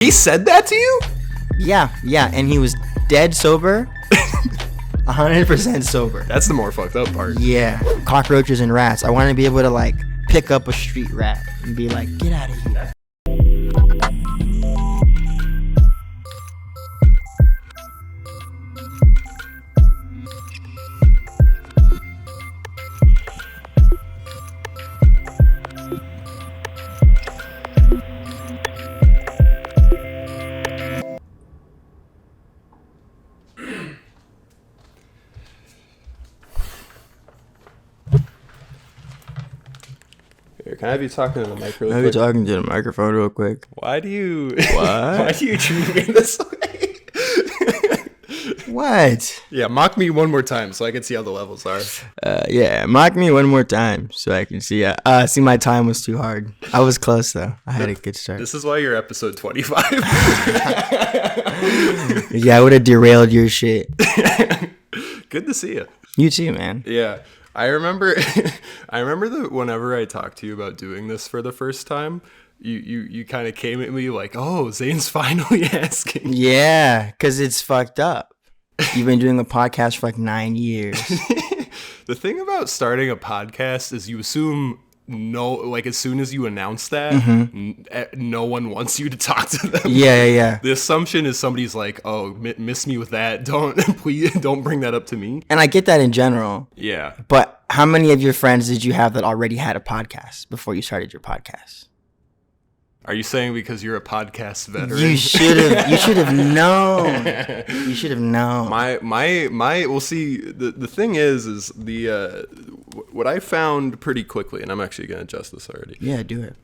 He said that to you? Yeah, and he was dead sober. 100% sober. That's the more fucked up part. Yeah. Cockroaches and rats. I want to be able to like pick up a street rat and be like, get out of here. Can I have you talking to the mic real quick? I'll be talking to the microphone real quick. Why do you... What? Why do you treat me this way? What? Yeah, mock me one more time so I can see how the levels are. Yeah, mock me one more time so I can see. See, my time was too hard. I was close, though. I had a good start. This is why you're episode 25. Yeah, I would have derailed your shit. Good to see you. You too, man. Yeah. I remember that whenever I talked to you about doing this for the first time, you kind of came at me like, oh, Zane's finally asking. Yeah, because it's fucked up. You've been doing a podcast for like 9 years. The thing about starting a podcast is you assume as soon as you announce that, no one wants you to talk to them. Yeah. The assumption is somebody's like, oh, miss me with that. Please don't bring that up to me. And I get that in general. Yeah. But how many of your friends did you have that already had a podcast before you started your podcast? Are you saying because you're a podcast veteran? You should have known. You should have known. We'll see. The thing is the what I found pretty quickly, and I'm actually going to adjust this already. Yeah, do it.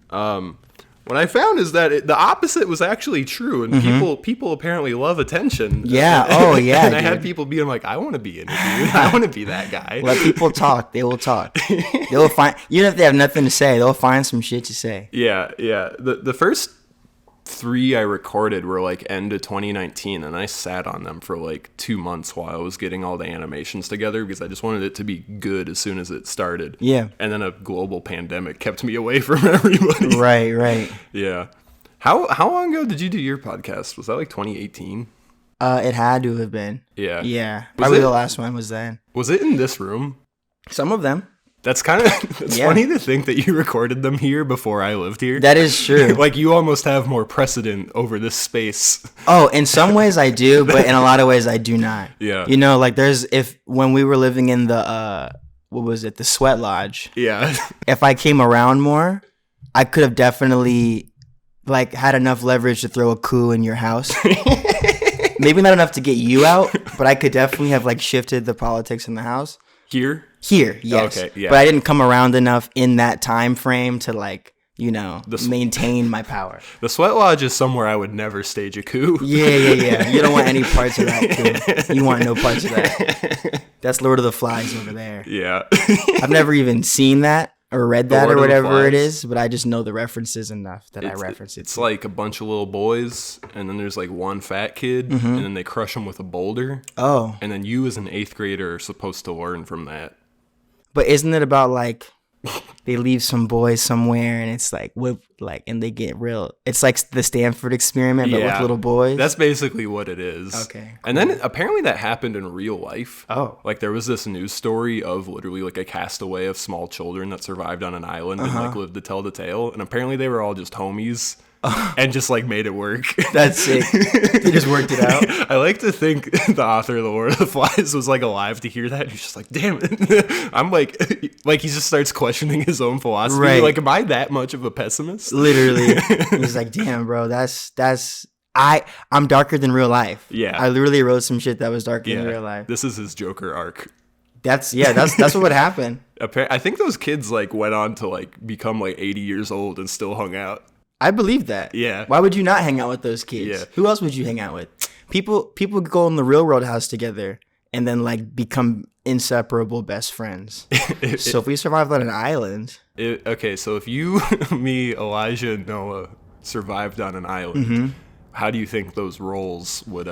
What I found is that the opposite was actually true, and people apparently love attention. Yeah. And I had people being like, I want to be interviewed. I want to be that guy. Let people talk. They will talk. They will find, even if they have nothing to say, they'll find some shit to say. Yeah. The first 3 I recorded were like end of 2019, and I sat on them for like 2 months while I was getting all the animations together because I just wanted it to be good as soon as it started. Yeah. And then a global pandemic kept me away from everybody. Right. Yeah. How long ago did you do your podcast? Was that like 2018? It had to have been. Yeah. Yeah. Probably the last one was then. Was it in this room? Some of them. That's kind of funny to think that you recorded them here before I lived here. That is true. Like you almost have more precedent over this space. Oh, in some ways I do, but in a lot of ways I do not. Yeah. You know, like when we were living in the the Sweat Lodge. Yeah. If I came around more, I could have definitely like had enough leverage to throw a coup in your house. Maybe not enough to get you out, but I could definitely have like shifted the politics in the house. Here, yes. Okay, yeah. But I didn't come around enough in that time frame to like, you know, maintain my power. The Sweat Lodge is somewhere I would never stage a coup. Yeah. You don't want any parts of that coup. You want no parts of that. That's Lord of the Flies over there. Yeah. I've never even seen that or read that or whatever it is, but I just know the references enough that I reference it. It's like a bunch of little boys, and then there's like one fat kid, and then they crush him with a boulder. Oh. And then you as an 8th grader are supposed to learn from that. But isn't it about like they leave some boys somewhere and it's like and they get real? It's like the Stanford experiment, but with little boys. That's basically what it is. Okay. Cool. And then apparently that happened in real life. Oh. Like there was this news story of literally like a castaway of small children that survived on an island and like lived to tell the tale. And apparently they were all just homies. And just like made it work. That's sick. They just worked it out. I like to think the author of The Lord of the Flies was like alive to hear that. He's just like, damn it. I'm like he just starts questioning his own philosophy. Right. Like, am I that much of a pessimist? Literally. He's like, damn, bro, I'm darker than real life. Yeah. I literally wrote some shit that was darker than real life. This is his Joker arc. That's what would happen. I think those kids like went on to like become like 80 years old and still hung out. I believe that. Yeah. Why would you not hang out with those kids? Yeah. Who else would you hang out with? People go in the real world house together and then like become inseparable best friends. So if we survived on an island. Okay, so if you, me, Elijah, and Noah survived on an island, how do you think those roles would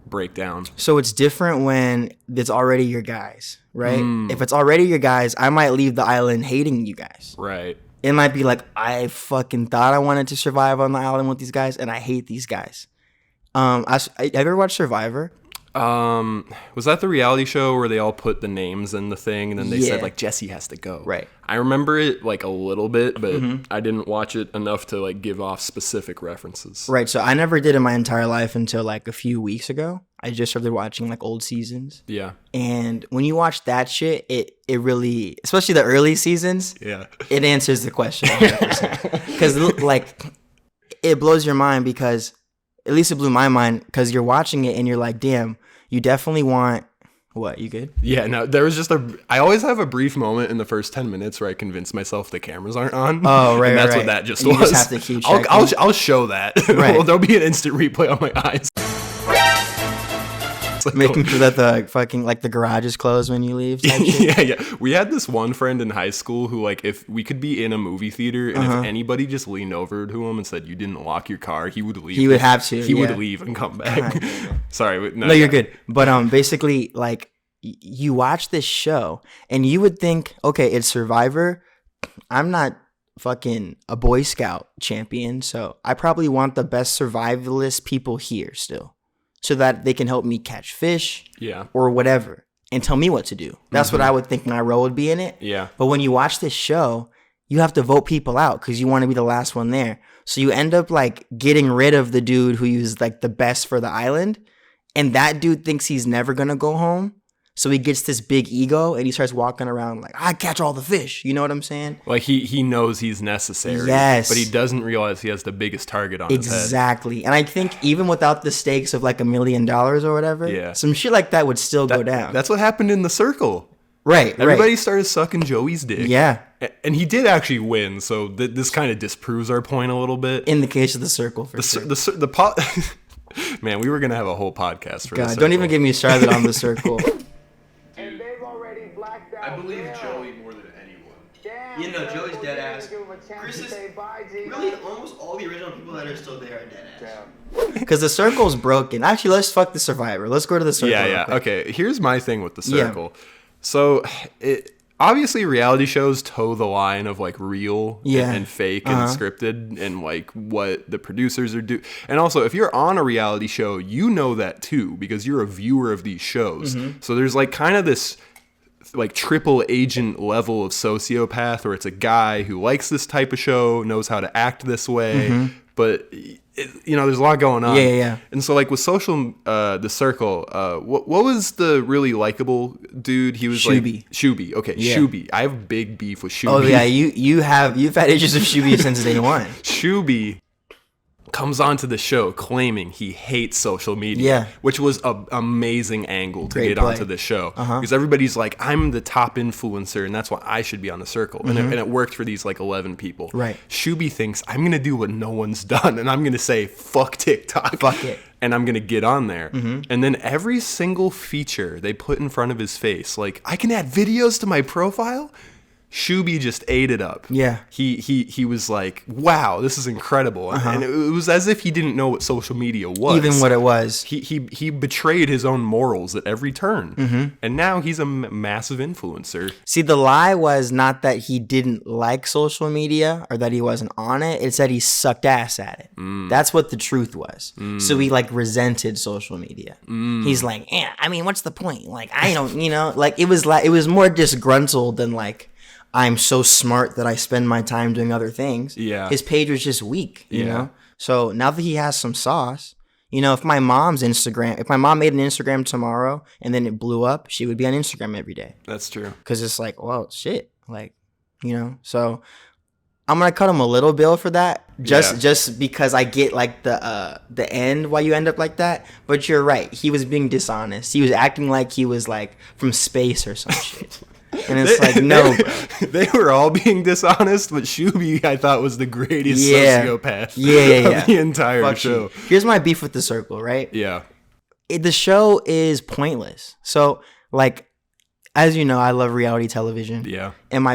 break down? So it's different when it's already your guys, right? If it's already your guys, I might leave the island hating you guys. Right. It might be like, I fucking thought I wanted to survive on the island with these guys, and I hate these guys. Have you ever watched Survivor? Was that the reality show where they all put the names in the thing and then they said like Jesse has to go? Right. I remember it like a little bit, but I didn't watch it enough to like give off specific references. Right. So I never did in my entire life until like a few weeks ago. I just started watching like old seasons. Yeah. And when you watch that shit, it really, especially the early seasons, it answers the question 100%. Because like it blows your mind because, at least it blew my mind, because you're watching it and you're like, damn, you definitely want... What, you good? Yeah, no, there was just I always have a brief moment in the first 10 minutes where I convince myself the cameers aren't on. Oh, right, and that's right. what that just and was. You just have to keep I'll show that. Right. Well, there'll be an instant replay on my eyes. Like, making sure that the fucking, like, the garage is closed when you leave. Yeah. We had this one friend in high school who, like, if we could be in a movie theater and if anybody just leaned over to him and said you didn't lock your car, he would leave. He would have to. He would leave and come back. Sorry. No, you're good. But basically, like, you watch this show and you would think, okay, it's Survivor. I'm not fucking a Boy Scout champion, so I probably want the best survivalist people here still, so that they can help me catch fish, or whatever, and tell me what to do. That's what I would think my role would be in it. Yeah. But when you watch this show, you have to vote people out because you want to be the last one there. So you end up like getting rid of the dude who is like the best for the island, and that dude thinks he's never gonna go home. So he gets this big ego and he starts walking around like, I catch all the fish. You know what I'm saying? Like he knows he's necessary. Yes. But he doesn't realize he has the biggest target on his head. Exactly. And I think even without the stakes of like $1 million or whatever, some shit like that would still go down. That's what happened in The Circle. Right. Everybody started sucking Joey's dick. Yeah. And he did actually win. So this kind of disproves our point a little bit. In the case of The Circle, for sure. Man, we were going to have a whole podcast for this. God, don't even get me started on The Circle. I believe Joey more than anyone. You know, Joey's dead ass. Chris is really almost all the original people that are still there are dead ass. Because The Circle's broken. Actually, let's fuck the Survivor. Let's go to The Circle. Yeah. Okay, here's my thing with The Circle. So, obviously, reality shows toe the line of like real and fake and scripted and like what the producers are doing. And also, if you're on a reality show, you know that too because you're a viewer of these shows. So there's like kind of this like triple agent level of sociopath where it's a guy who likes this type of show, knows how to act this way, but there's a lot going on. Yeah. And so like with The Circle, what was the really likable dude? He was Shuby. Like Shuby. Okay, yeah. Shuby. I have big beef with Shuby. Oh yeah, you've had issues with Shuby since day one. Shuby comes onto the show claiming he hates social media, which was an amazing angle to get onto the show because everybody's like, I'm the top influencer and that's why I should be on The Circle, and it worked for these like 11 people. Right. Shuby thinks I'm gonna do what no one's done and I'm gonna say fuck TikTok, fuck it, and I'm gonna get on there. And then every single feature they put in front of his face, like I can add videos to my profile. Shuby just ate it up. Yeah. He was like, wow, this is incredible. And it was as if he didn't know what social media was. Even what it was. He betrayed his own morals at every turn. And now he's a massive influencer. See, the lie was not that he didn't like social media or that he wasn't on it. It's that he sucked ass at it. That's what the truth was. So he like resented social media. He's like, I mean, what's the point? Like, I don't, like it was more disgruntled than like, I'm so smart that I spend my time doing other things. Yeah. His page was just weak, you know? So now that he has some sauce, if my mom made an Instagram tomorrow and then it blew up, she would be on Instagram every day. That's true. Because it's like, well, shit. Like, so I'm going to cut him a little bill for that just because I get like the end why you end up like that. But you're right. He was being dishonest. He was acting like he was like from space or some shit. And it's like, no, bro. They were all being dishonest, but Shuby, I thought, was the greatest sociopath of the entire show. You. Here's my beef with The Circle, right? Yeah. The show is pointless. So, like, as you know, I love reality television. Yeah. And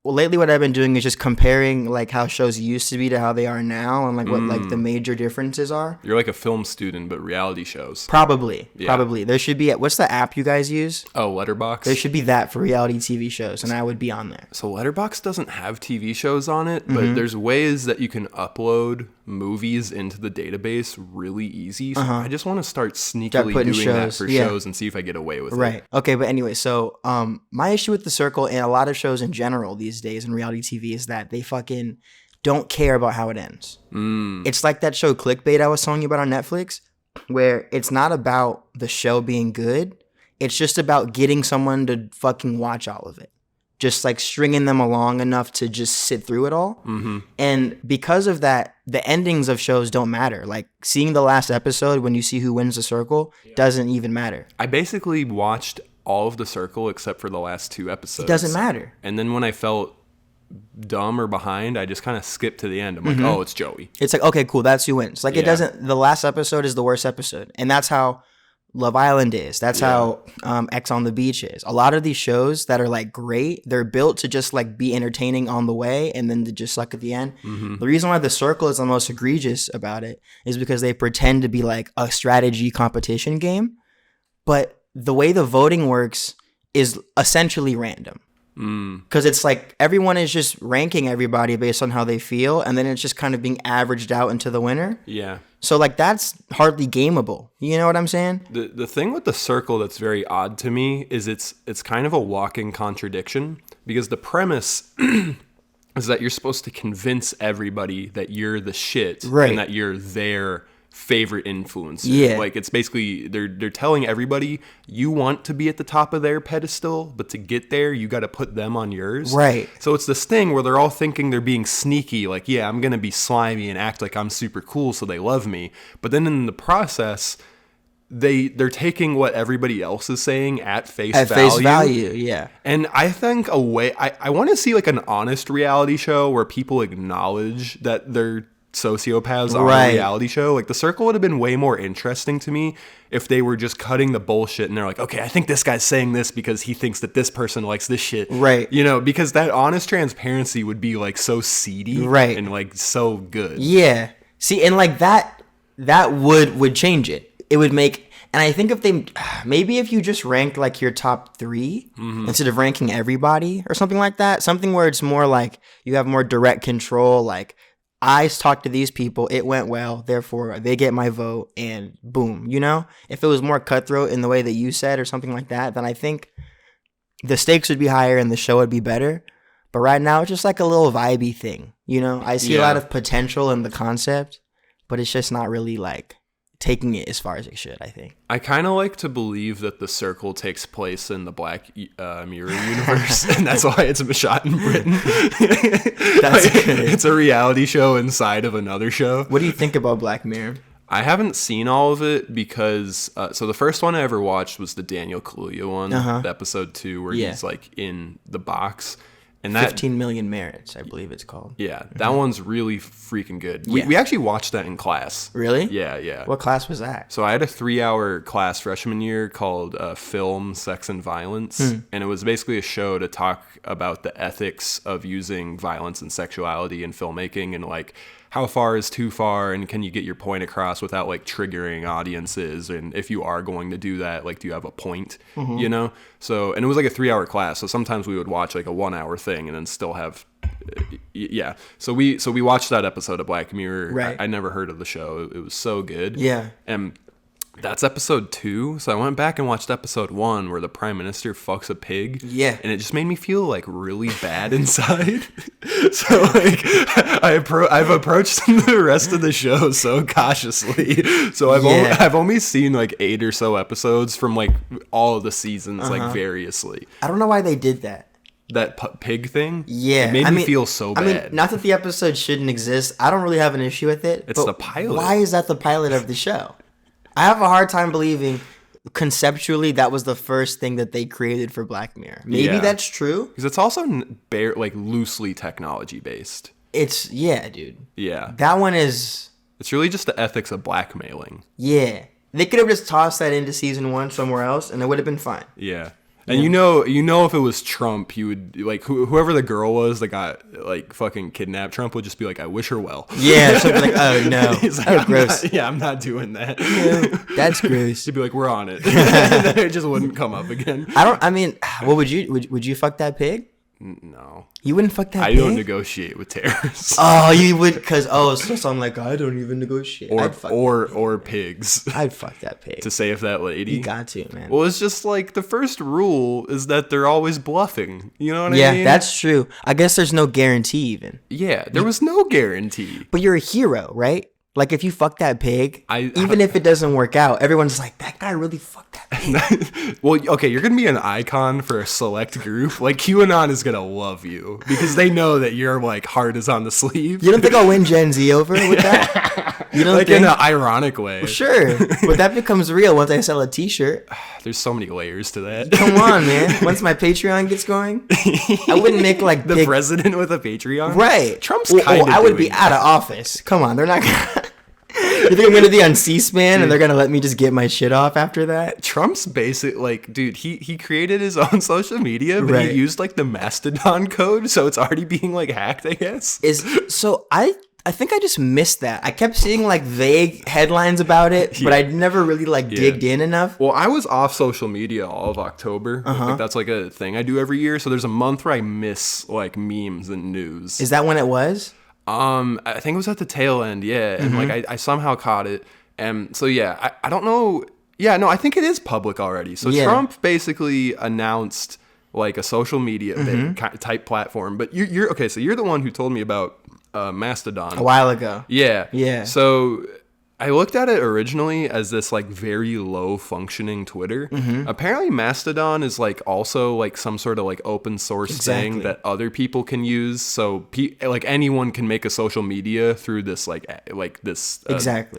lately what I've been doing is just comparing like how shows used to be to how they are now, and like what like the major differences are. You're like a film student, but reality shows. Probably. There should be. What's the app you guys use? Oh, Letterboxd. There should be that for reality TV shows, and I would be on there. So Letterboxd doesn't have TV shows on it, but there's ways that you can upload movies into the database really easy. So I just want to start sneakily doing that for shows and see if I get away with it. Right. Okay, but anyway, so my issue with The Circle and a lot of shows in general these days in reality TV is that they fucking don't care about how it ends. It's like that show Clickbait I was telling you about on Netflix, where it's not about the show being good. It's just about getting someone to fucking watch all of it. Just like stringing them along enough to just sit through it all. And because of that, the endings of shows don't matter. Like seeing the last episode when you see who wins The Circle doesn't even matter. I basically watched all of The Circle except for the last 2 episodes. It doesn't matter. And then when I felt dumb or behind, I just kind of skipped to the end. I'm like, oh, it's Joey. It's like, okay, cool, that's who wins. Like it doesn't, the last episode is the worst episode. And that's how Love Island is. That's how X on the Beach is. A lot of these shows that are like great, they're built to just like be entertaining on the way and then to just suck at the end. The reason why The Circle is the most egregious about it is because they pretend to be like a strategy competition game, but the way the voting works is essentially random. Because it's like everyone is just ranking everybody based on how they feel, and then it's just kind of being averaged out into the winner. Yeah. So like that's hardly gameable. You know what I'm saying? The thing with The Circle that's very odd to me is it's kind of a walking contradiction, because the premise is that you're supposed to convince everybody that you're the shit and that you're their favorite influencer. Yeah. Like it's basically they're telling everybody you want to be at the top of their pedestal, but to get there you got to put them on yours. Right. So it's this thing where they're all thinking they're being sneaky, like, yeah, I'm going to be slimy and act like I'm super cool so they love me. But then in the process they're taking what everybody else is saying at face value. Yeah. And I think I want to see like an honest reality show where people acknowledge that they're sociopaths on a reality show. Like The Circle would have been way more interesting to me if they were just cutting the bullshit and they're like, okay, I think this guy's saying this because he thinks that this person likes this shit. Right. You know, because that honest transparency would be like so seedy and like so good. Yeah. See, and like that would change it. It would make, and I think if you just ranked like your top 3 instead of ranking everybody or something like that, something where it's more like you have more direct control, like I talked to these people, it went well, therefore they get my vote, and boom, you know? If it was more cutthroat in the way that you said or something like that, then I think the stakes would be higher and the show would be better. But right now, it's just like a little vibey thing, you know? I see a lot of potential in the concept, but it's just not really like taking it as far as it should, I think. I kind of like to believe that The Circle takes place in the Black Mirror universe, and that's why it's shot in Britain. That's good. It's a reality show inside of another show. What do you think about Black Mirror? I haven't seen all of it because, so the first one I ever watched was the Daniel Kaluuya one, the episode 2, where he's like in the box. And that 15 Million Merits, I believe it's called. Yeah, that one's really freaking good. We actually watched that in class. Really? Yeah. What class was that? So I had a 3-hour class freshman year called Film, Sex, and Violence. And it was basically a show to talk about the ethics of using violence and sexuality in filmmaking, and like how far is too far, and can you get your point across without like triggering audiences, and if you are going to do that, like do you have a point, you know? So, and it was like a 3-hour class, so sometimes we would watch like a 1-hour thing and then still have so we watched that episode of Black Mirror. I never heard of the show. It was so good. And that's episode 2. So I went back and watched episode 1 where the prime minister fucks a pig. And it just made me feel like really bad inside. So like I've approached the rest of the show so cautiously. So I've only seen like 8 or so episodes from like all of the seasons, like variously. I don't know why they did that. That pig thing? Yeah. It made me feel so bad. I mean, not that the episode shouldn't exist. I don't really have an issue with it. It's the pilot. Why is that the pilot of the show? I have a hard time believing conceptually that was the first thing that they created for Black Mirror. Maybe that's true. Because it's also like loosely technology based. Dude. Yeah. That one is... It's really just the ethics of blackmailing. Yeah. They could have just tossed that into season 1 somewhere else and it would have been fine. Yeah. And you know, if it was Trump, he would like whoever the girl was that got like fucking kidnapped. Trump would just be like, "I wish her well." Yeah, something like, "Oh no, He's like, that's gross." I'm not doing that. Yeah, that's gross. He'd be like, "We're on it," and then it just wouldn't come up again. I mean, what would you fuck that pig? No, you wouldn't fuck that. I pig? don't negotiate with terrorists. Oh, you would, because so I'm like, I don't even negotiate. Or pigs. I'd fuck that pig To save that lady. You got to, man. Well, it's just like the first rule is that they're always bluffing. You know what I mean? Yeah, that's true. I guess there's no guarantee even. Yeah, there was no guarantee. But you're a hero, right? Like if you fuck that pig, even if it doesn't work out, everyone's like, that guy really fucked that pig. Well, okay, you're going to be an icon for a select group. Like QAnon is going to love you because they know that your like heart is on the sleeve. You don't think I'll win Gen Z over with that? You don't like think? in an ironic way. Sure. But that becomes real once I sell a t-shirt. There's so many layers to that. Come on, man. Once my Patreon gets going, I wouldn't make like the president with a Patreon? Right. Trump's kind of I would be out of office. Come on, they're not gonna... You think I'm gonna be on C-SPAN and they're gonna let me just get my shit off after that? Trump's basic, like, dude, he created his own social media, but he used like the Mastodon code, so it's already being like hacked, I guess. I think I just missed that. I kept seeing like vague headlines about it, but I never really like digged in enough. Well, I was off social media all of October. Like, that's like a thing I do every year. So there's a month where I miss like memes and news. Is that when it was? I think it was at the tail end, yeah. And like I somehow caught it. And so yeah, I don't know. Yeah, no, I think it is public already. So Trump basically announced like a social media type platform. But you're okay, so you're the one who told me about Mastodon a while ago. Yeah. So I looked at it originally as this like very low functioning Twitter. Apparently Mastodon is like also like some sort of like open source thing that other people can use. So like anyone can make a social media through this like this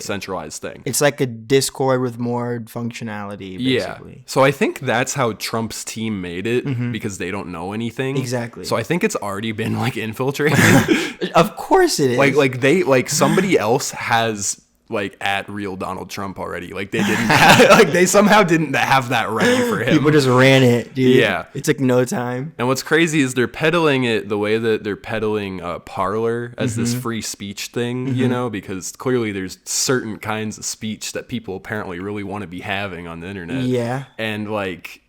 centralized thing. It's like a Discord with more functionality, basically. Yeah. So I think that's how Trump's team made it because they don't know anything. Exactly. So I think it's already been like infiltrated. Of course it is. Like somebody else has like at real Donald Trump already. Like they didn't have, like they somehow didn't have that ready for him. People just ran it, dude. Yeah. It took no time. And what's crazy is they're peddling it the way that they're peddling Parler as this free speech thing, you know, because clearly there's certain kinds of speech that people apparently really want to be having on the internet. Yeah. And like,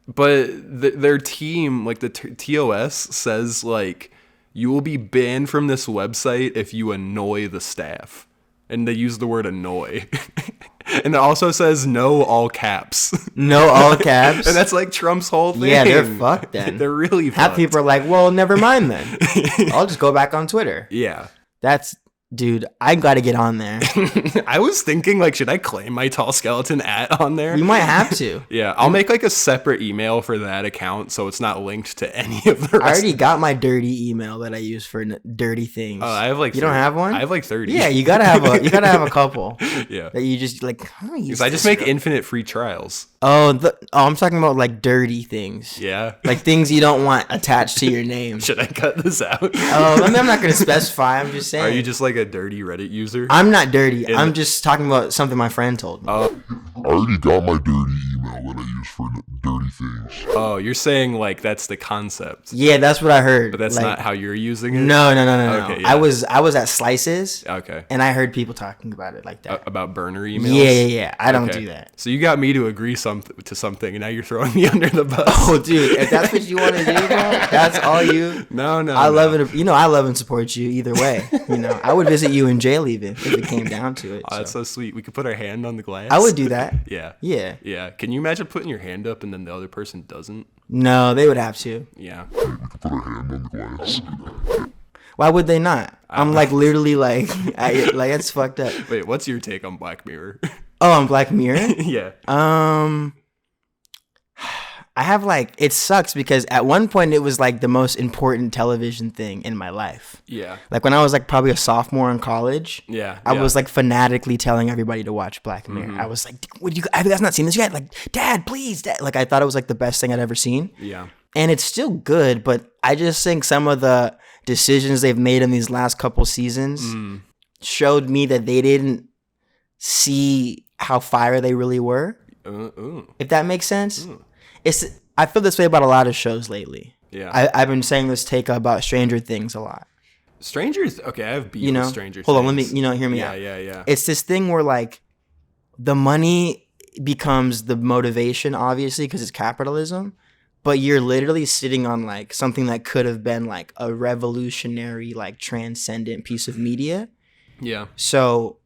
but their team, like the TOS says like, you will be banned from this website if you annoy the staff. And they use the word annoy. And it also says no all caps. No all caps? And that's like Trump's whole thing. Yeah, they're fucked then. They're really fucked. Half people are like, well, never mind then. I'll just go back on Twitter. Yeah. Dude, I gotta get on there. I was thinking, like, should I claim my tall skeleton on there? You might have to. Yeah, I'll make like a separate email for that account so it's not linked to any of the rest. I already got my dirty email that I use for dirty things. Oh, I have like. You don't have one? I have like 30. Yeah, you gotta have a couple. Yeah. That you just like. Because I just make infinite free trials. Oh, I'm talking about like dirty things. Yeah. Like things you don't want attached to your name. Should I cut this out? Oh, I mean, I'm not gonna specify. I'm just saying. Are you just like a dirty Reddit user? I'm not dirty. I'm just talking about something my friend told me. I already got my dirty email that I use for dirty things. Oh, you're saying like that's the concept. Yeah, that's what I heard. But that's like, not how you're using it? No. Okay, yeah. I was at Slices. Okay. And I heard people talking about it like that. About burner emails? Yeah. I don't do that. So you got me to agree to something, and now you're throwing me under the bus. Oh, dude, if that's what you want to do, bro, that's all you. No. I love it. You know, I love and support you either way. You know, I would visit you in jail even if it came down to it. Oh, that's so sweet. We could put our hand on the glass. I would do that. Yeah. Can you imagine putting your hand up and then the other person doesn't? No, they would have to. Yeah. We could put our hand on the glass. Why would they not? I'm like literally like it's fucked up. Wait, what's your take on Black Mirror? Oh, on Black Mirror? Yeah. I have like, it sucks because at one point it was like the most important television thing in my life. Yeah. Like when I was like probably a sophomore in college. Yeah. I was like fanatically telling everybody to watch Black Mirror. I was like, have you guys not seen this yet? Like, Dad, please, Dad. Like I thought it was like the best thing I'd ever seen. Yeah. And it's still good, but I just think some of the decisions they've made in these last couple seasons showed me that they didn't see how fire they really were. If that makes sense. I feel this way about a lot of shows lately. Yeah. I've been saying this take about Stranger Things a lot. Okay, I have beef with Stranger Things. Hold on, let me, hear me out. Yeah. It's this thing where, like, the money becomes the motivation, obviously, because it's capitalism, but you're literally sitting on, like, something that could have been, like, a revolutionary, like, transcendent piece of media. Yeah. So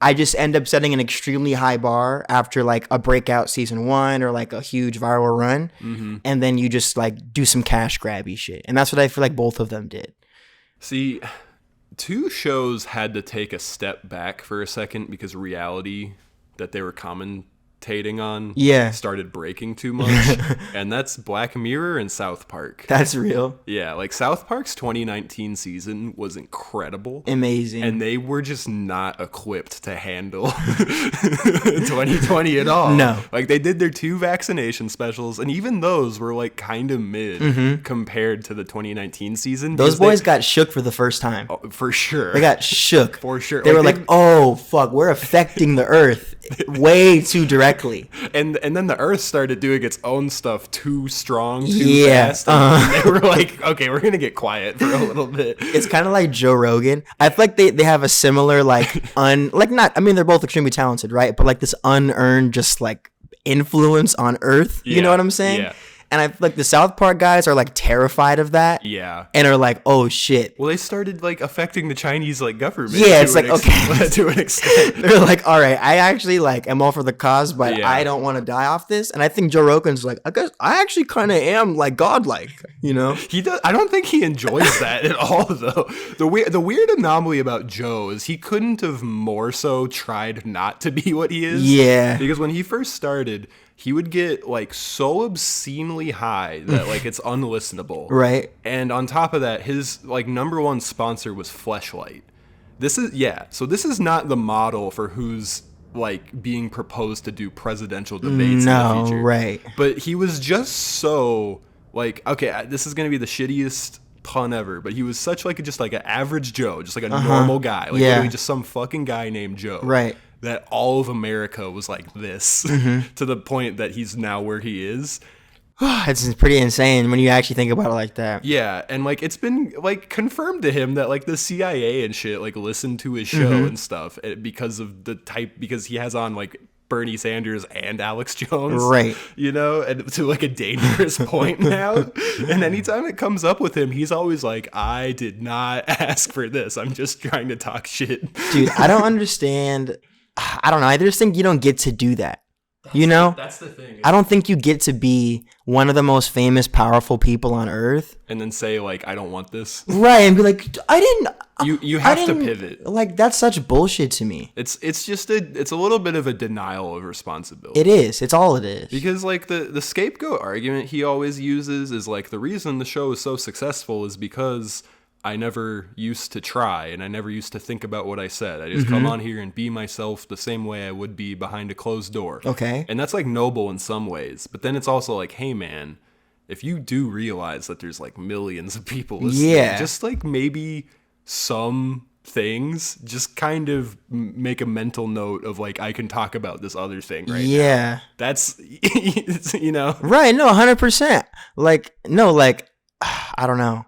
I just end up setting an extremely high bar after, like, a breakout season 1 or, like, a huge viral run, and then you just, like, do some cash grabby shit. And that's what I feel like both of them did. See, 2 shows had to take a step back for a second because reality that they were commentating on started breaking too much. And that's Black Mirror and South Park. That's real. Yeah, like South Park's 2019 season was incredible. Amazing. And they were just not equipped to handle 2020 at all. No. Like they did their 2 vaccination specials, and even those were like kind of mid compared to the 2019 season. Those boys got shook for the first time. Oh, for sure. They got shook. For sure. They were like, oh, fuck, we're affecting the earth way too directly. And then the earth started doing its own stuff too strong, too fast. And they were like, okay, we're going to get quiet for a little bit. It's kind of like Joe Rogan. I feel like they have a similar, like, they're both extremely talented, right? But like this unearned just like influence on earth. You know what I'm saying? Yeah. And I feel like the South Park guys are like terrified of that. Yeah. And are like, oh shit. Well, they started like affecting the Chinese like government. Yeah, it's like, okay. To an extent. They're like, all right, I actually like am all for the cause, but I don't want to die off this. And I think Joe Rogan's like, I guess I actually kind of am like godlike, you know? He does. I don't think he enjoys that at all, though. The weird anomaly about Joe is he couldn't have more so tried not to be what he is. Yeah. Because when he first started, he would get like so obscenely high that like it's unlistenable. Right. And on top of that, his like number 1 sponsor was Fleshlight. This is not the model for who's like being proposed to do presidential debates in the future. Right. But he was just so like, okay, this is going to be the shittiest pun ever, but he was such like just like an average Joe, just like a normal guy, like literally just some fucking guy named Joe. Right. That all of America was like this to the point that he's now where he is. It's pretty insane when you actually think about it like that. Yeah, and like it's been like confirmed to him that like the CIA and shit like listened to his show and stuff because he has on like Bernie Sanders and Alex Jones. Right. You know, and to like a dangerous point now. And anytime it comes up with him, he's always like, I did not ask for this. I'm just trying to talk shit. Dude, I don't understand. I don't know. I just think you don't get to do that. That's the thing. I don't think you get to be one of the most famous, powerful people on earth. And then say, like, I don't want this. Right. And be like, I didn't. You have to pivot. Like, that's such bullshit to me. It's a little bit of a denial of responsibility. It is. It's all it is. Because, like, the scapegoat argument he always uses is, like, the reason the show is so successful is because I never used to try and I never used to think about what I said. I just come on here and be myself the same way I would be behind a closed door. Okay. And that's like noble in some ways. But then it's also like, hey man, if you do realize that there's like millions of people listening, just like maybe some things, just kind of make a mental note of like, I can talk about this other thing right now. That's, you know. Right. No, 100%. Like, no, like, I don't know.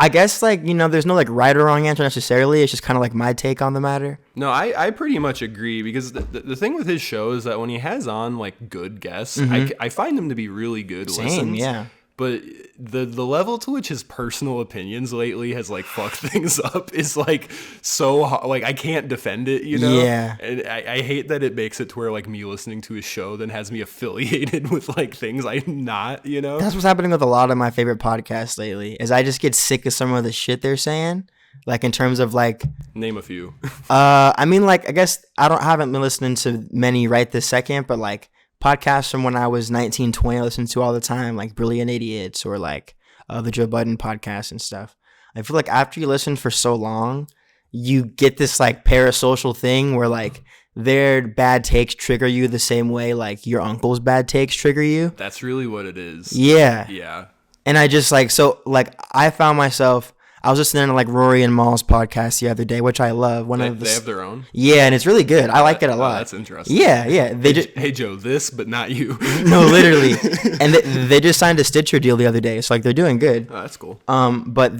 I guess, like, you know, there's no, like, right or wrong answer necessarily. It's just kind of, like, my take on the matter. No, I pretty much agree because the thing with his show is that when he has on, like, good guests, I find them to be really good listens. Yeah. But the level to which his personal opinions lately has, like, fucked things up is, like, so hard. Like, I can't defend it, you know? Yeah. And I hate that it makes it to where, like, me listening to his show then has me affiliated with, like, things I'm not, you know? That's what's happening with a lot of my favorite podcasts lately, is I just get sick of some of the shit they're saying. Like, in terms of, like... Name a few. I mean, like, I guess haven't been listening to many right this second, but, like... podcasts from when I was 19, 20, I listened to all the time, like Brilliant Idiots or like the Joe Budden podcast and stuff. I feel like after you listen for so long, you get this like parasocial thing where like their bad takes trigger you the same way like your uncle's bad takes trigger you. That's really what it is. Yeah. Yeah. And I just like, so like I found myself, I was listening to like Rory and Mal's podcast the other day, which I love. They have their own? Yeah, and it's really good. I like it a lot. That's interesting. Yeah. Hey Joe, this, but not you. No, literally. And they just signed a Stitcher deal the other day, so like they're doing good. Oh, that's cool. But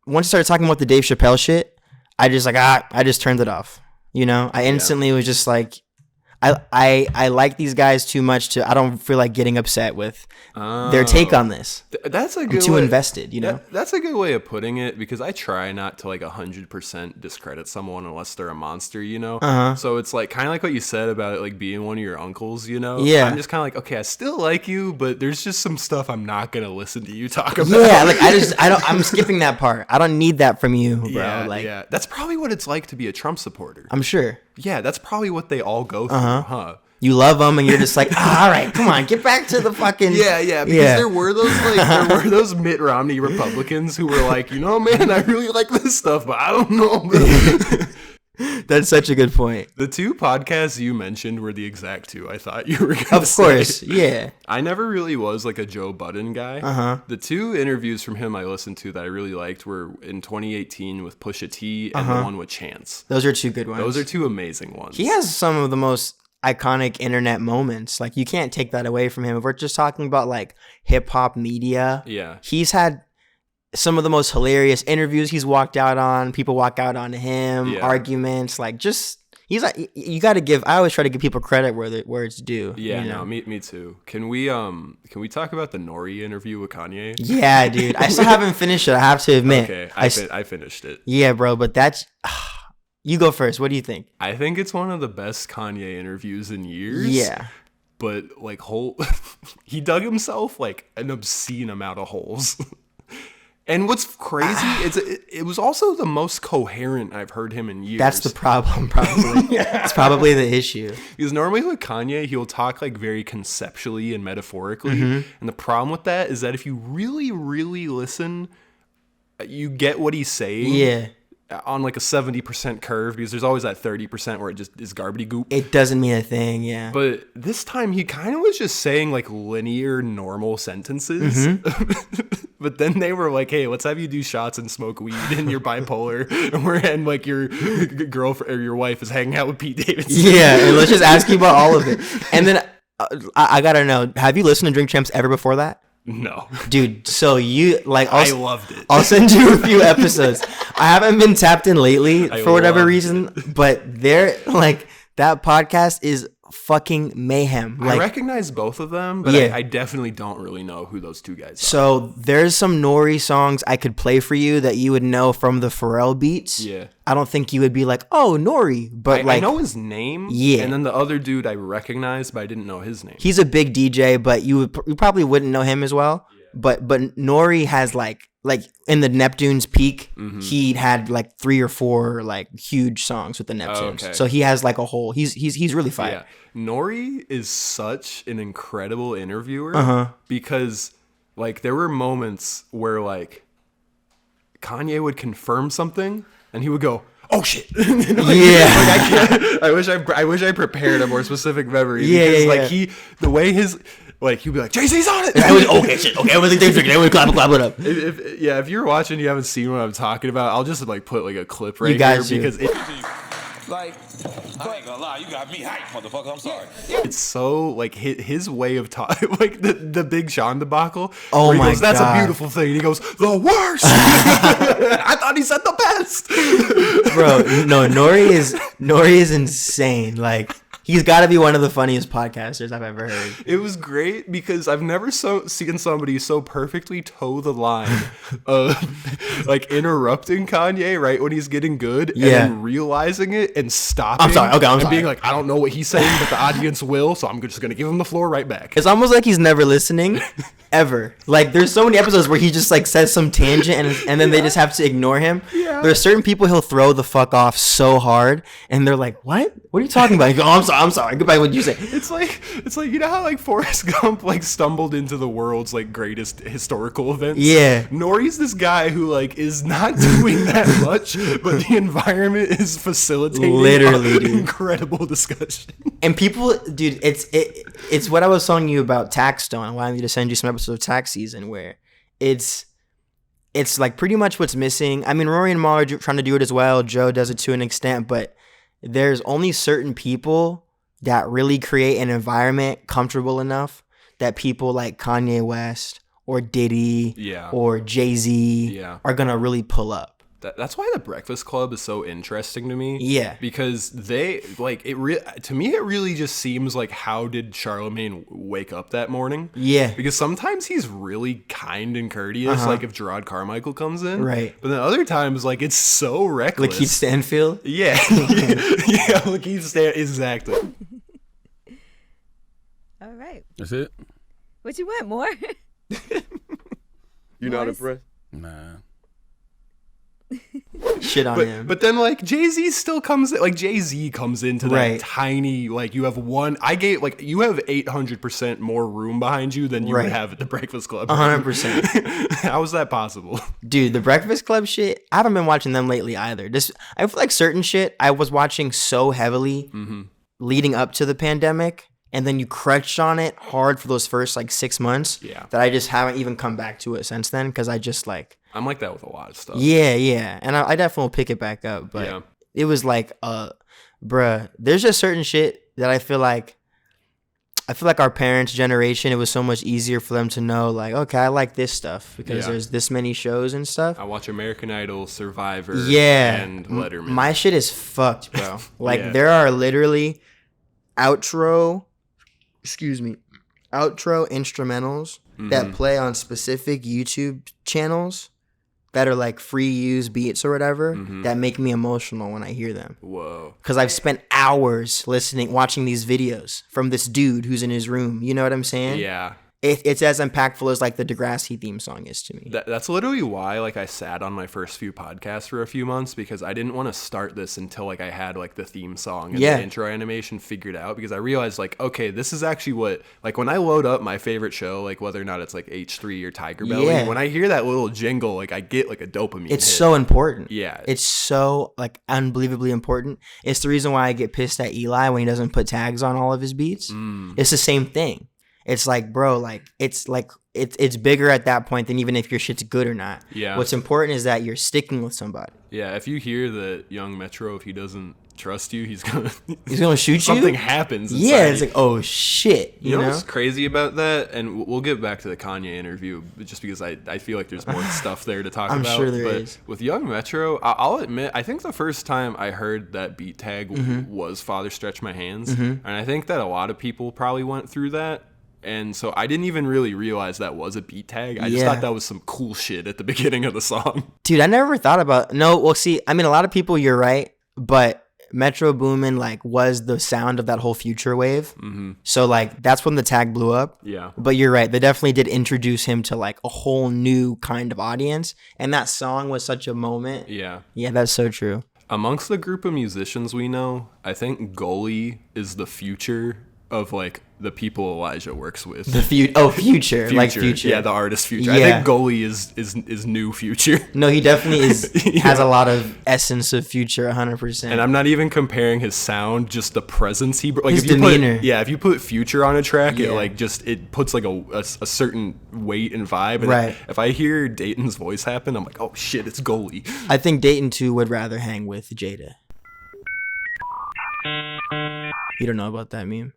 once I started talking about the Dave Chappelle shit, I just turned it off. You know, I instantly was just like, I like these guys too much I don't feel like getting upset with their take on this. That's a good I'm too invested, you know? That's a good way of putting it, because I try not to like 100% discredit someone unless they're a monster, you know? So it's like kind of like what you said about it like being one of your uncles, you know? Yeah. I'm just kind of like, okay, I still like you, but there's just some stuff I'm not going to listen to you talk about. Yeah, like I'm skipping that part. I don't need that from you, bro. Yeah. That's probably what it's like to be a Trump supporter. I'm sure. Yeah, that's probably what they all go through, huh? You love them, and you're just like, all right, come on, get back to the fucking. Yeah, because there were those Mitt Romney Republicans who were like, you know, man, I really like this stuff, but I don't know. That's such a good point. The two podcasts you mentioned were the exact two I thought you were going to say. Of course, yeah. I never really was like a Joe Budden guy. The two interviews from him I listened to that I really liked were in 2018 with Pusha T and the one with Chance. Those are two good ones. Those are two amazing ones. He has some of the most iconic internet moments. Like, you can't take that away from him. If we're just talking about like hip hop media, he's had some of the most hilarious interviews he's walked out on. People walk out on him, arguments, like just he's like, you got to give. I always try to give people credit where it's due. Yeah, you know? no, me too. Can we talk about the Nori interview with Kanye? Yeah, dude, I still haven't finished it. I have to admit. Okay, I finished it. Yeah, bro, but that's. You go first. What do you think? I think it's one of the best Kanye interviews in years. Yeah. But like he dug himself like an obscene amount of holes. And what's crazy, it was also the most coherent I've heard him in years. That's the problem, probably. It's probably the issue. Because normally with Kanye, he'll talk like very conceptually and metaphorically. And the problem with that is that if you really, really listen, you get what he's saying. Yeah. On like a 70% curve, because there's always that 30% where it just is garbity goop. It doesn't mean a thing, yeah. But this time he kind of was just saying like linear, normal sentences. But then they were like, hey, let's have you do shots and smoke weed and you're bipolar. and like your girlfriend or your wife is hanging out with Pete Davidson. Yeah, and let's just ask you about all of it. And then I gotta know, have you listened to Drink Champs ever before that? No. Dude, so you like I loved it. I'll send you a few episodes. I haven't been tapped in lately for whatever reason, but they're like that podcast is fucking mayhem. Like, I recognize both of them, but I definitely don't really know who those two guys are. So there's some Nori songs I could play for you that you would know from the Pharrell beats. Yeah. I don't think you would be like, oh, Nori. But I know his name. Yeah. And then the other dude I recognized, but I didn't know his name. He's a big DJ, but you probably wouldn't know him as well. Yeah. But Nori has like in the Neptune's peak, he had like 3 or 4 like huge songs with the Neptunes. Oh, okay. So he has like a whole. He's really fire. Yeah. Nori is such an incredible interviewer because like there were moments where like Kanye would confirm something and he would go, "Oh shit!" I wish I prepared a more specific memory. The way his. Like, he'd be like, Jay-Z's on it! Okay, shit. Okay, everything's drinking. Everyone clap it up. If you're watching, you haven't seen what I'm talking about, I'll just, like, put, like, a clip right here. Because like, I ain't gonna lie, you got me hyped, motherfucker. I'm sorry. It's so, like, his way of talking, like, the Big Sean debacle. Oh, my God. That's a beautiful thing. And he goes, the worst! I thought he said the best! Bro, no, Nori is insane. Like... He's got to be one of the funniest podcasters I've ever heard. It was great because I've never seen somebody so perfectly toe the line of like interrupting Kanye right when he's getting good and then realizing it and stopping. I'm sorry. Being like, I don't know what he's saying, but the audience will, so I'm just going to give him the floor right back. It's almost like he's never listening ever. Like there's so many episodes where he just like says some tangent and then they just have to ignore him. Yeah. There are certain people he'll throw the fuck off so hard and they're like, what? What are you talking about? He goes, oh, I'm sorry. Goodbye. What did you say? It's like you know how like Forrest Gump like stumbled into the world's like greatest historical events. Yeah. Nori's this guy who like is not doing that much, but the environment is facilitating literally incredible discussion. And people, dude, it's what I was telling you about Tax Stone. I wanted you to send you some episodes of Tax Season where it's it's like pretty much what's missing. I mean, Rory and Mal are trying to do it as well. Joe does it to an extent, but there's only certain people that really create an environment comfortable enough that people like Kanye West or Diddy or Jay-Z are going to really pull up. That's why the Breakfast Club is so interesting to me. Yeah. Because they, like, to me, it really just seems like, how did Charlemagne wake up that morning? Yeah. Because sometimes he's really kind and courteous, like if Gerard Carmichael comes in. Right. But then other times, like, it's so reckless. Lakeith Stanfield? Yeah. Yeah, Lakeith Stanfield. Exactly. All right. That's it? What you want, more? You're not impressed? Nah. Shit on him. But then, like, Jay-Z still comes in, like, Jay-Z comes into that tiny, like, you have you have 800% more room behind you than you would have at the Breakfast Club. 100%. How is that possible? Dude, the Breakfast Club shit, I haven't been watching them lately either. I feel like certain shit I was watching so heavily leading up to the pandemic, and then you crunched on it hard for those first, like, 6 months that I just haven't even come back to it since then, because I just, like... I'm like that with a lot of stuff. Yeah. And I definitely will pick it back up. But it was like, bruh, there's just certain shit that I feel like our parents' generation, it was so much easier for them to know, like, okay, I like this stuff because there's this many shows and stuff. I watch American Idol, Survivor, and Letterman. My shit is fucked, bro. Like, there are literally outro instrumentals that play on specific YouTube channels that are like free use beats or whatever that make me emotional when I hear them. Whoa. Because I've spent hours watching these videos from this dude who's in his room. You know what I'm saying? Yeah. It's as impactful as like the Degrassi theme song is to me. That's literally why like I sat on my first few podcasts for a few months, because I didn't want to start this until like I had like the theme song and the intro animation figured out, because I realized like, okay, this is actually what, like when I load up my favorite show, like whether or not it's like H3 or Tiger Belly, when I hear that little jingle, like I get like a dopamine It's hit. so important. Yeah. It's so like unbelievably important. It's the reason why I get pissed at Eli when he doesn't put tags on all of his beats. It's the same thing. It's like, bro, like it's bigger at that point than even if your shit's good or not. Yeah. What's important is that you're sticking with somebody. Yeah. If you hear that Young Metro, if he doesn't trust you, he's gonna shoot you. Something happens. Yeah. It's like, oh shit. You know what's crazy about that? And we'll get back to the Kanye interview, just because I feel like there's more stuff there to talk about. I'm sure there is. With Young Metro, I'll admit, I think the first time I heard that beat tag was Father Stretch My Hands, and I think that a lot of people probably went through that. And so I didn't even really realize that was a beat tag. I just thought that was some cool shit at the beginning of the song. Dude, I never thought about... No, well, see, I mean, a lot of people, you're right. But Metro Boomin, like, was the sound of that whole future wave. So, like, that's when the tag blew up. Yeah. But you're right. They definitely did introduce him to, like, a whole new kind of audience. And that song was such a moment. Yeah. Yeah, that's so true. Amongst the group of musicians we know, I think Goalie is the future of like the people Elijah works with. Future. Like Future. Yeah, the artist Future. Yeah. I think Goalie is new Future. No, he definitely is has a lot of essence of Future, 100%. And I'm not even comparing his sound, just the presence he like. His if you demeanor. If you put Future on a track, it puts like a certain weight and vibe. And right. If I hear Dayton's voice happen, I'm like, oh shit, it's Goalie. I think Dayton too would rather hang with Jada. You don't know about that meme?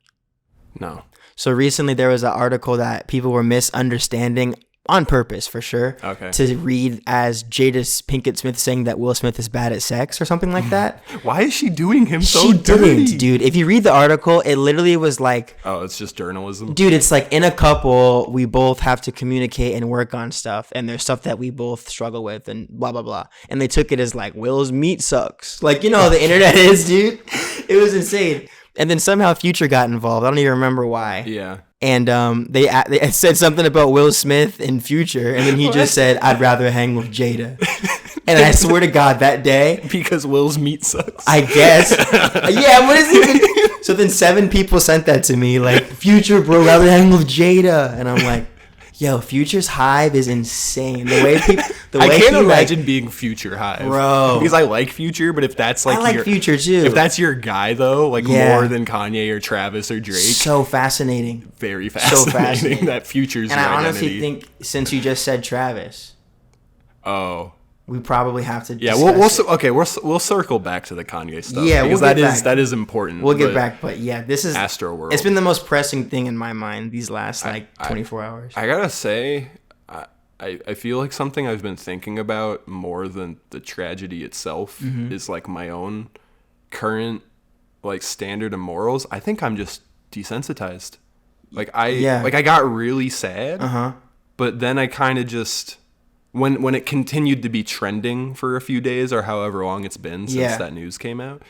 No. So recently there was an article that people were misunderstanding on purpose, for sure. Okay. To read as Jada Pinkett Smith saying that Will Smith is bad at sex or something like that. Why is she doing him so she dirty? Didn't, dude. If you read the article, it literally was like... Oh, it's just journalism? Dude, it's like in a couple, we both have to communicate and work on stuff. And there's stuff that we both struggle with and blah, blah, blah. And they took it as like, Will's meat sucks. Like, you know how the internet is, dude. It was insane. And then somehow Future got involved. I don't even remember why. Yeah. And they said something about Will Smith and Future, and then he just said, "I'd rather hang with Jada." And I swear to God, that day, because Will's meat sucks. I guess. Yeah. What is it? So then 7 people sent that to me, like, "Future, bro, rather hang with Jada," and I'm like, yo, Future's Hive is insane. The way people, I can't imagine being Future Hive, bro. Because I like Future, but if that's like I like Future too. If that's your guy though, like more than Kanye or Travis or Drake, so fascinating. Very fascinating. So fascinating. That Future's and your I honestly identity. think since you just said Travis, Oh. We probably have to. Yeah, we'll circle back to the Kanye stuff. Yeah, because we'll get back. that is important. We'll get back, but yeah, this is Astro World. It's been the most pressing thing in my mind these last 24 hours. I gotta say, I feel like something I've been thinking about more than the tragedy itself is like my own current like standard of morals. I think I'm just desensitized. Like I got really sad, but then I kind of just. When it continued to be trending for a few days or however long it's been since that news came out,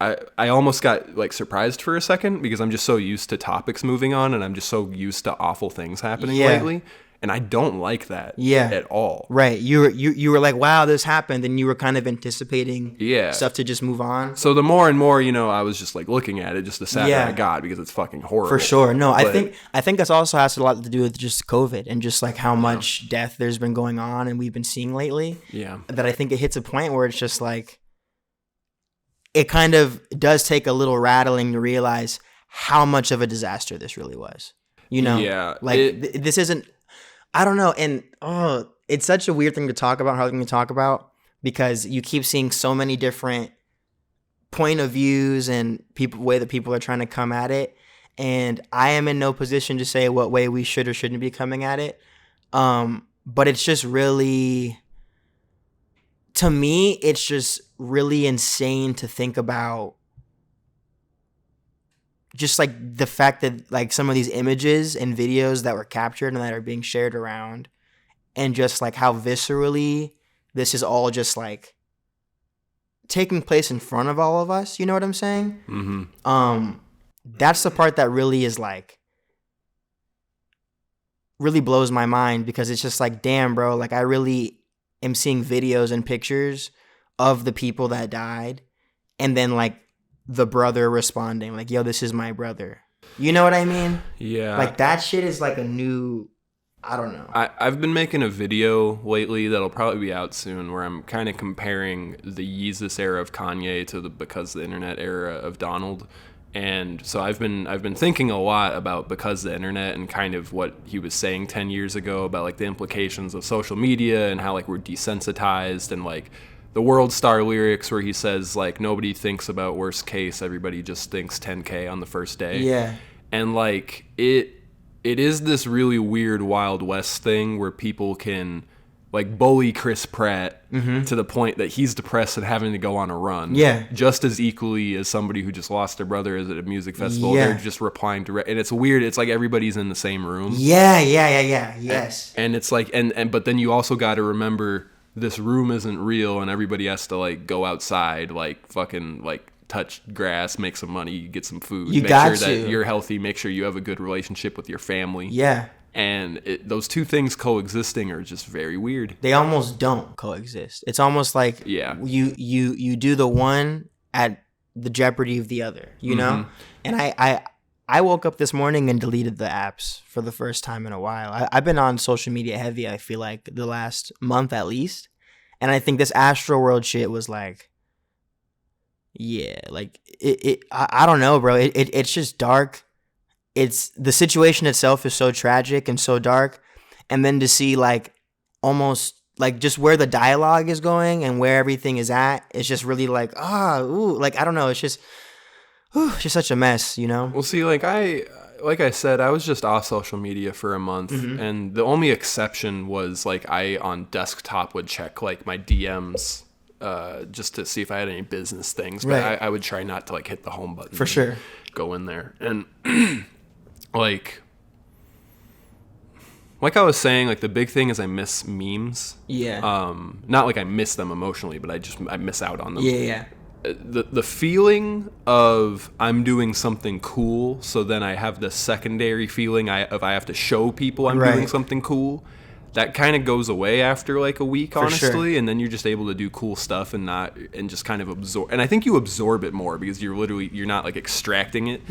I almost got like surprised for a second because I'm just so used to topics moving on and I'm just so used to awful things happening lately. And I don't like that at all. Right. You were like, wow, this happened. And you were kind of anticipating stuff to just move on. So the more and more, I was just like looking at it, just the sadder I got because it's fucking horrible. For sure. No, I think this also has a lot to do with just COVID and just like how much death there's been going on and we've been seeing lately. Yeah. That I think it hits a point where it's just like, it kind of does take a little rattling to realize how much of a disaster this really was. Yeah. Like this isn't, I don't know. And it's such a weird thing to talk about, hard thing to talk about, because you keep seeing so many different point of views and way that people are trying to come at it. And I am in no position to say what way we should or shouldn't be coming at it. But it's just really, to me, it's just really insane to think about just like the fact that like some of these images and videos that were captured and that are being shared around and just like how viscerally this is all just like taking place in front of all of us. You know what I'm saying? Mm-hmm. That's the part that really is like, really blows my mind because it's just like, damn, bro, like I really am seeing videos and pictures of the people that died and then like the brother responding like, yo, this is my brother. You know what I mean? Yeah. Like that shit is like a new, I don't know. I've been making a video lately that'll probably be out soon where I'm kind of comparing the Yeezus era of Kanye to the Because the Internet era of Donald. And so I've been thinking a lot about Because the Internet and kind of what he was saying 10 years ago about like the implications of social media and how like we're desensitized and like the World Star lyrics where he says like nobody thinks about worst case, everybody just thinks 10K on the first day. Yeah. And like it is this really weird Wild West thing where people can like bully Chris Pratt to the point that he's depressed and having to go on a run. Yeah. Just as equally as somebody who just lost their brother at a music festival. Yeah. They're just replying to and it's weird. It's like everybody's in the same room. Yeah. Yes. And it's like and but then you also got to remember this room isn't real and everybody has to like go outside, like fucking like touch grass, make some money, get some food, make sure that you're healthy, make sure you have a good relationship with your family. Yeah. And those two things coexisting are just very weird. They almost don't coexist. It's almost like you do the one at the jeopardy of the other, you know? And I woke up this morning and deleted the apps for the first time in a while. I've been on social media heavy, I feel like, the last month at least. And I think this Astro World shit was like, yeah, like, I don't know, bro. It's just dark. It's the situation itself is so tragic and so dark. And then to see like almost like just where the dialogue is going and where everything is at, it's just really like, like, I don't know. It's just such a mess, you know? Well, see, like I said, I was just off social media for a month, and the only exception was like I on desktop would check like my DMs just to see if I had any business things, but I would try not to like hit the home button for sure. Go in there and like I was saying, like the big thing is I miss memes. Yeah. Not like I miss them emotionally, but I miss out on them. Yeah. The feeling of I'm doing something cool, so then I have the secondary feeling of I have to show people I'm doing something cool. That kind of goes away after like a week, honestly, and then you're just able to do cool stuff and just kind of absorb. And I think you absorb it more because you're not like extracting it.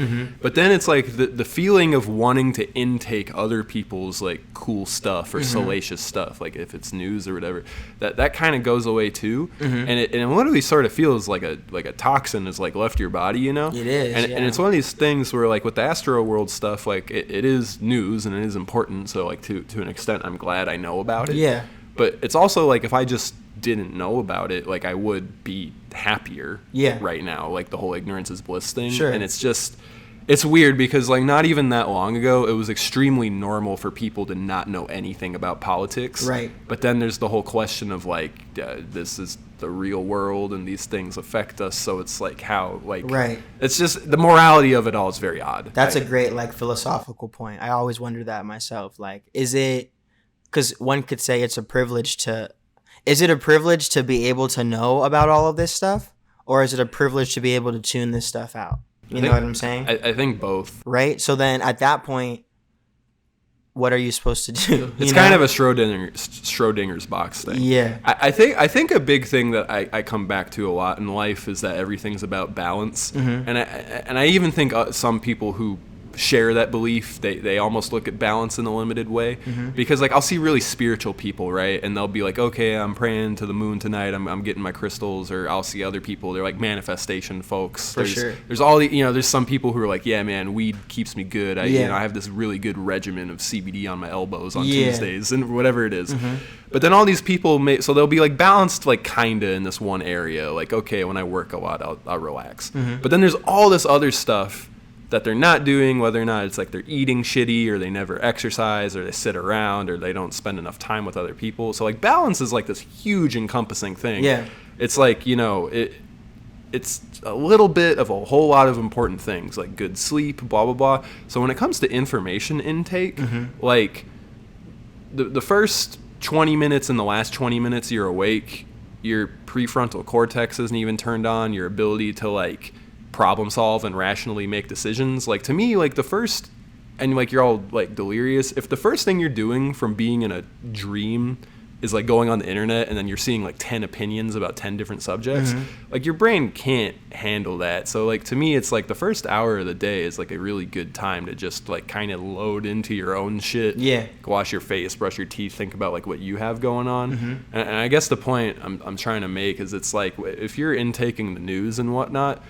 But then it's like the feeling of wanting to intake other people's like cool stuff or salacious stuff, like if it's news or whatever. That kind of goes away too, and it literally sort of feels like a toxin has like left your body, you know? It is, and it's one of these things where like with the Astro World stuff, like it is news and it is important. So like to an extent, I'm glad I know about it. Yeah. But it's also like if I just didn't know about it, like I would be happier right now. Like the whole ignorance is bliss thing. Sure. And it's weird because like not even that long ago, it was extremely normal for people to not know anything about politics. Right. But then there's the whole question of like, this is the real world and these things affect us. So it's like how, like, it's just the morality of it all is very odd. That's a great like philosophical point. I always wonder that myself. Like, is it, because one could say is it a privilege to be able to know about all of this stuff? Or is it a privilege to be able to tune this stuff out? You know what I'm saying? I think both. Right? So then at that point, what are you supposed to do? It's kind of a Schrodinger's box thing. Yeah. I think a big thing that I come back to a lot in life is that everything's about balance. Mm-hmm. And I even think some people who share that belief, they almost look at balance in a limited way. Mm-hmm. Because like I'll see really spiritual people, right? And they'll be like, okay, I'm praying to the moon tonight, I'm getting my crystals. Or I'll see other people, they're like manifestation folks. There's all the, there's some people who are like, yeah man, weed keeps me good. I have this really good regimen of CBD on my elbows on Tuesdays and whatever it is. Mm-hmm. But then all these people so they'll be like balanced like kinda in this one area, like okay, when I work a lot I'll relax. Mm-hmm. But then there's all this other stuff that they're not doing, whether or not it's like they're eating shitty or they never exercise or they sit around or they don't spend enough time with other people. So like balance is like this huge encompassing thing. Yeah. It's like, it's a little bit of a whole lot of important things like good sleep, blah, blah, blah. So when it comes to information intake, like the first 20 minutes and the last 20 minutes you're awake, your prefrontal cortex isn't even turned on, your ability to like problem solve and rationally make decisions. Like to me, like the first, and like you're all like delirious, if the first thing you're doing from being in a dream is like going on the internet and then you're seeing like 10 opinions about 10 different subjects, like your brain can't handle that. So like to me, it's like the first hour of the day is like a really good time to just like kind of load into your own shit. Yeah. Wash your face, brush your teeth, think about like what you have going on. And I guess the point I'm trying to make is it's like if you're intaking the news and whatnot,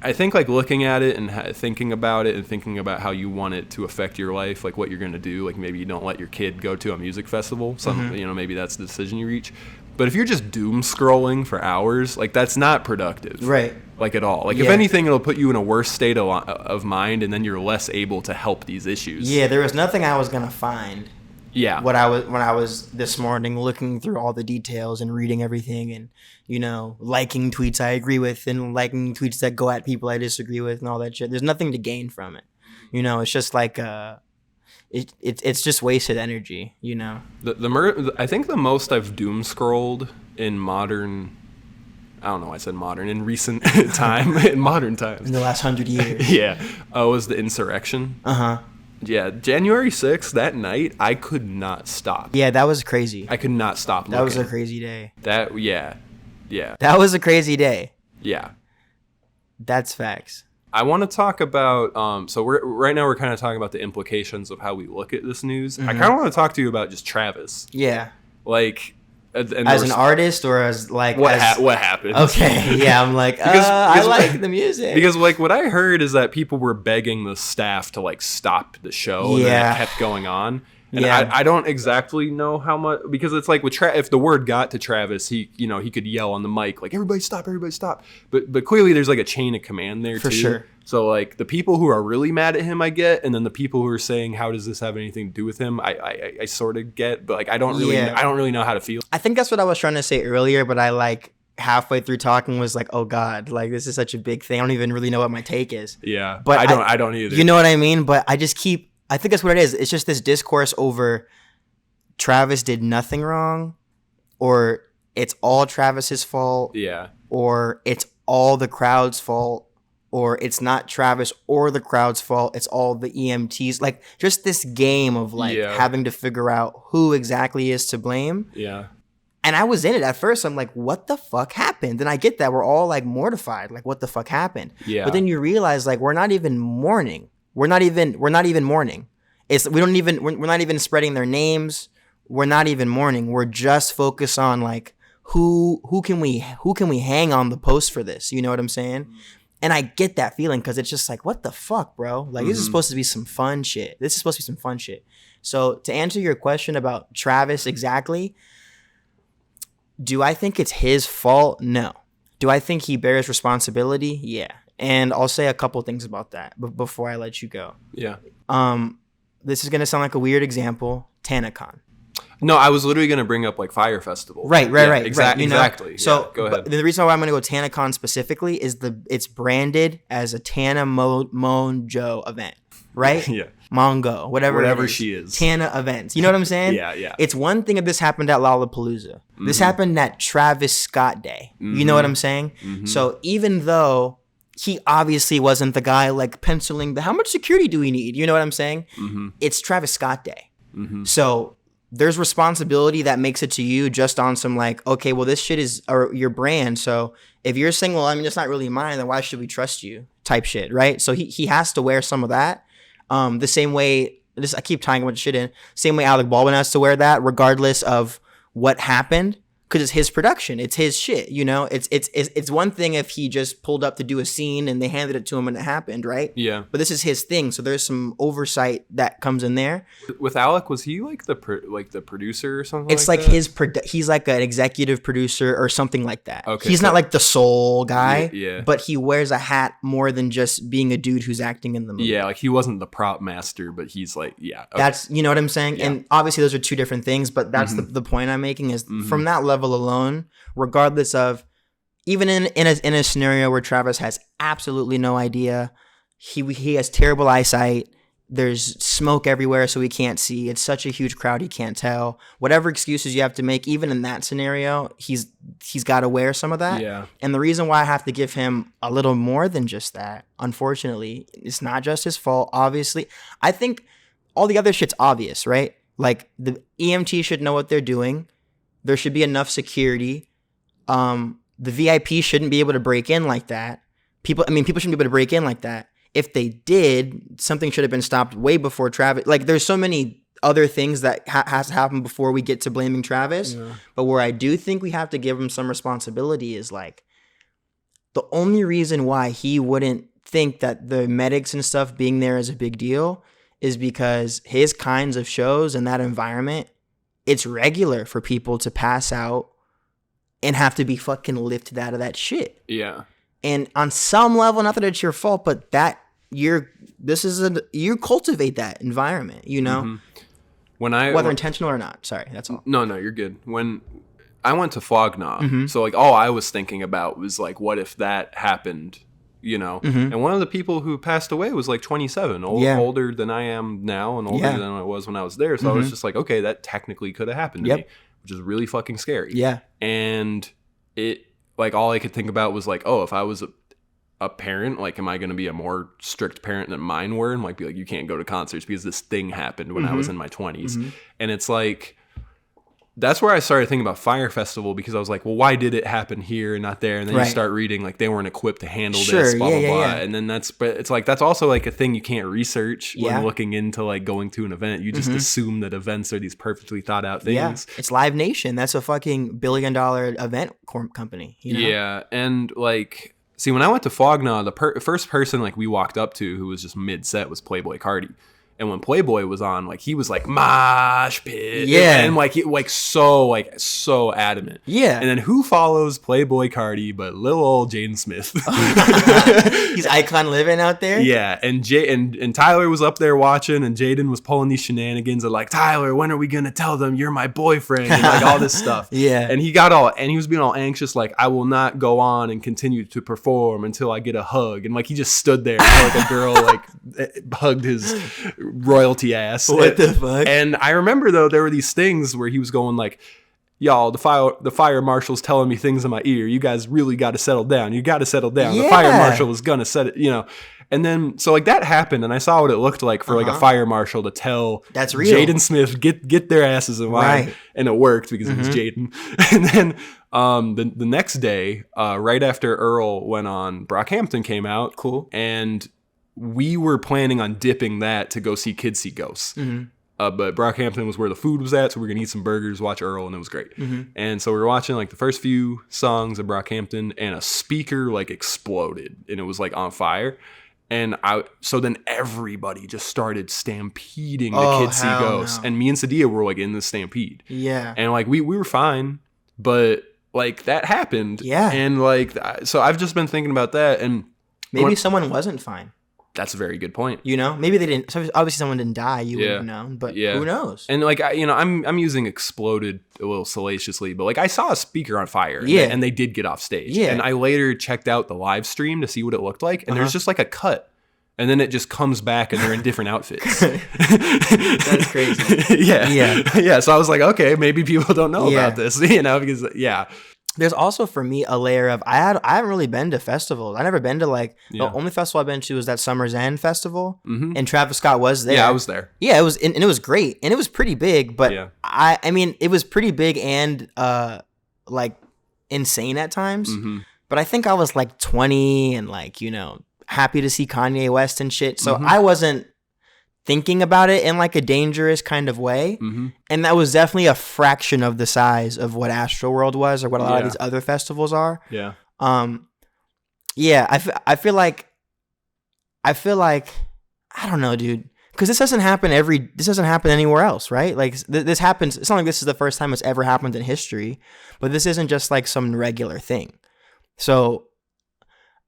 I think like looking at it and thinking about it and thinking about how you want it to affect your life, like what you're going to do, like maybe you don't let your kid go to a music festival, maybe that's the decision you reach. But if you're just doom scrolling for hours, like that's not productive, right? Like at all. Like if anything, it'll put you in a worse state of mind, and then you're less able to help these issues. Yeah, there was nothing I was gonna find. Yeah. When I was this morning looking through all the details and reading everything and, liking tweets I agree with and liking tweets that go at people I disagree with and all that shit. There's nothing to gain from it. It's just like it's just wasted energy, I think the most I've doom scrolled in modern, I don't know why I said modern, in recent time, in modern times. In the last 100 years. Yeah. Was the Insurrection. Uh-huh. Yeah, January 6th, that night, I could not stop. Yeah, that was crazy. I could not stop looking. That was a crazy day. Yeah. That was a crazy day. Yeah. That's facts. I want to talk about, so right now we're kind of talking about the implications of how we look at this news. I kind of want to talk to you about just Travis. Yeah. Like... as an artist or as like what happened? Okay, yeah, I'm like because I like the music because like what I heard is that people were begging the staff to like stop the show and then it kept going on. And I don't exactly know how much, because it's like with if the word got to Travis, he could yell on the mic like everybody stop, but clearly there's like a chain of command there for too. Sure. So like the people who are really mad at him I get, and then the people who are saying how does this have anything to do with him I sort of get, but like I don't really know how to feel. I think that's what I was trying to say earlier, but I like halfway through talking was like, oh god, like this is such a big thing, I don't even really know what my take is. Yeah, but I don't either. You know what I mean? But I think that's what it is. It's just this discourse over Travis did nothing wrong, or it's all Travis's fault. Yeah. Or it's all the crowd's fault, or it's not Travis or the crowd's fault. It's all the EMTs. Like just this game of like having to figure out who exactly is to blame. Yeah. And I was in it at first. I'm like, what the fuck happened? And I get that we're all like mortified. Like what the fuck happened? Yeah. But then you realize like we're not even mourning. We're not even mourning. We're not even spreading their names. We're not even mourning. We're just focused on like who can we hang on the post for this? You know what I'm saying? And I get that feeling because it's just like, what the fuck, bro? Like this is supposed to be some fun shit. So to answer your question about Travis exactly, do I think it's his fault? No. Do I think he bears responsibility? Yeah. And I'll say a couple things about that before I let you go. Yeah. This is going to sound like a weird example. TanaCon. No, I was literally going to bring up like Fire Festival. Right. Exactly. You know? Exactly. So go ahead. The reason why I'm going to go TanaCon specifically is it's branded as a Tana Monjo event, right? Yeah. Mongo, whatever it is. she is. Tana events. You know what I'm saying? Yeah. It's one thing if this happened at Lollapalooza. This happened at Travis Scott Day. You know what I'm saying? So even though he obviously wasn't the guy like penciling how much security do we need? You know what I'm saying? It's Travis Scott Day. So there's responsibility that makes it to you just on some like, okay, well, this shit is your brand. So if you're saying, well, I mean, it's not really mine, then why should we trust you type shit, right? So he has to wear some of that. The same way, I keep tying a bunch of shit in, same way Alec Baldwin has to wear that regardless of what happened. Because it's his production, it's his shit, you know. It's one thing if he just pulled up to do a scene and they handed it to him and it happened, right? Yeah. But this is his thing, so there's some oversight that comes in there. With Alec, was he like the producer or something? It's like that? He's like an executive producer or something like that. Okay, he's not like the sole guy, Yeah. But he wears a hat more than just being a dude who's acting in the movie. Yeah, like he wasn't the prop master, but he's like, yeah. Okay. That's, you know what I'm saying? Yeah. And obviously those are two different things, but that's the point I'm making is from that level alone, regardless of, even in a scenario where Travis has absolutely no idea, he has terrible eyesight, there's smoke everywhere so he can't see, it's such a huge crowd he can't tell, whatever excuses you have to make, even in that scenario, he's got to wear some of that. Yeah. And the reason why I have to give him a little more than just that, unfortunately, it's not just his fault, obviously. I think all the other shit's obvious, right? Like the EMT should know what they're doing. There should be enough security. The VIP shouldn't be able to break in like that. People shouldn't be able to break in like that. If they did, something should have been stopped way before Travis. Like, there's so many other things that has to happen before we get to blaming Travis. Yeah. But where I do think we have to give him some responsibility is like, the only reason why he wouldn't think that the medics and stuff being there is a big deal is because his kinds of shows and that environment, it's regular for people to pass out and have to be fucking lifted out of that shit. Yeah. And on some level, not that it's your fault, but that you cultivate that environment, you know? Whether intentional or not. Sorry, that's all. No, you're good. When I went to Fogna, so like all I was thinking about was like, what if that happened, you know? And one of the people who passed away was like 27, older than I am now and older than I was when I was there. So I was just like, okay, that technically could have happened to me, which is really fucking scary. Yeah. And it, like, all I could think about was like, oh, if I was a parent, like, am I going to be a more strict parent than mine were? And like, be like, you can't go to concerts because this thing happened when I was in my 20s. And it's like, that's where I started thinking about Fire Festival, because I was like, well, why did it happen here and not there? And then you start reading like they weren't equipped to handle this, blah, blah, blah. And then but it's like, that's also like a thing you can't research when looking into like going to an event. You just assume that events are these perfectly thought out things. Yeah. It's Live Nation. That's a fucking $1 billion event company. You know? Yeah. And like, see, when I went to Fogna, the first person like we walked up to who was just mid-set was Playboi Carti. And when Playboy was on, like, he was like, mosh pit. Yeah. And like, so adamant. Yeah. And then who follows Playboi Carti but little old Jaden Smith? He's icon living out there. Yeah. And Tyler was up there watching, and Jaden was pulling these shenanigans of like, Tyler, when are we going to tell them you're my boyfriend? And like all this stuff. Yeah. And he was being all anxious, like, I will not go on and continue to perform until I get a hug. And like, he just stood there and like a girl like hugged his royalty ass. What the fuck? And I remember though, there were these things where he was going like, y'all, the fire marshal's telling me things in my ear. You guys really got to settle down. You got to settle down. Yeah. The fire marshal is gonna set it, you know. And then so like that happened, and I saw what it looked like for like a fire marshal to tell that's real Jaden Smith get their asses in line, and it worked because it was Jaden. And then the next day, right after Earl went on, Brockhampton came out. Cool. And we were planning on dipping that to go see Kids See Ghosts. But Brockhampton was where the food was at, so we were going to eat some burgers, watch Earl, and it was great. And so we were watching like the first few songs of Brockhampton, and a speaker like exploded, and it was like on fire. And so then everybody just started stampeding to Oh, Kids See hell Ghosts. no. And me and Sadia were like in the stampede. Yeah. And like we were fine, but like that happened. Yeah. And like, so I've just been thinking about that. And Maybe someone wasn't fine. that's a very good point. You know, maybe they didn't. So obviously, someone didn't die. You wouldn't know, but Yeah. who knows? And like I'm using exploded a little salaciously, but like I saw a speaker on fire, and they did get off stage. Yeah. And I later checked out the live stream to see what it looked like, and there's just like a cut, and then it just comes back, and they're in different outfits. That's crazy. yeah. So I was like, okay, maybe people don't know about this, because There's also for me a layer of I haven't really been to festivals. I never been to the only festival I've been to was that Summer's End festival, and Travis Scott was there. Yeah, I was there. Yeah, it was and it was great, and it was pretty big. But I mean, it was pretty big and like insane at times. But I think I was like 20 and like happy to see Kanye West and shit. So I wasn't thinking about it in like a dangerous kind of way. And that was definitely a fraction of the size of what Astroworld was or what a lot of these other festivals are. Yeah. I feel like I don't know, dude, because this doesn't happen anywhere else, right? Like this happens. It's not like this is the first time it's ever happened in history, but this isn't just like some regular thing. So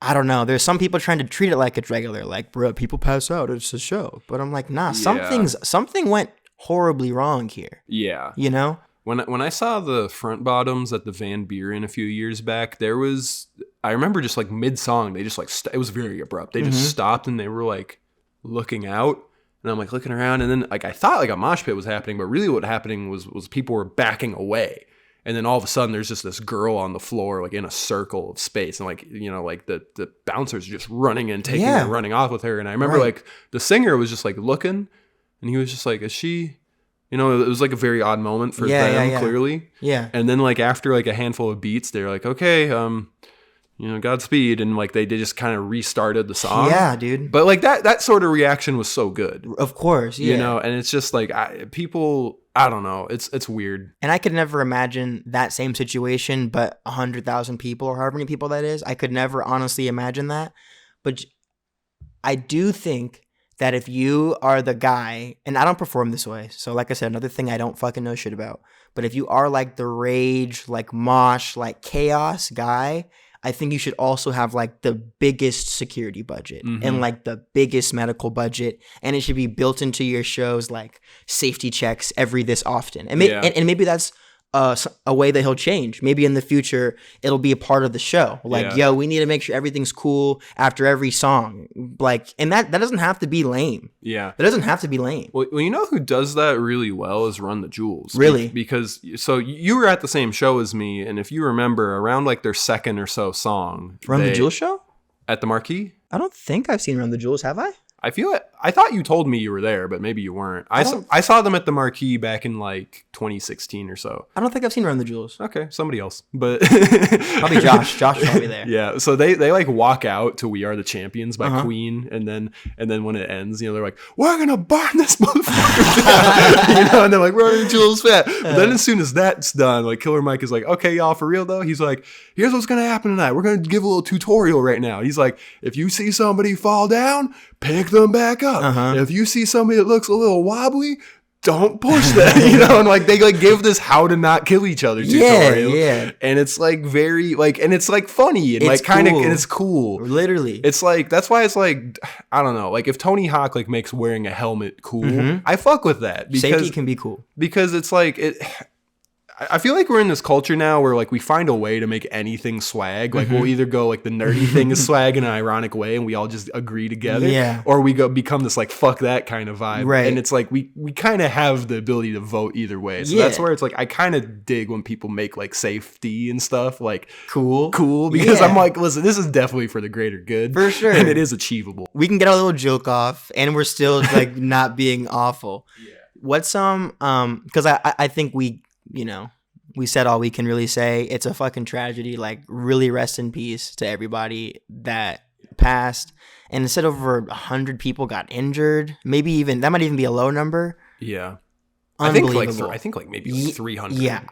I don't know. There's some people trying to treat it like it's regular, like, bro, people pass out. It's a show. But I'm like, nah, something went horribly wrong here. Yeah. You know? When I saw the front bottoms at the Van Buren a few years back, I remember just like mid-song, they just like, it was very abrupt. They just stopped and they were like looking out. And I'm like looking around, and then like I thought like a mosh pit was happening, but really what happening was people were backing away. And then all of a sudden, there's just this girl on the floor, like in a circle of space, and like like the bouncers just running and taking her, running off with her. And I remember like the singer was just like looking, and he was just like, "Is she?" It was like a very odd moment for them, clearly. Yeah. And then like after like a handful of beats, they're like, "Okay, Godspeed," and like they just kind of restarted the song. Yeah, dude. But like that sort of reaction was so good. Of course, yeah. And it's just like people. I don't know. It's weird. And I could never imagine that same situation, but 100,000 people or however many people that is. I could never honestly imagine that. But I do think that if you are the guy, and I don't perform this way. So like I said, another thing I don't fucking know shit about. But if you are like the rage, like mosh, like chaos guy, I think you should also have like the biggest security budget and like the biggest medical budget, and it should be built into your shows, like safety checks every this often. And, and maybe that's a way that he'll change. Maybe in the future it'll be a part of the show. Like, yo, we need to make sure everything's cool after every song. Like, and that doesn't have to be lame. Yeah, that doesn't have to be lame. Well, you know who does that really well is Run the Jewels. Really? Because so you were at the same show as me, and if you remember, around like their second or so song, Run the Jewels show at the Marquee. I don't think I've seen Run the Jewels. Have I? I thought you told me you were there, but maybe you weren't. I saw them at the Marquee back in like 2016 or so. I don't think I've seen Run the Jewels. Okay, somebody else, but probably Josh. Josh is probably there. Yeah, so they like walk out to "We Are the Champions" by Queen, and then when it ends, they're like, "We're gonna burn this motherfucker down," and they're like, "Run the Jewels fat." But then as soon as that's done, like Killer Mike is like, "Okay, y'all, for real though," he's like, "Here's what's gonna happen tonight. We're gonna give a little tutorial right now." He's like, "If you see somebody fall down, pick them back up. If you see somebody that looks a little wobbly, don't push them." And like they like give this how to not kill each other tutorial. Yeah. And it's like very like, and it's like funny and it's like kind of, and it's cool. Literally. It's like, that's why it's like, I don't know, like if Tony Hawk like makes wearing a helmet cool, I fuck with that. Because safety can be cool. Because it's like, I feel like we're in this culture now where like we find a way to make anything swag. Like we'll either go like the nerdy thing is swag in an ironic way and we all just agree together, or we become this like fuck that kind of vibe. Right. And it's like we kind of have the ability to vote either way. So that's where it's like I kind of dig when people make like safety and stuff like cool because I'm like, listen, this is definitely for the greater good. For sure. And it is achievable. We can get our little joke off and we're still like not being awful. Yeah. What's because I think we said all we can really say. It's a fucking tragedy. Like, really rest in peace to everybody that passed. And instead over 100 people got injured. Maybe even, that might even be a low number. Yeah. Unbelievable. I think like maybe like 300. Yeah,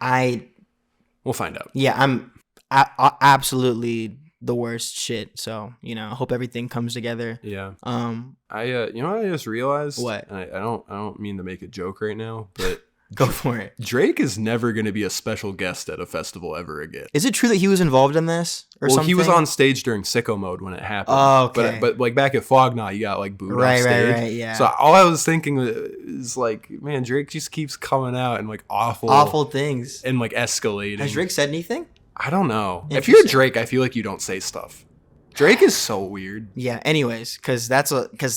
we'll find out. Yeah, I'm absolutely the worst shit. So, you know, I hope everything comes together. Yeah. I you know what I just realized? What? And I don't mean to make a joke right now, but Go for it. Drake is never going to be a special guest at a festival ever again. Is it true that he was involved in this or something? He was on stage during Sicko Mode when it happened. Oh, okay. But like back at Fog Knot, he got like booed off stage. Right, yeah. So all I was thinking is like, man, Drake just keeps coming out and like awful things and like escalating. Has Drake said anything? I don't know. If you're Drake, I feel like you don't say stuff. Drake is so weird. Yeah. Anyways, because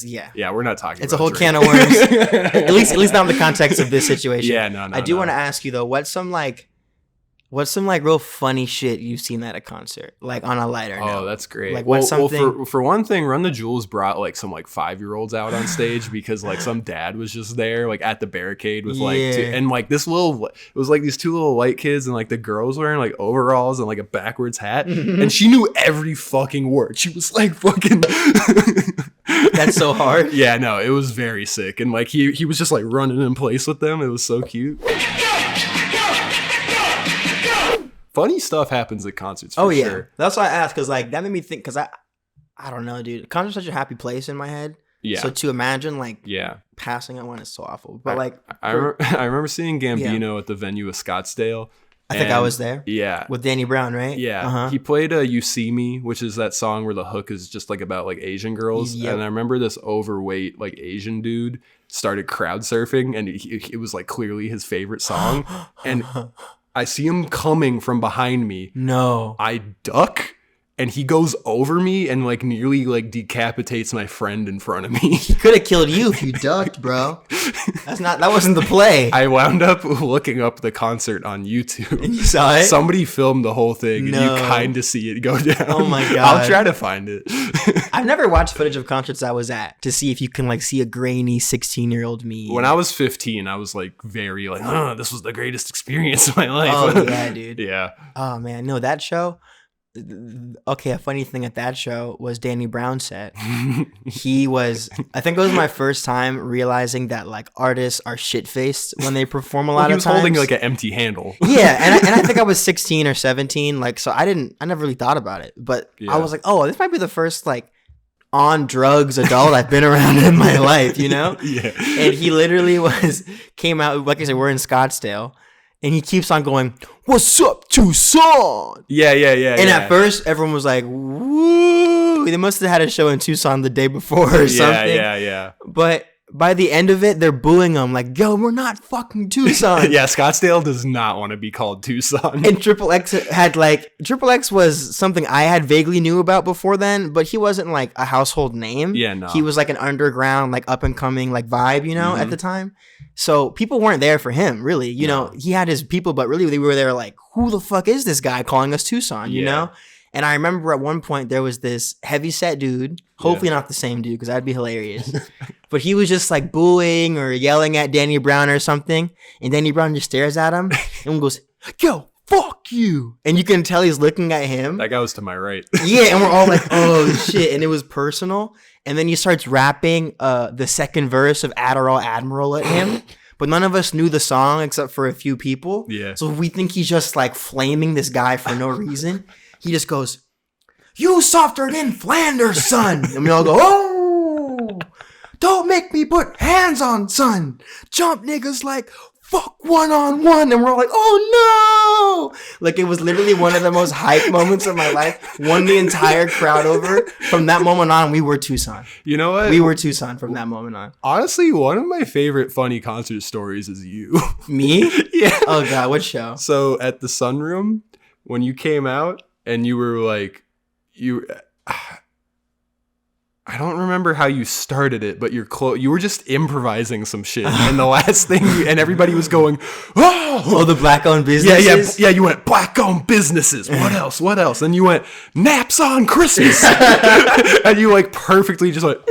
yeah. Yeah, we're not talking. It's about a whole Drake. can of worms. at least not in the context of this situation. Yeah, no. I do want to ask you though, what's some real funny shit you've seen at a concert, like on a lighter note? Oh, that's great. Like what's something? Well, for one thing, Run the Jewels brought like some like 5-year-olds out on stage because like some dad was just there like at the barricade with like and like this little, it was like these 2 little white kids and like the girl was wearing like overalls and like a backwards hat and she knew every fucking word. She was like fucking. That's so hard. Yeah, no, it was very sick and like he was just like running in place with them. It was so cute. Funny stuff happens at concerts. For sure. That's why I asked, because like that made me think, because I don't know, dude. Concert's such a happy place in my head. Yeah. So to imagine like yeah passing out one is so awful. But I remember seeing Gambino at the venue of Scottsdale. I think I was there. Yeah. With Danny Brown, right? Yeah. Uh-huh. He played You See Me, which is that song where the hook is just like about like Asian girls. Yep. And I remember this overweight like Asian dude started crowd surfing and it was like clearly his favorite song. And I see him coming from behind me. No. I duck and he goes over me and like nearly like decapitates my friend in front of me. He could have killed you if you ducked, bro. That wasn't the play. I wound up looking up the concert on YouTube. And you saw it? Somebody filmed the whole thing No. and you kind of see it go down. Oh my God. I'll try to find it. I've never watched footage of concerts I was at to see if you can like see a grainy 16-year-old me. When I was 15, I was like very like, this was the greatest experience of my life. Oh yeah, dude. Yeah. Oh man, no, that show. Okay, a funny thing at that show was Danny Brown's set. I think it was my first time realizing that like artists are shit-faced when they perform a lot of times. He was holding like an empty handle. Yeah, and I think I was 16 or 17, like, so I never really thought about it. But I was like, oh, this might be the first like on drugs adult I've been around in my life, you know? Yeah. And he literally came out, like I said, we're in Scottsdale. And he keeps on going, "What's up, Tucson?" Yeah. And at first, everyone was like, "Woo!" They must have had a show in Tucson the day before or something. Yeah. But by the end of it, they're booing him like, "Yo, we're not fucking Tucson." Yeah, Scottsdale does not want to be called Tucson. And Triple X was something I had vaguely knew about before then, but he wasn't like a household name. Yeah, no. He was like an underground, like up and coming, like vibe, you know, at the time. So people weren't there for him, really. You know, he had his people, but really they were there like, who the fuck is this guy calling us Tucson, you know? And I remember at one point there was this heavyset dude, hopefully not the same dude, because that'd be hilarious. But he was just like booing or yelling at Danny Brown or something. And Danny Brown just stares at him and goes, "Yo, fuck you." And you can tell he's looking at him. That guy was to my right. Yeah, and we're all like, oh shit. And it was personal. And then he starts rapping the second verse of Adderall Admiral at him. But none of us knew the song except for a few people. Yeah. So we think he's just like flaming this guy for no reason. He just goes, "You softer than Flanders, son." And we all go, "Oh, don't make me put hands on, son." Jump niggas like, "Fuck 1-on-1." And we're all like, "Oh no." Like it was literally one of the most hype moments of my life. Won the entire crowd over. From that moment on, we were Tucson. You know what? We were Tucson from that moment on. Honestly, one of my favorite funny concert stories is you. Me? Yeah. Oh God, what show? So at the Sunroom, when you came out and you were like, I don't remember how you started it, but you were just improvising some shit. And the last thing, and everybody was going, Oh, the black-owned businesses? Yeah, you went black-owned businesses. What else? And you went naps on Christmas. And you like perfectly just went.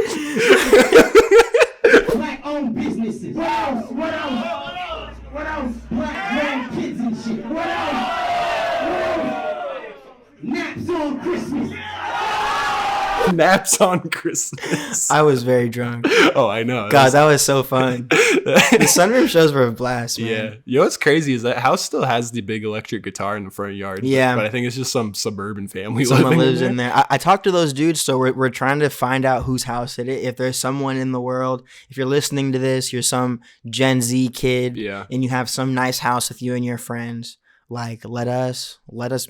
Black-owned businesses. What else? Black kids and shit. What else? Naps on Christmas. Naps on Christmas. I was very drunk. Oh, I know. God, that was so fun. The sunroom shows were a blast, man. Yeah. You know what's crazy is that house still has the big electric guitar in the front yard. Yeah. But I think it's just some suburban family Someone living lives in in there. I talked to those dudes, so we're trying to find out whose house it is. If there's someone in the world, if you're listening to this, you're some Gen Z kid, Yeah. and you have some nice house with you and your friends. Like, let us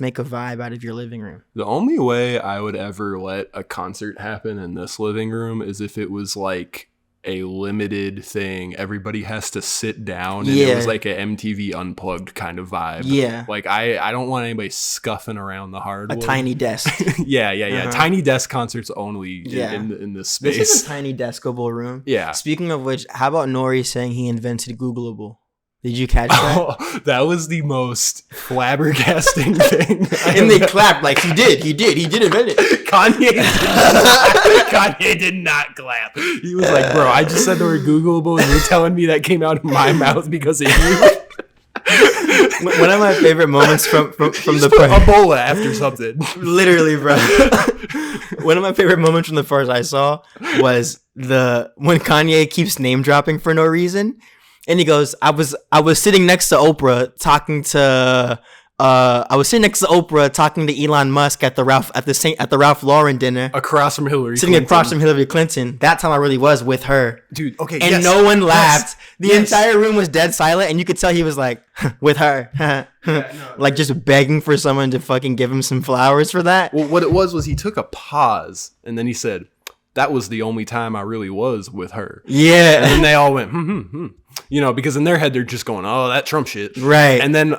make a vibe out of your living room. The only way I would ever let a concert happen in this living room is if it was like a limited thing. Everybody has to sit down, and it was like a MTV Unplugged kind of vibe. Yeah. Like I don't want anybody scuffing around the hardwood. A tiny desk. Yeah. Tiny desk concerts only Yeah. in this space. This is a tiny deskable room. Yeah. Speaking of which, how about Nori saying he invented Googleable? Did you catch that? Oh, that was the most flabbergasting thing. And they clapped like he did invent it. Kanye did not clap. He was like, bro, I just said the word Googleable and you're telling me that came out of my mouth because of you. One of my favorite moments from the put Ebola after something. Literally, bro. One of my favorite moments from the first I saw was when Kanye keeps name dropping for no reason. And he goes, I was sitting next to Oprah talking to Elon Musk at the Ralph Lauren dinner. Across from Hillary Sitting Clinton. across from Hillary Clinton. That time I really was with her. Dude, okay. And yes, no one laughed. yes, The yes. entire room was dead silent, and you could tell he was like, with her. Like just begging for someone to fucking give him some flowers for that. Well, what it was he took a pause and then he said, that was the only time I really was with her. Yeah. And then they all went, You know, because in their head, they're just going, oh, that Trump shit. Right. And then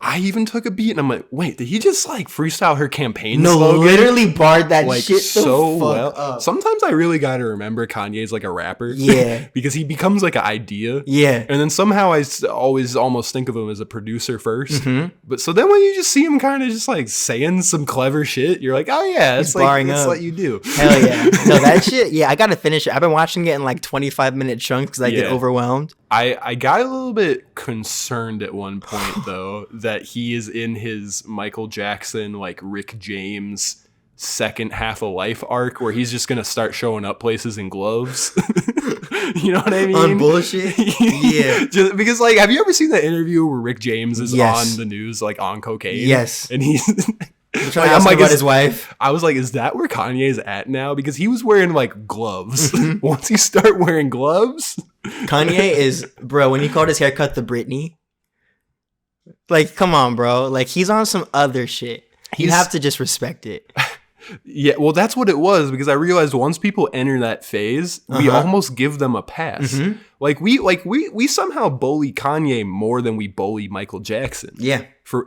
I even took a beat and I'm like, wait, did he just like freestyle her campaign No, slogan? literally barred that Like shit so the fuck well. up. Sometimes I really got to remember Kanye's like a rapper. Yeah. Because he becomes like an idea. Yeah. And then somehow I always almost think of him as a producer first. Mm-hmm. But so then when you just see him kind of just like saying some clever shit, you're like, oh yeah, He's it's like barring that's up. what you do. Hell yeah. No, that shit, yeah, I gotta finish it. I've been watching it in like 25-minute chunks because I get Yeah. overwhelmed. I got a little bit concerned at one point though that he is in his Michael Jackson like Rick James second half of life arc where he's just gonna start showing up places in gloves. You know what I mean? On bullshit? Yeah. Just because like, have you ever seen that interview where Rick James is Yes. on the news like on cocaine? Yes. And he's I'm trying to ask him about his wife. I was like, is that where Kanye's at now? Because he was wearing like gloves. Mm-hmm. Once he start wearing gloves, Kanye is, bro, when he called his haircut the Britney, like, come on, bro. Like, he's on some other shit. You He's- have to just respect it. yeah, well, that's what it was because I realized once people enter that phase, we almost give them a pass. Mm-hmm. Like we somehow bully Kanye more than we bully Michael Jackson. Yeah. For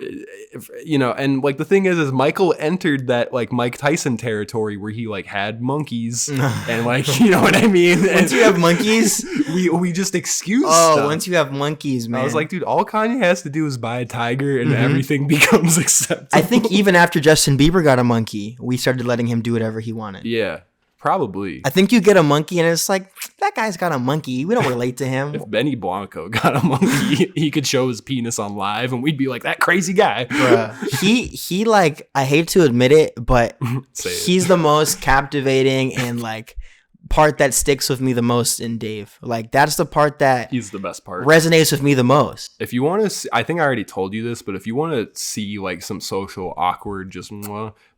you know, and like the thing is Michael entered that like Mike Tyson territory where he like had monkeys and like you know what I mean. Once you have monkeys, we just excuse. oh, stuff. once you have monkeys, man. I was like, dude, all Kanye has to do is buy a tiger and everything becomes acceptable. I think even after Justin Bieber got a monkey, we started letting him do whatever he wanted. yeah, probably. I think you get a monkey and it's like, that guy's got a monkey. We don't relate to him. If Benny Blanco got a monkey, he could show his penis on live and we'd be like, that crazy guy. Bruh. He like, I hate to admit it, but Say it. he's the most captivating and like part that sticks with me the most in Dave. Like, that's the part that He's the best part. resonates with me the most. If you want to see, I think I already told you this, but if you want to see like some social awkward, just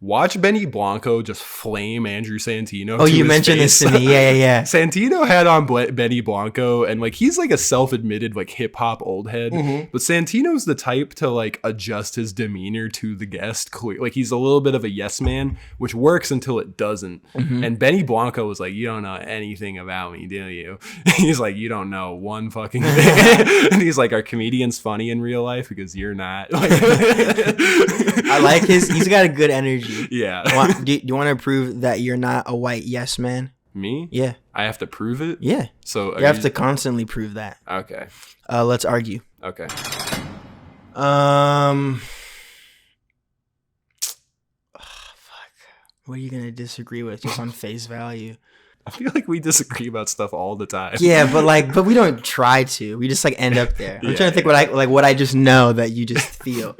watch Benny Blanco just flame Andrew Santino. Oh, to you his mentioned face. this to me. Yeah. Santino had on Benny Blanco, and like he's like a self-admitted like hip hop old head, but Santino's the type to like adjust his demeanor to the guest. Like he's a little bit of a yes man, which works until it doesn't. And Benny Blanco was like, "You don't know anything about me, do you?" He's like, "You don't know one fucking thing." And he's like, "Are comedians funny in real life? Because you're not." Like, I like he's got a good energy. Yeah. Do you want to prove that you're not a white yes man? Me? Yeah. I have to prove it. Yeah. So are You have to constantly prove that. Okay. Let's argue. Okay. Fuck. What are you gonna disagree with just on face value? I feel like we disagree about stuff all the time. Yeah, but we don't try to. We just like end up there. I'm Yeah, trying to think what I just know that you just feel.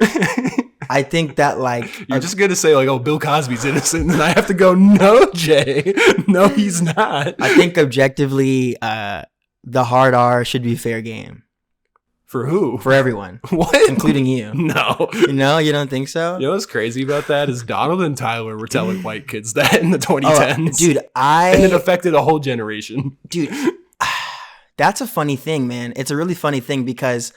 I think that like You're just gonna say like, oh, Bill Cosby's innocent, and I have to go, no, Jay, no, he's not. I think objectively, the hard R should be fair game For who? for everyone, What? including you. No. No, you don't think so? You know what's crazy about that is Donald and Tyler were telling white kids that in the 2010s. Dude, And it affected a whole generation. dude, that's a funny thing, man. It's a really funny thing because,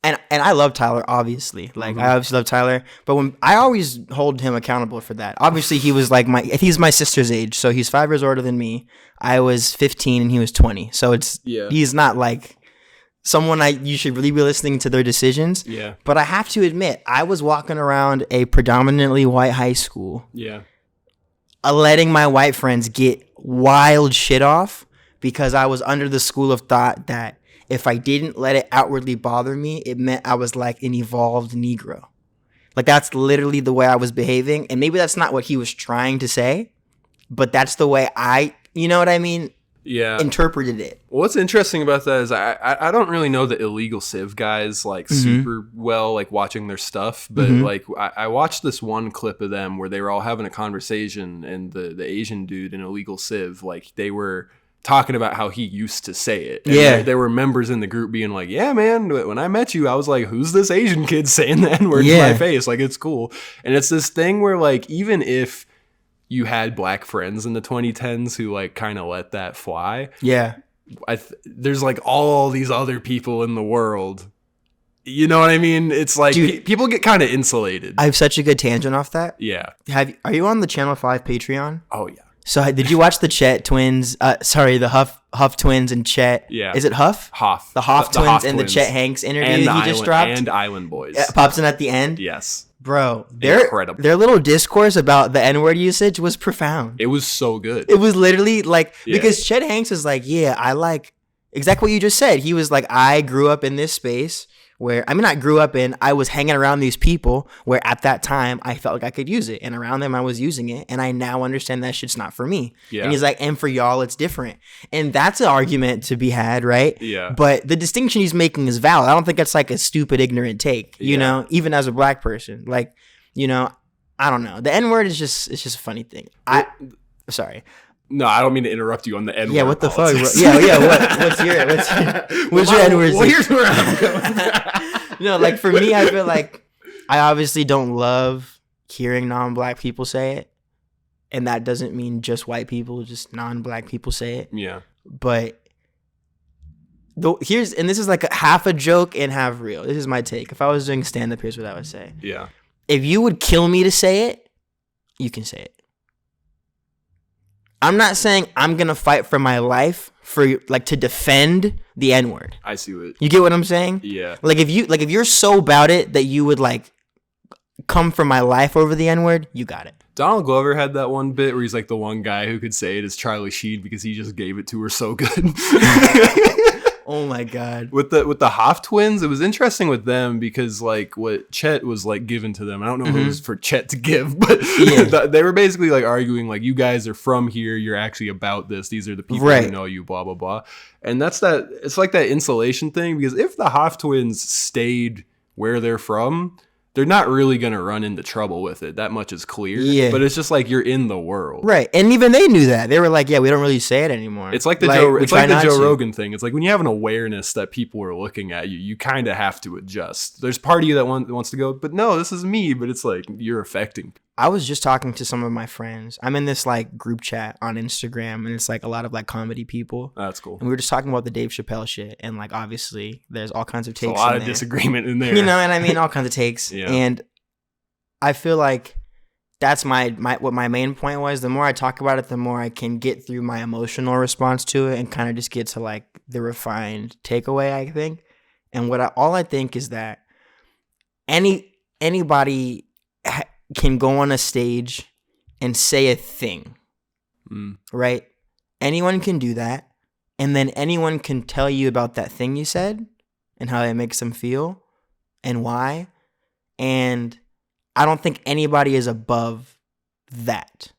and I love Tyler, obviously. Like, I obviously love Tyler, but when I always hold him accountable for that. Obviously, he was like he's my sister's age, so he's 5 years older than me. I was 15 and he was 20, so he's not like someone you should really be listening to their decisions. Yeah. But I have to admit, I was walking around a predominantly white high school, Yeah. letting my white friends get wild shit off because I was under the school of thought that if I didn't let it outwardly bother me, it meant I was like an evolved Negro. Like, that's literally the way I was behaving. And maybe that's not what he was trying to say, but that's the way you know what I mean? Yeah. Interpreted it. What's interesting about that is I don't really know the illegal civ guys like super well, like watching their stuff, but like I watched this one clip of them where they were all having a conversation, and the Asian dude in illegal civ, like they were talking about how he used to say it. And Yeah. there were members in the group being like, yeah, man, when I met you, I was like, who's this Asian kid saying the N-word to my face? Like, it's cool. And it's this thing where like, even if you had black friends in the 2010s who like kind of let that fly, Yeah. there's like all these other people in the world. You know what I mean? It's like Dude, people get kind of insulated. I have such a good tangent off that. Yeah. Are you on the Channel 5 Patreon? Oh, yeah. So did you watch the Chet twins? The Huff twins and Chet. Yeah. Is it Huff? Hoff. The Hoff twins Hoff and the twins. Chet Hanks interview And that he just dropped. And Island Boys. It pops in at the end. Yes. Bro, Incredible. their little discourse about the N-word usage was profound. It was so good. It was literally like, Yeah. because Chet Hanks was like, yeah, I like exactly what you just said. He was like, I grew up in this space where, I was hanging around these people where at that time I felt like I could use it. And around them I was using it. And I now understand that shit's not for me. Yeah. And he's like, and for y'all, it's different. And that's an argument to be had, right? Yeah. But the distinction he's making is valid. I don't think that's like a stupid, ignorant take, you know, even as a black person. Like, you know, I don't know. The N-word is just a funny thing. Sorry. No, I don't mean to interrupt you on the N-word. Yeah, what the fuck? politics. Bro? Yeah. What's your N-word? Well, here's where I'm going. No, like for me, I feel like I obviously don't love hearing non-black people say it, and that doesn't mean just white people, just non-black people say it. Yeah. But this is like half a joke and half real. This is my take. If I was doing stand-up, here's what I would say. Yeah. If you would kill me to say it, you can say it. I'm not saying I'm gonna fight for my life for like to defend the N-word. I see what. You get what I'm saying? Yeah. Like if you're so about it that you would like come for my life over the N-word, you got it. Donald Glover had that one bit where he's like the one guy who could say it is Charlie Sheen because he just gave it to her so good. Oh my god. With the Hoff twins, it was interesting with them because like what Chet was like given to them. I don't know if it was for Chet to give, but they were basically like arguing like, you guys are from here, you're actually about this. These are the people who know you, blah blah blah. And it's like that insulation thing, because if the Hoff twins stayed where they're from, they're not really going to run into trouble with it. That much is clear. Yeah. But it's just like you're in the world. Right. And even they knew that. They were like, yeah, we don't really say it anymore. It's like the Joe Rogan thing. It's like when you have an awareness that people are looking at you, you kind of have to adjust. There's part of you that wants to go, but no, this is me. But it's like you're affecting. I was just talking to some of my friends. I'm in this like group chat on Instagram, and it's like a lot of like comedy people. That's cool. And we were just talking about the Dave Chappelle shit, and like obviously there's all kinds of takes. There's a lot in of there. disagreement in there. You know what I mean? All kinds of takes. Yeah. And I feel like that's what my main point was. The more I talk about it, the more I can get through my emotional response to it and kind of just get to like the refined takeaway, I think. And all I think is that anybody can go on a stage and say a thing, right? Anyone can do that. And then anyone can tell you about that thing you said and how it makes them feel and why. And I don't think anybody is above that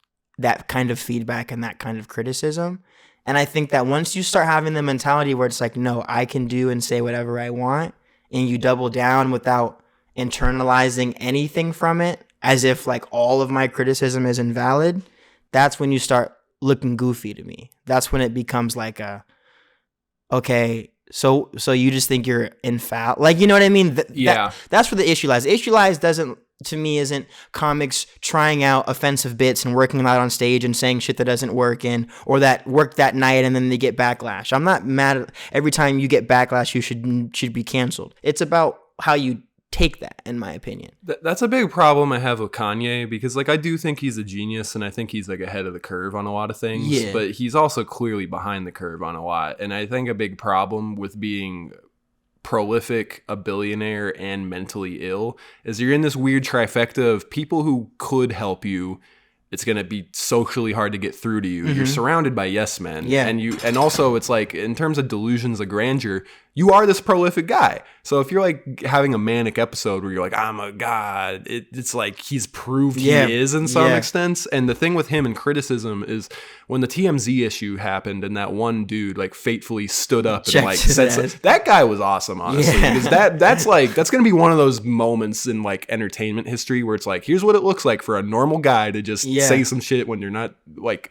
kind of feedback and that kind of criticism. And I think that once you start having the mentality where it's like, no, I can do and say whatever I want, and you double down without internalizing anything from it as if like all of my criticism is invalid, that's when you start looking goofy to me. That's when it becomes like okay, so you just think you're infallible, like, you know what I mean? That's where the issue lies. The issue lies isn't comics trying out offensive bits and working them out on stage and saying shit that doesn't work or that worked that night and then they get backlash. I'm not mad at every time you get backlash you should be canceled. It's about how you take that, in my opinion. That's a big problem I have with Kanye, because like I do think he's a genius and I think he's like ahead of the curve on a lot of things, but he's also clearly behind the curve on a lot. And I think a big problem with being prolific, a billionaire, and mentally ill is you're in this weird trifecta of people who could help you. It's going to be socially hard to get through to you. You're surrounded by yes men. Yeah. And also it's like, in terms of delusions of grandeur, you are this prolific guy. So if you're like having a manic episode where you're like, I'm a god, it's like he's proved he is in some extent. And the thing with him and criticism is when the TMZ issue happened and that one dude like fatefully stood up and like said that guy was awesome, honestly. Because that's going to be one of those moments in like entertainment history where it's like, here's what it looks like for a normal guy to just say some shit when you're not like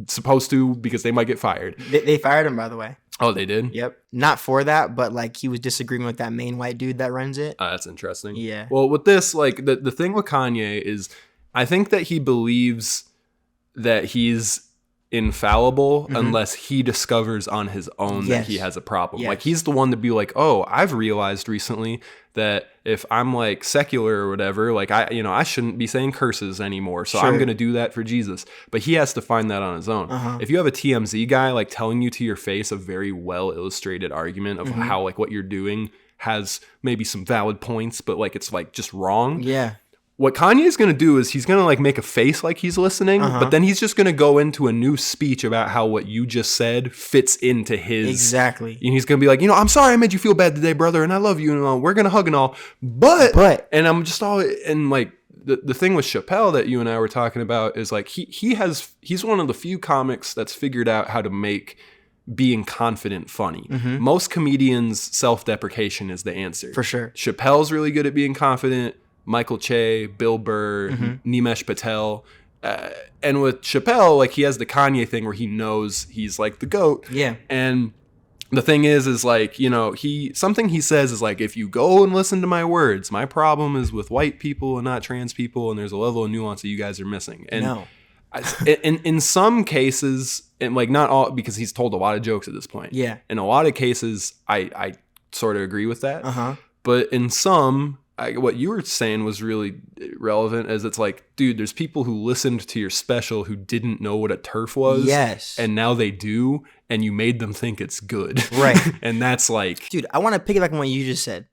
supposed to, because they might get fired. They fired him, by the way. Oh, they did? Yep. Not for that, but like he was disagreeing with that main white dude that runs it. That's interesting. Yeah. Well, with this, like the thing with Kanye is I think that he believes that he's infallible unless he discovers on his own that he has a problem. Like he's the one to be like, oh, I've realized recently that if I'm like secular or whatever, like I shouldn't be saying curses anymore, so I'm gonna do that for Jesus. But he has to find that on his own. If you have a TMZ guy like telling you to your face a very well illustrated argument of how like what you're doing has maybe some valid points, but like it's like just wrong. Yeah. What Kanye's going to do is he's going to like make a face like he's listening, but then he's just going to go into a new speech about how what you just said fits into his. Exactly. And he's going to be like, I'm sorry I made you feel bad today, brother, and I love you, and we're going to hug and all. But, and I'm just all, and like the thing with Chappelle that you and I were talking about is like he's one of the few comics that's figured out how to make being confident funny. Most comedians, self-deprecation is the answer. For sure. Chappelle's really good at being confident. Michael Che, Bill Burr, Nimesh Patel. And with Chappelle, like he has the Kanye thing where he knows he's like the GOAT. Yeah. And the thing is like, something he says is like, if you go and listen to my words, my problem is with white people and not trans people. And there's a level of nuance that you guys are missing. And in some cases, and like not all, because he's told a lot of jokes at this point. Yeah. In a lot of cases, I sort of agree with that. But in some, what you were saying was really relevant, as it's like, dude, there's people who listened to your special who didn't know what a turf was. Yes. And now they do, and you made them think it's good. Right. And that's like... Dude, I want to piggyback on what you just said.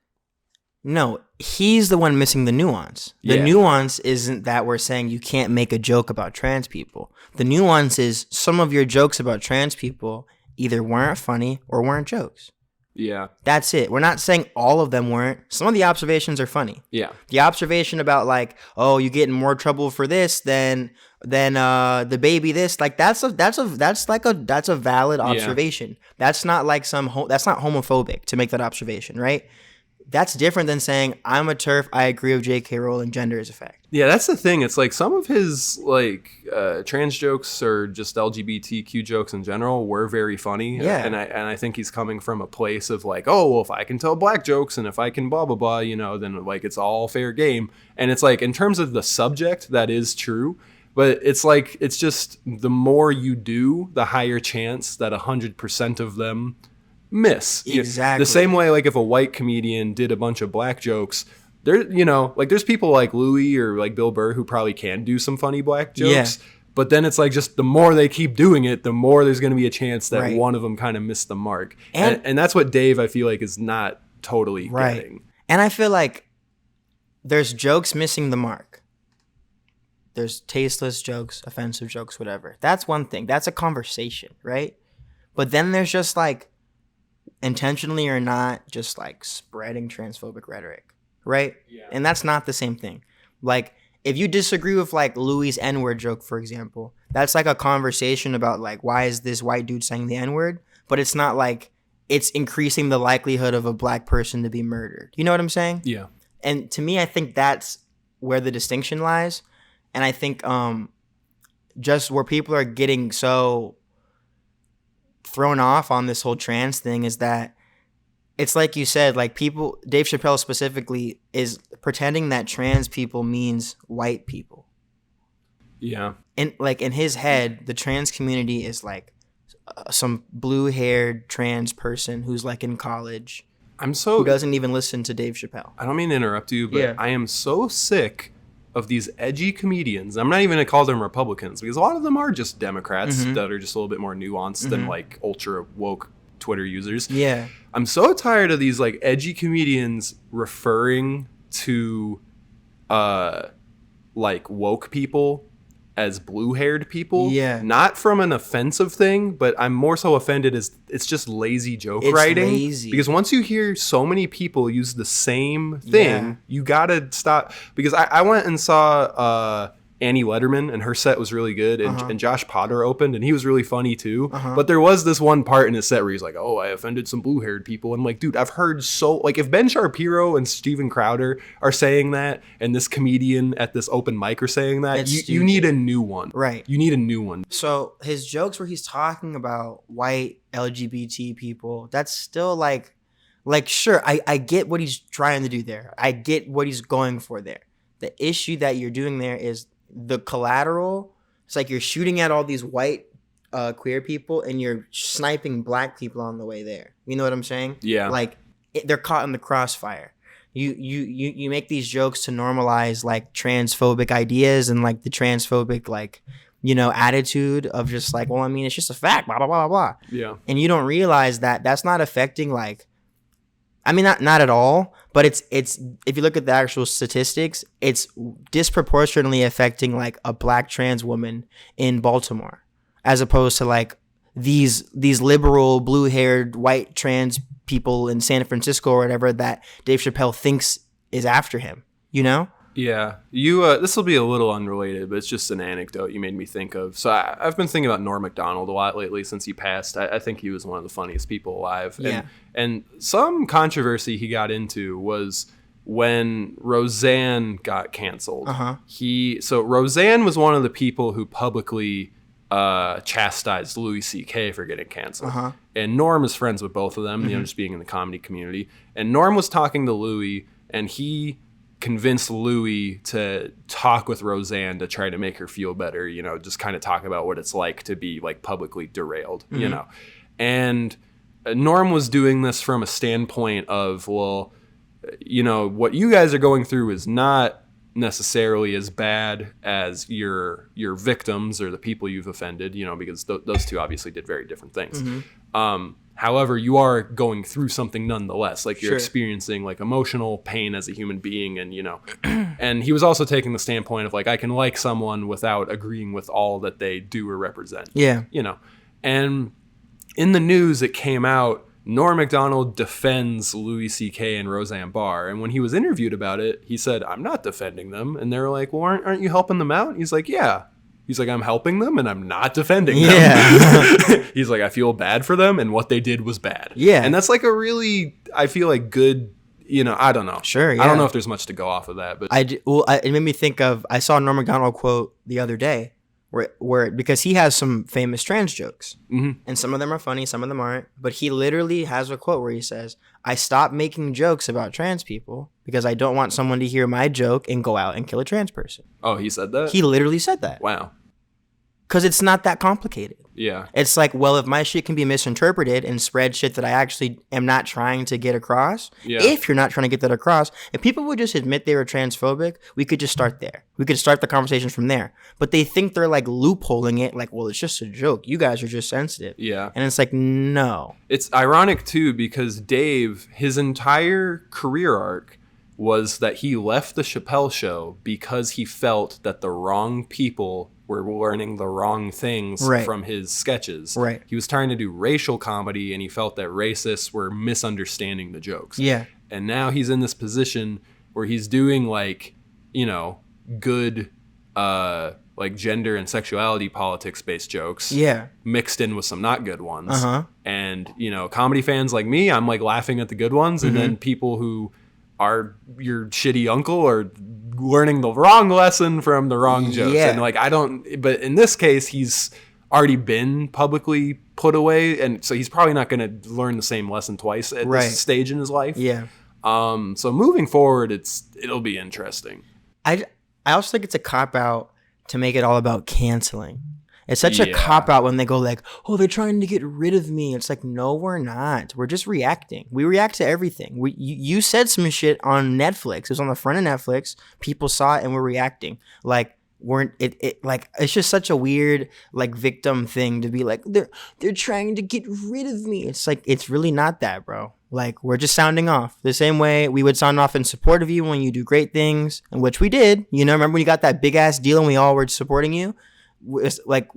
No, he's the one missing the nuance. The nuance isn't that we're saying you can't make a joke about trans people. The nuance is some of your jokes about trans people either weren't funny or weren't jokes. Yeah. That's it. We're not saying all of them weren't. Some of the observations are funny. Yeah. The observation about like, oh, you get in more trouble for this than the baby this, like that's a valid observation. Yeah. That's not like that's not homophobic to make that observation, right? That's different than saying I'm a TERF, I agree with J.K. Rowling, gender is a fact. Yeah, that's the thing. It's like some of his like trans jokes or just LGBTQ jokes in general were very funny. Yeah. And I think he's coming from a place of like, oh, well, if I can tell black jokes and if I can blah, blah, blah, then like it's all fair game. And it's like in terms of the subject, that is true. But it's like, it's just the more you do, the higher chance that 100% of them miss. Exactly. The same way, like if a white comedian did a bunch of black jokes, there, like there's people like Louis or like Bill Burr who probably can do some funny black jokes. Yeah. But then it's like just the more they keep doing it, the more there's going to be a chance that one of them kind of missed the mark. And that's what Dave, I feel like, is not totally getting. And I feel like there's jokes missing the mark. There's tasteless jokes, offensive jokes, whatever. That's one thing. That's a conversation, right? But then there's just like, intentionally or not, just like spreading transphobic rhetoric, right? Yeah. And that's not the same thing. Like, if you disagree with like Louis' N-word joke, for example, that's like a conversation about like, why is this white dude saying the N-word? But it's not like it's increasing the likelihood of a black person to be murdered. You know what I'm saying? Yeah. And to me, I think that's where the distinction lies. And I think just where people are getting so thrown off on this whole trans thing is that it's like you said, like people, Dave Chappelle specifically is pretending that trans people means white people. Yeah. And like in his head, the trans community is like some blue-haired trans person who's like in college who doesn't even listen to Dave Chappelle. I don't mean to interrupt you, but Yeah. I am so sick of these edgy comedians. I'm not even gonna call them Republicans because a lot of them are just Democrats that are just a little bit more nuanced than like ultra woke Twitter users. Yeah. I'm so tired of these like edgy comedians referring to like woke people as blue-haired people. Yeah. Not from an offensive thing, but I'm more so offended as it's just lazy joke It's writing. lazy. Because once you hear so many people use the same thing, Yeah. you gotta stop. Because I went and saw Annie Letterman, and her set was really good, and Josh Potter opened, and he was really funny too. But there was this one part in his set where he's like, "Oh, I offended some blue-haired people." And I'm like, dude, I've heard so like if Ben Shapiro and Steven Crowder are saying that, and this comedian at this open mic are saying that, It's you need a new one, Right. You need a new one. So his jokes where he's talking about white LGBT people, that's still like sure, I get what he's trying to do there. I get what he's going for there. The issue that you're doing there is the collateral. It's like you're shooting at all these white queer people and you're sniping black people on the way there. You know what I'm saying? Yeah. Like they're caught in the crossfire. You make these jokes to normalize like transphobic ideas and like the transphobic like, you know, attitude of just like, well, I mean, it's just a fact, blah, blah, blah, blah. Yeah. And you don't realize that that's not affecting like, I mean, not at all, but it's if you look at the actual statistics, it's disproportionately affecting like a black trans woman in Baltimore, as opposed to like these liberal blue-haired white trans people in San Francisco or whatever that Dave Chappelle thinks is after him, you know? Yeah, this will be a little unrelated, but it's just an anecdote you made me think of. So I've been thinking about Norm Macdonald a lot lately since he passed. I think he was one of the funniest people alive. Yeah. And some controversy he got into was when Roseanne got canceled. So Roseanne was one of the people who publicly chastised Louis C.K. for getting canceled. And Norm is friends with both of them, you know, just being in the comedy community. And Norm was talking to Louis, and he convinced Louis to talk with Roseanne to try to make her feel better, you know, just kind of talk about what it's like to be like publicly derailed, you know. And Norm was doing this from a standpoint of, well, you know, what you guys are going through is not necessarily as bad as your victims or the people you've offended, you know, because those two obviously did very different things. However, you are going through something nonetheless. Like you're Sure. experiencing like emotional pain as a human being, and you know. And he was also taking the standpoint of like, I can like someone without agreeing with all that they do or represent. Yeah. You know. And in the news, it came out, Norm Macdonald defends Louis C.K. and Roseanne Barr. And when he was interviewed about it, he said, I'm not defending them. And they were like, well, aren't you helping them out? And he's like, yeah. He's like, I'm helping them and I'm not defending them. Yeah. He's like, I feel bad for them and what they did was bad. Yeah. And that's like a really, I feel like good, you know, I don't know. Sure, I yeah. don't know if there's much to go off of that. But It made me think of, I saw a Norm Macdonald quote the other day where because he has some famous trans jokes, and some of them are funny, some of them aren't. But he literally has a quote where he says, "I stopped making jokes about trans people because I don't want someone to hear my joke and go out and kill a trans person." Oh, he said that? He literally said that. Wow. Because it's not that complicated. Yeah. It's like, well, if my shit can be misinterpreted and spread shit that I actually am not trying to get across, if you're not trying to get that across, if people would just admit they were transphobic, we could just start there. We could start the conversation from there. But they think they're like loopholing it, like, well, it's just a joke. You guys are just sensitive. Yeah. And it's like, no. It's ironic, too, because Dave, his entire career arc was that he left the Chappelle Show because he felt that the wrong people were learning the wrong things from his sketches. Right. He was trying to do racial comedy, and he felt that racists were misunderstanding the jokes. Yeah. And now he's in this position where he's doing, like, you know, good, like, gender and sexuality politics-based jokes. Yeah. Mixed in with some not good ones. And, you know, comedy fans like me, I'm, like, laughing at the good ones. And then people who are your shitty uncle or learning the wrong lesson from the wrong jokes. Yeah. And like, but in this case, he's already been publicly put away. And so he's probably not going to learn the same lesson twice at this stage in his life. Yeah. So moving forward, it'll be interesting. I also think it's a cop out to make it all about canceling. It's such a cop out when they go like, oh, they're trying to get rid of me. It's like, no, we're not. We're just reacting. We react to everything. You said some shit on Netflix. It was on the front of Netflix. People saw it and we're reacting. Like, it's just such a weird like victim thing to be like, they're trying to get rid of me. It's like, it's really not that, bro. Like, we're just sounding off the same way we would sound off in support of you when you do great things, and which we did. You know, remember when you got that big ass deal and we all were supporting you? It's like,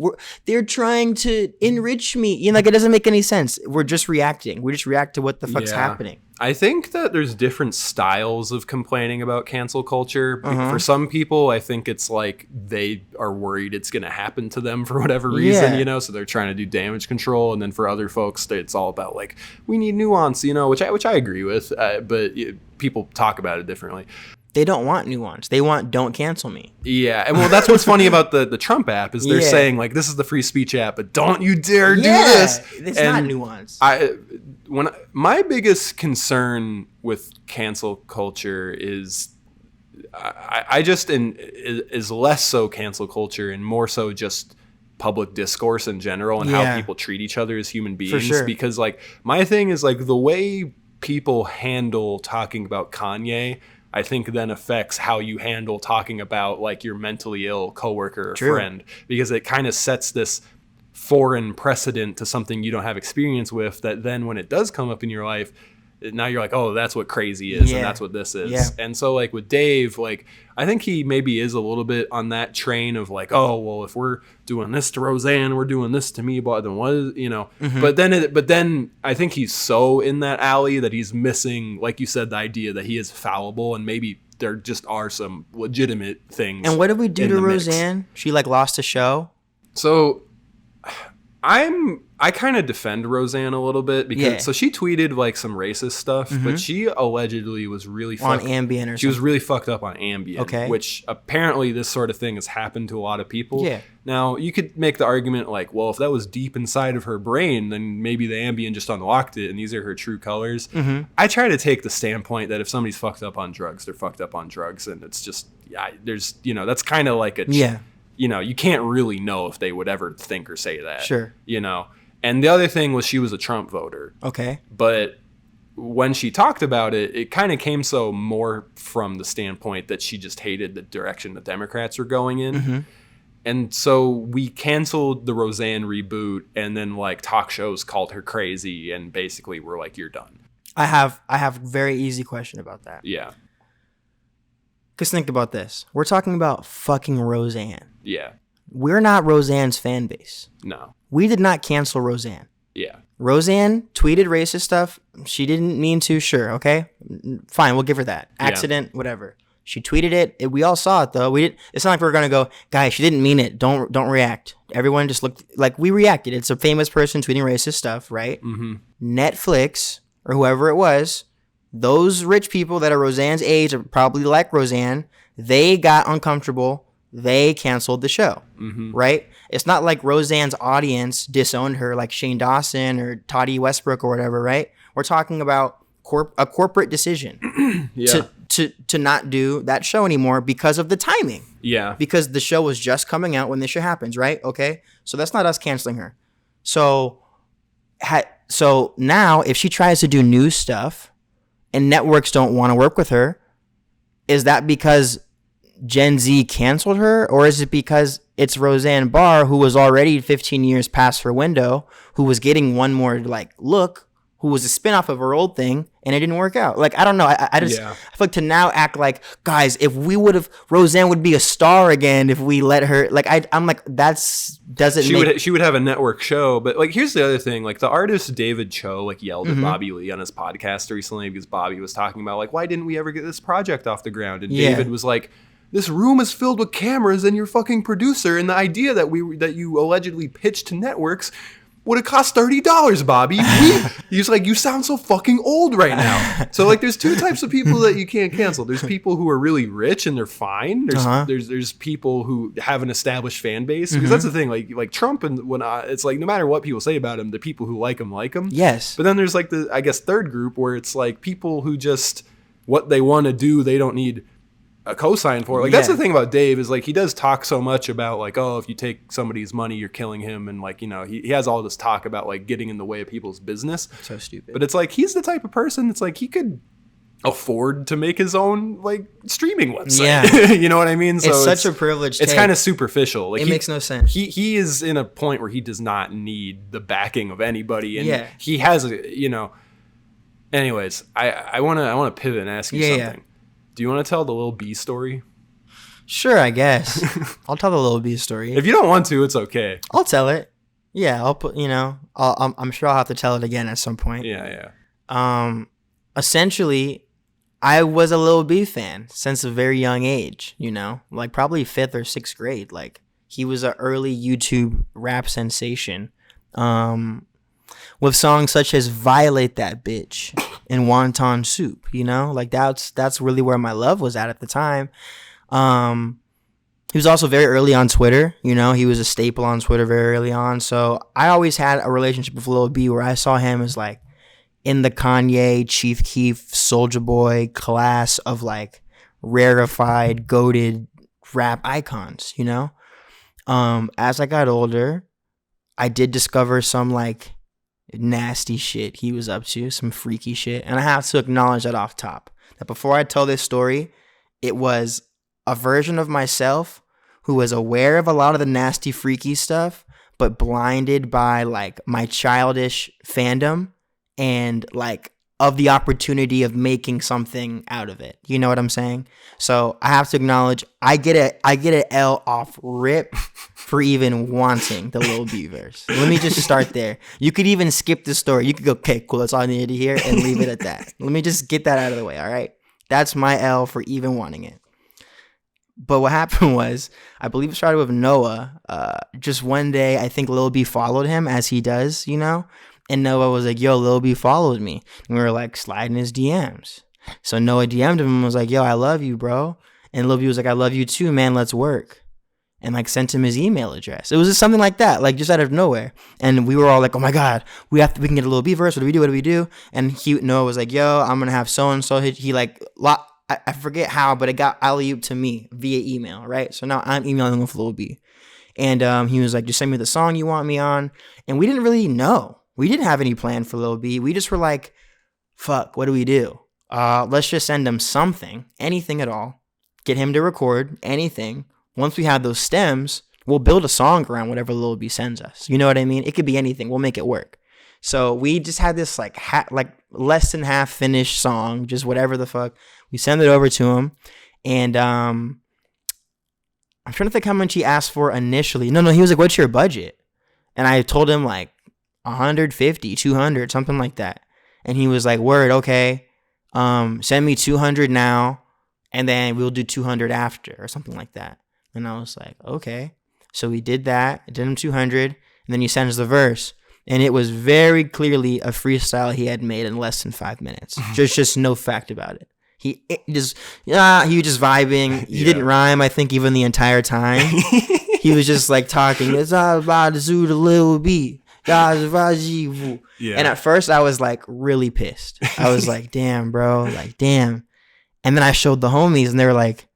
they're trying to enrich me. You know, like, it doesn't make any sense. We're just reacting. We just react to what the fuck's happening. I think that there's different styles of complaining about cancel culture. For some people, I think it's like they are worried it's going to happen to them for whatever reason, you know, so they're trying to do damage control. And then for other folks, it's all about like, we need nuance, you know, which I agree with, but people talk about it differently. They don't want nuance. They want don't cancel me. Yeah, and well, that's what's funny about the Trump app is they're saying like, this is the free speech app, but don't you dare do this. It's not nuance. My biggest concern with cancel culture is I just is less so cancel culture and more so just public discourse in general and how people treat each other as human beings. For sure. Because like my thing is like the way people handle talking about Kanye, I think then affects how you handle talking about like your mentally ill coworker or friend, because it kind of sets this foreign precedent to something you don't have experience with, that then when it does come up in your life, now you're like, oh, that's what crazy is and that's what this is. And so like with Dave, like I think he maybe is a little bit on that train of like, oh, well, if we're doing this to Roseanne, we're doing this to me, but then what is, you know, but then I think he's so in that alley that he's missing, like you said, the idea that he is fallible and maybe there just are some legitimate things. And what did we do to Roseanne? She like lost a show. So I kind of defend Roseanne a little bit because so she tweeted like some racist stuff, but she allegedly was really on Ambien or something. She was really fucked up on Ambien, which apparently this sort of thing has happened to a lot of people. Yeah. Now you could make the argument like, well, if that was deep inside of her brain, then maybe the Ambien just unlocked it, and these are her true colors. I try to take the standpoint that if somebody's fucked up on drugs, they're fucked up on drugs, and it's just there's that's kind of like a you know, you can't really know if they would ever think or say that. Sure. You know. And the other thing was she was a Trump voter. Okay. But when she talked about it, it kind of came so more from the standpoint that she just hated the direction the Democrats were going in. And so we canceled the Roseanne reboot, and then like talk shows called her crazy and basically were like, you're done. I have a very easy question about that. Yeah. Because think about this. We're talking about fucking Roseanne. Yeah. We're not Roseanne's fan base. No. We did not cancel Roseanne. Yeah. Roseanne tweeted racist stuff. She didn't mean to, sure, okay? Fine, we'll give her that. Accident, whatever. She tweeted it. We all saw it, though. It's not like we're going to go, guys, she didn't mean it. Don't react. Everyone just looked like we reacted. It's a famous person tweeting racist stuff, right? Netflix, or whoever it was, those rich people that are Roseanne's age are probably like Roseanne. They got uncomfortable. They canceled the show, right? It's not like Roseanne's audience disowned her like Shane Dawson or Toddy Westbrook or whatever, right? We're talking about a corporate decision to not do that show anymore because of the timing. Yeah. Because the show was just coming out when this shit happens, right? Okay. So that's not us canceling her. So now if she tries to do new stuff and networks don't want to work with her, is that because Gen Z canceled her, or is it because it's Roseanne Barr, who was already 15 years past her window, who was getting one more like look, who was a spinoff of her old thing, and it didn't work out? Like, I don't know. I just I feel like to now act like, guys, if we would have, Roseanne would be a star again if we let her. Like, I'm like, she would have a network show. But like, here's the other thing. Like, the artist David Cho like yelled at Bobby Lee on his podcast recently because Bobby was talking about like, why didn't we ever get this project off the ground? And David was like, this room is filled with cameras and your fucking producer, and the idea that you allegedly pitched to networks would have cost $30, Bobby. He's like, you sound so fucking old right now. So like, there's two types of people that you can't cancel. There's people who are really rich and they're fine. There's people who have an established fan base, because that's the thing. Like Trump, and it's like, no matter what people say about him, the people who like him. Yes. But then there's like the, I guess, third group where it's like people who just, what they want to do, they don't need a cosign for. Like, that's the thing about Dave, is like, he does talk so much about like, oh, if you take somebody's money, you're killing him, and like, you know, he has all this talk about like getting in the way of people's business. So stupid. But it's like, he's the type of person that's like, he could afford to make his own like streaming website. Yeah. You know what I mean? So it's such a privilege. It's kind of superficial. Like, it makes no sense. He is in a point where he does not need the backing of anybody, and Yeah. he has a, you know. Anyways, I want to pivot and ask you something. Yeah. Do you want to tell the Lil B story? Sure, I guess. I'll tell the Lil B story. If you don't want to, it's okay. I'll tell it. Yeah, I'll put, you know, I'm sure I'll have to tell it again at some point. Yeah. Essentially, I was a Lil B fan since a very young age, you know, like probably 5th or 6th grade. Like, he was an early YouTube rap sensation, with songs such as Violate That Bitch and Wonton Soup, you know, like that's really where my love was at the time. He was also very early on Twitter, you know, he was a staple on Twitter very early on. So I always had a relationship with Lil B where I saw him as like in the Kanye, Chief Keef, Soulja Boy class of like rarefied, goated rap icons, you know. As I got older, I did discover some like nasty shit he was up to, some freaky shit. And I have to acknowledge that off top, that before I tell this story, it was a version of myself who was aware of a lot of the nasty, freaky stuff, but blinded by like my childish fandom and like of the opportunity of making something out of it. You know what I'm saying? So I have to acknowledge I get an L off rip for even wanting the Lil B verse. Let me just start there. You could even skip the story. You could go, okay, cool, that's all I needed to hear, and leave it at that. Let me just get that out of the way, all right? That's my L for even wanting it. But what happened was, I believe it started with Noah. Just one day, I think Lil B followed him, as he does, you know? And Noah was like, yo, Lil B followed me. And we were like sliding his DMs. So Noah DM'd him and was like, yo, I love you, bro. And Lil B was like, I love you too, man. Let's work. And like sent him his email address. It was just something like that, like just out of nowhere. And we were all like, oh my God, we can get a Lil B verse. What do we do? And Noah was like, yo, I'm going to have so-and-so. He like, I forget how, but it got alley-oop to me via email, right? So now I'm emailing with Lil B. And he was like, just send me the song you want me on. And we didn't really know. We didn't have any plan for Lil B. We just were like, fuck, what do we do? Let's just send him something, anything at all. Get him to record anything. Once we have those stems, we'll build a song around whatever Lil B sends us. You know what I mean? It could be anything. We'll make it work. So we just had this like less than half finished song, just whatever the fuck. We send it over to him. And I'm trying to think how much he asked for initially. No, he was like, what's your budget? And I told him like 150, 200, something like that. And he was like, word, okay. Send me 200 now, and then we'll do 200 after, or something like that. And I was like, okay. So we did that. I did him 200, and then he sends the verse. And it was very clearly a freestyle he had made in less than 5 minutes. Just no fact about it. He was just vibing. He didn't rhyme, I think, even the entire time. He was just like talking. It's all about the zoo, the Lil B. Yeah. And at first I was like really pissed. I was like, damn, bro, like damn. And then I showed the homies and they were like,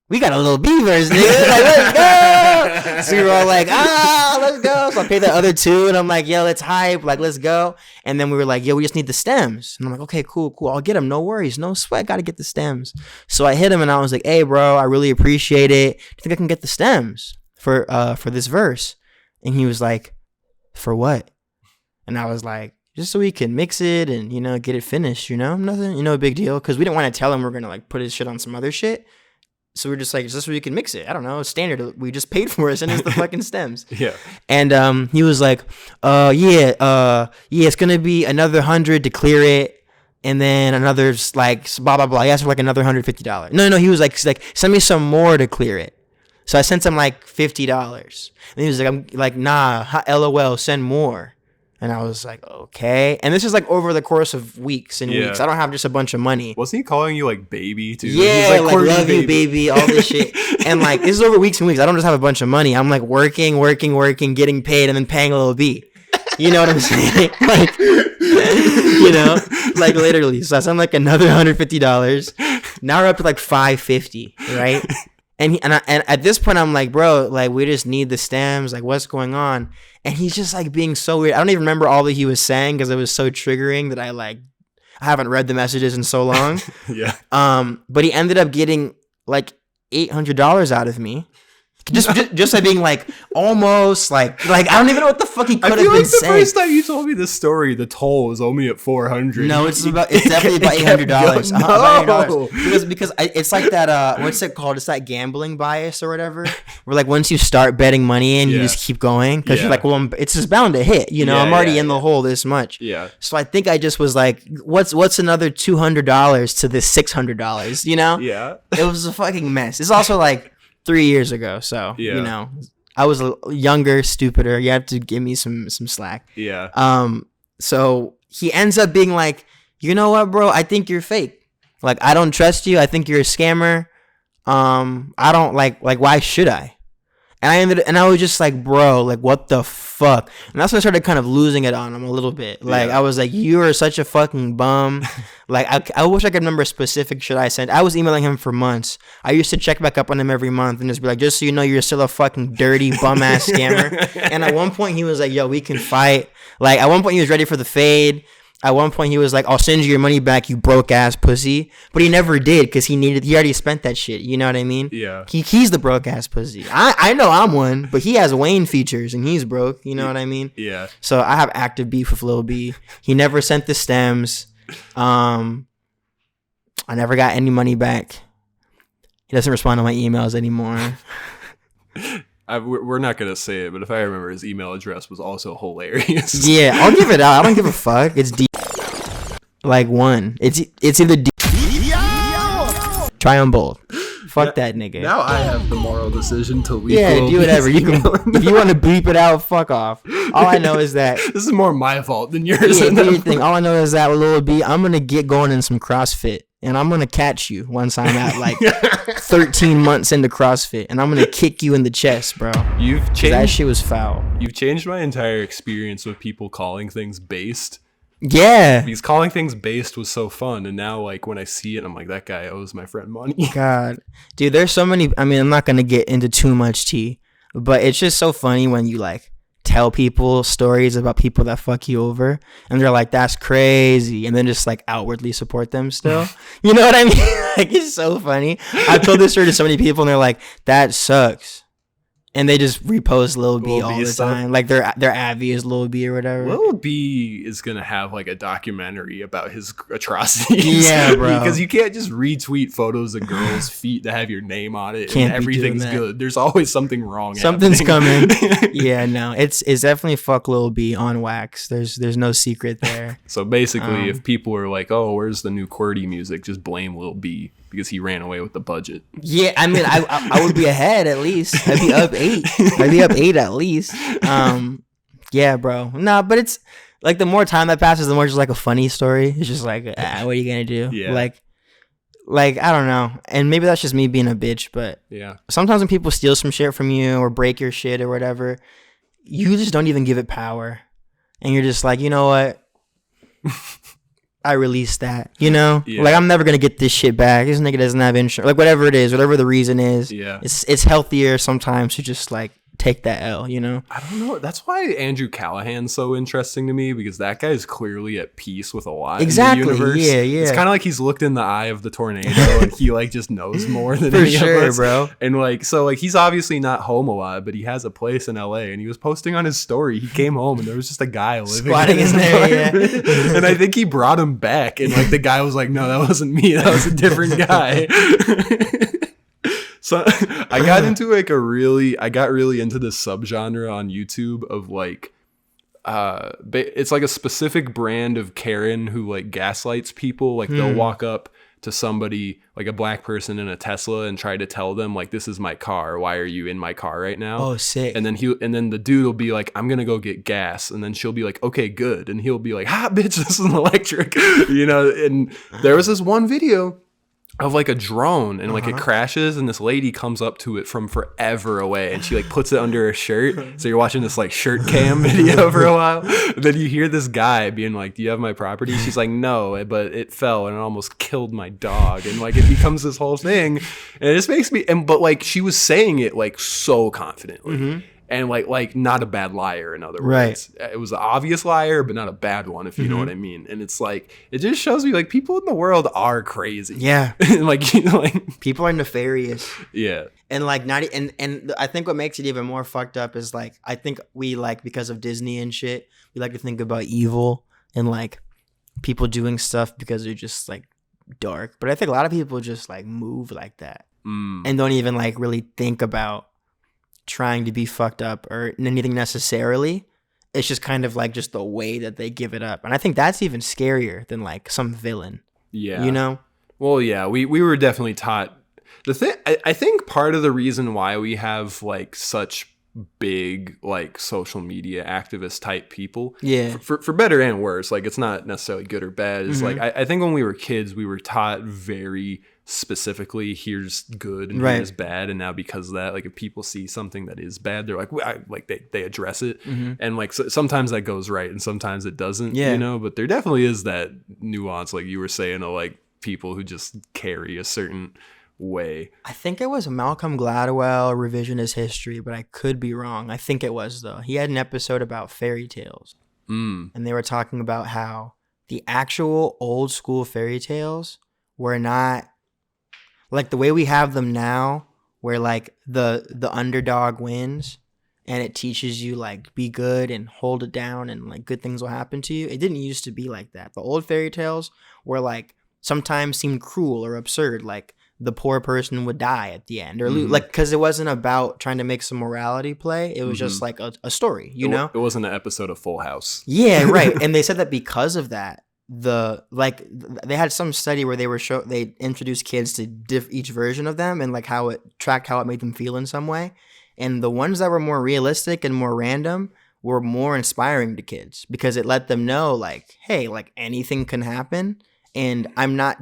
we got a Lil B verse, nigga. Like, let's go. So we were all like, let's go. So I paid the other two and I'm like, yo, let's hype, like let's go. And then we were like, yo, we just need the stems. And I'm like, okay, cool. I'll get them. No worries, no sweat. Gotta get the stems. So I hit him and I was like, hey, bro, I really appreciate it. Do you think I can get the stems for this verse? And he was like, for what? And I was like, just so we can mix it and, you know, get it finished, you know, nothing, you know, a big deal. Cause we didn't want to tell him we're going to like put his shit on some other shit. So we're just like, just so we can mix it. I don't know. It's standard. We just paid for it. Send us the fucking stems. Yeah. And, he was like, it's going to be another 100 to clear it. And then another like blah, blah, blah. He asked for like another $150. No. He was like, send me some more to clear it. So I sent him like $50. And he was like, I'm like, nah, LOL, send more. And I was like, okay. And this is like over the course of weeks and Yeah. weeks. I don't have just a bunch of money. Wasn't he calling you like baby too? Yeah, He's like "QWERTY love you, baby, all this shit. And like, this is over weeks and weeks. I don't just have a bunch of money. I'm like working, getting paid, and then paying a little B. You know what I'm saying? Like, you know, like literally. So I sent like another $150. Now we're up to like $550, right? And at this point, I'm like, bro, like we just need the stems. Like, what's going on? And he's just like being so weird. I don't even remember all that he was saying because it was so triggering that I haven't read the messages in so long. Yeah. But he ended up getting like $800 out of me. Just by being like almost like I don't even know what the fuck he could have been like the saying. first time you told me this story, the toll was only at $400. No, it's definitely about $800. No. Because it's like that. What's it called? It's that gambling bias or whatever. Where like once you start betting money in, you Yeah. just keep going because Yeah. you're like, well, it's just bound to hit. You know, Yeah, I'm already yeah, in the yeah. hole this much. Yeah. So I think I just was like, what's another $200 to this $600? You know? Yeah. It was a fucking mess. It's also like 3 years ago, so Yeah. you know, I was younger, stupider. You have to give me some slack. Yeah. So he ends up being like, you know what, bro? I think you're fake. Like, I don't trust you. I think you're a scammer. I don't like why should I? And I was just like, bro, like what the fuck? And that's when I started kind of losing it on him a little bit. Like Yeah. I was like, you are such a fucking bum. Like I wish I could remember specific shit I sent. I was emailing him for months. I used to check back up on him every month and just be like, just so you know, you're still a fucking dirty bum ass scammer. And at one point he was like, yo, we can fight. Like at one point he was ready for the fade. At one point he was like, I'll send you your money back, you broke ass pussy. But he never did because he already spent that shit. You know what I mean? Yeah. He's the broke ass pussy. I know I'm one, but he has Wayne features and he's broke. You know what I mean? Yeah. So I have active beef with Lil B. He never sent the stems. I never got any money back. He doesn't respond to my emails anymore. We're not gonna say it, but if I remember, his email address was also hilarious. Yeah, I'll give it out. I don't give a fuck. It's D. Like one. It's either D. Try on bold. Fuck that nigga. Now I have the moral decision to leave. Yeah, do whatever. You can. If you want to bleep it out, fuck off. All I know is that. This is more my fault than yours. Yeah, do your thing. All I know is that with Lil B, I'm gonna get going in some CrossFit, and I'm gonna catch you once I'm at like 13 months into CrossFit, and I'm gonna kick you in the chest, bro. You've 'Cause changed. that shit was foul. You've changed my entire experience with people calling things based. Yeah. Because calling things based was so fun, and now like when I see it, I'm like, that guy owes my friend money. God, dude, there's so many. I mean, I'm not gonna get into too much tea, but it's just so funny when you like tell people stories about people that fuck you over, and they're like, "That's crazy," and then just like outwardly support them still. You know what I mean? Like it's so funny. I've told this story to so many people, and they're like, "That sucks," and they just repost Lil B Lil all B the stuff. time. Like their Abby is Lil B or whatever. Lil B is gonna have like a documentary about his atrocities. Yeah, bro. Because you can't just retweet photos of girls' feet that have your name on it Can't and be doing everything's that. good. There's always something wrong. Something's happening. coming. Yeah, no, it's definitely fuck Lil B on wax. There's no secret there. So basically, if people are like, "Oh, where's the new QWERTY music?" just blame Lil B because he ran away with the budget. Yeah, I mean, I would be ahead at least. I'd be up 8. I'd be up 8 at least. Yeah, bro. Nah, but it's like the more time that passes, the more just like a funny story. It's just like, what are you gonna do? Yeah. Like I don't know. And maybe that's just me being a bitch, but Yeah. sometimes when people steal some shit from you or break your shit or whatever, you just don't even give it power, and you're just like, you know what? I released that, you know? Yeah. Like, I'm never going to get this shit back. This nigga doesn't have insurance. Like, whatever it is, whatever the reason is, Yeah. it's healthier sometimes to just, like, take that L, you know? I don't know. That's why Andrew Callahan's so interesting to me, because that guy is clearly at peace with a lot Exactly. in the universe. Yeah, yeah. It's kind of like he's looked in the eye of the tornado and he like just knows more than For any sure, of us. bro. And like, so like he's obviously not home a lot, but he has a place in LA, and he was posting on his story. He came home and there was just a guy living Squatting in his in there, yeah. apartment. And I think he brought him back, and like the guy was like, "No, that wasn't me. That was a different guy." So I got into like I got really into this subgenre on YouTube of like, it's like a specific brand of Karen who like gaslights people. Like they'll walk up to somebody, like a black person in a Tesla, and try to tell them like, this is my car, why are you in my car right now? Oh, sick. And then the dude will be like, I'm gonna go get gas, and then she'll be like, okay, good, and he'll be like, bitch, this is an electric. And there was this one video of like a drone, and like it crashes, and this lady comes up to it from forever away, and she like puts it under her shirt. So you're watching this like shirt cam video for a while. And then you hear this guy being like, do you have my property? She's like, no, but it fell and it almost killed my dog. And like it becomes this whole thing, and it just makes me, but like she was saying it like so confidently. And like not a bad liar, in other words. Right. It was an obvious liar, but not a bad one, if you know what I mean. And it's like, it just shows me like people in the world are crazy. Yeah. like people are nefarious. Yeah. And like and I think what makes it even more fucked up is like, I think we like, because of Disney and shit, we like to think about evil and like people doing stuff because they're just like dark. But I think a lot of people just like move like that and don't even like really think about trying to be fucked up or anything necessarily. It's just kind of like just the way that they give it up. And I think that's even scarier than like some villain. Yeah. You know? Well, yeah, we were definitely taught the thing. I think part of the reason why we have like such big like social media activist type people, for better and worse, like it's not necessarily good or bad, is like I think when we were kids we were taught very specifically, here's good and here's bad, and now because of that, like if people see something that is bad, they're like they address it, and like sometimes that goes right and sometimes it doesn't, but there definitely is that nuance, like you were saying, of like people who just carry a certain way. I think it was Malcolm Gladwell, Revisionist History, but I could be wrong. I think it was, though. He had an episode about fairy tales, and they were talking about how the actual old school fairy tales were not like the way we have them now, where like the underdog wins and it teaches you like be good and hold it down and like good things will happen to you. It didn't used to be like that. The old fairy tales were like sometimes seemed cruel or absurd, like the poor person would die at the end, or like, because it wasn't about trying to make some morality play. It was just like a story, you know? It wasn't an episode of Full House. Yeah, right. And they said that because of that, they had some study where they introduced kids to each version of them and like how it tracked how it made them feel in some way. And the ones that were more realistic and more random were more inspiring to kids because it let them know like, hey, like anything can happen and I'm not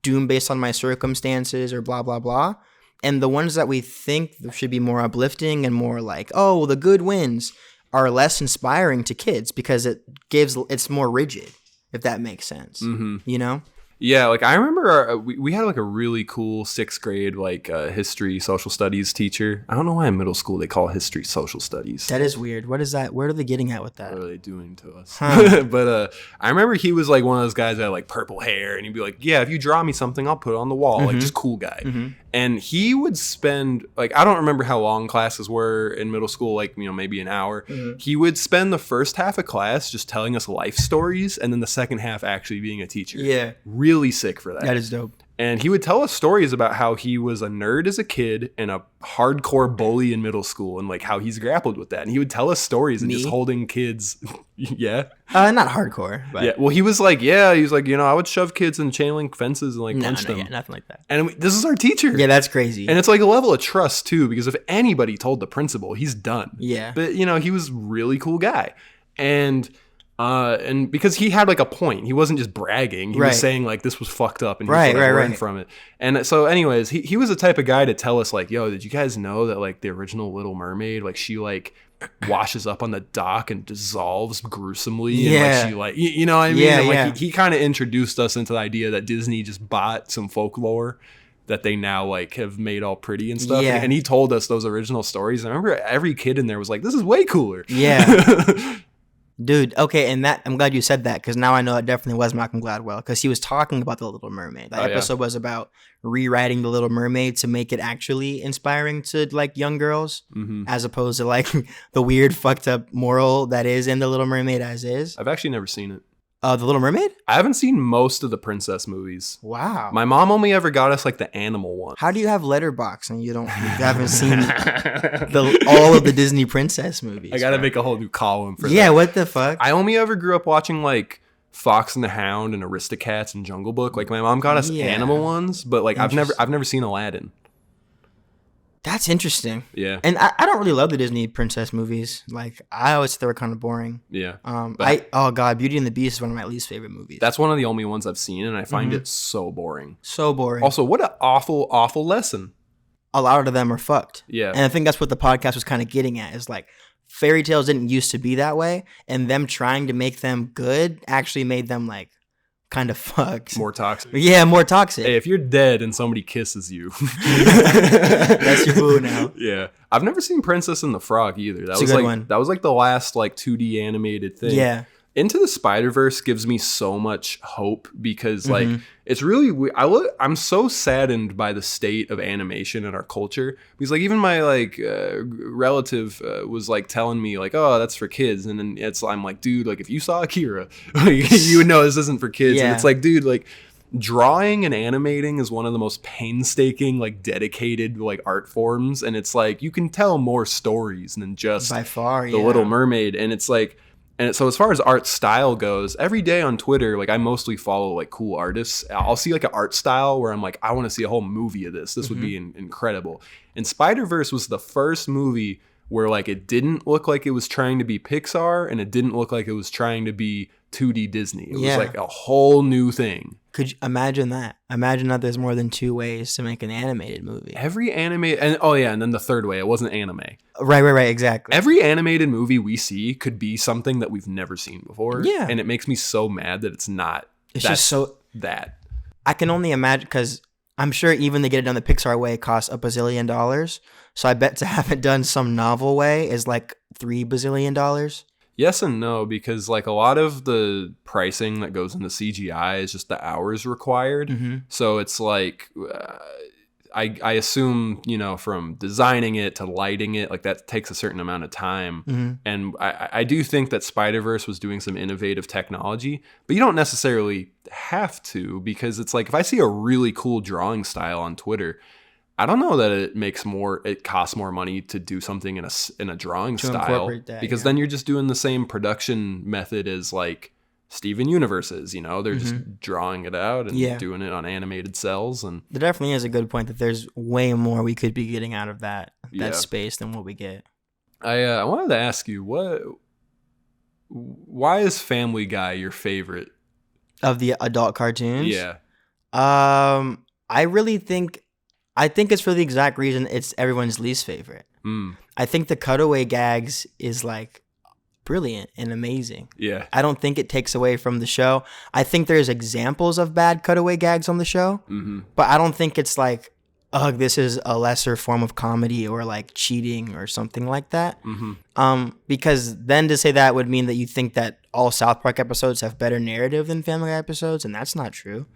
doomed based on my circumstances or blah, blah, blah. And the ones that we think should be more uplifting and more like, oh, the good wins, are less inspiring to kids because it's more rigid. If that makes sense, you know? Yeah, like I remember we had like a really cool 6th grade like history social studies teacher. I don't know why in middle school they call history social studies. That is weird. What is that? Where are they getting at with that? What are they doing to us? But I remember he was like one of those guys that had like purple hair, and he'd be like, yeah, if you draw me something, I'll put it on the wall. Like just cool guy. And he would spend like, I don't remember how long classes were in middle school, like, maybe an hour. He would spend the first half of class just telling us life stories, and then the second half actually being a teacher. Yeah. Really sick for that. That is dope. And he would tell us stories about how he was a nerd as a kid and a hardcore bully in middle school, and like how he's grappled with that. And he would tell us stories and just holding kids. Yeah. Not hardcore. But. Yeah. Well, he was like, I would shove kids in chain link fences and like punch them. Yeah, nothing like that. And this is our teacher. Yeah, that's crazy. And it's like a level of trust too, because if anybody told the principal, he's done. Yeah. But he was a really cool guy. And because he had like a point, he wasn't just bragging. He was saying like this was fucked up and he learned from it. And so, anyways, he was the type of guy to tell us like, yo, did you guys know that like the original Little Mermaid, like she like washes up on the dock and dissolves gruesomely? Yeah. And like she like you know what I mean? Yeah, and, like, yeah. He kind of introduced us into the idea that Disney just bought some folklore that they now like have made all pretty and stuff. Yeah. And he told us those original stories. And I remember every kid in there was like, this is way cooler. Yeah. Dude, okay, and that I'm glad you said that because now I know it definitely was Malcolm Gladwell because he was talking about The Little Mermaid. That episode was about rewriting The Little Mermaid to make it actually inspiring to like young girls as opposed to like the weird fucked up moral that is in The Little Mermaid as is. I've actually never seen it. The Little Mermaid? I haven't seen most of the princess movies. Wow. My mom only ever got us like the animal one. How do you have Letterboxd and you haven't seen all of the Disney princess movies? I gotta make a whole new column for that. Yeah, what the fuck? I only ever grew up watching like Fox and the Hound and Aristocats and Jungle Book. Like my mom got us Yeah. animal ones, but like I've never seen Aladdin. That's interesting. Yeah. And I don't really love the Disney princess movies. Like I always thought they were kind of boring. Yeah. Oh god, Beauty and the Beast is one of my least favorite movies. That's one of the only ones I've seen, and I find it so boring. So boring. Also, what an awful lesson. A lot of them are fucked. Yeah. And I think that's what the podcast was kind of getting at is like fairy tales didn't used to be that way, and them trying to make them good actually made them like kind of fucked. More toxic. Yeah, more toxic. Hey, if you're dead and somebody kisses you, That's your boo now. Yeah, I've never seen Princess and the Frog either. That It's a was good like one. that was like the last like 2D animated thing. Yeah. Into the Spider-Verse gives me so much hope because like Mm-hmm. it's really I'm so saddened by the state of animation in our culture because like even my like relative was like telling me like, oh, that's for kids, and then I'm like, dude, like if you saw Akira like, you would know this isn't for kids. Yeah. And it's like, dude, like drawing and animating is one of the most painstaking, like dedicated like art forms, and it's like you can tell more stories than just By far, The yeah. Little Mermaid. And it's like, and so as far as art style goes, every day on Twitter, like I mostly follow like cool artists. I'll see like an art style where I'm like, I want to see a whole movie of this. This would be incredible. And Spider-Verse was the first movie where like it didn't look like it was trying to be Pixar, and it didn't look like it was trying to be 2D Disney. It Yeah. was like a whole new thing. Could you imagine that? Imagine that there's more than 2 ways to make an animated movie. Every animated, and then the third way, it wasn't anime. Right, exactly. Every animated movie we see could be something that we've never seen before. Yeah. And it makes me so mad that it's not. It's that's just so that. I can only imagine because I'm sure even to get it done the Pixar way costs $1 bazillion. So I bet to have it done some novel way is like $3 bazillion. Yes and no, because like a lot of the pricing that goes into CGI is just the hours required. Mm-hmm. So it's like, I assume, you know, from designing it to lighting it, like that takes a certain amount of time. Mm-hmm. And I do think that Spider-Verse was doing some innovative technology, but you don't necessarily have to, because it's like if I see a really cool drawing style on Twitter, I don't know that it costs more money to do something in a drawing To style, incorporate that, because yeah. then you're just doing the same production method as like Steven Universe's, you know, they're just drawing it out and Yeah. doing it on animated cells. And There definitely is a good point that there's way more we could be getting out of that Yeah. space than what we get. I wanted to ask you, why is Family Guy your favorite? Of the adult cartoons? Yeah. I think it's for the exact reason it's everyone's least favorite. I think the cutaway gags is like brilliant and amazing. Yeah. I don't think it takes away from the show. I think there's examples of bad cutaway gags on the show, but I don't think it's like, ugh, this is a lesser form of comedy or like cheating or something like that. Because then to say that would mean that you think that all South Park episodes have better narrative than Family Guy episodes, and that's not true.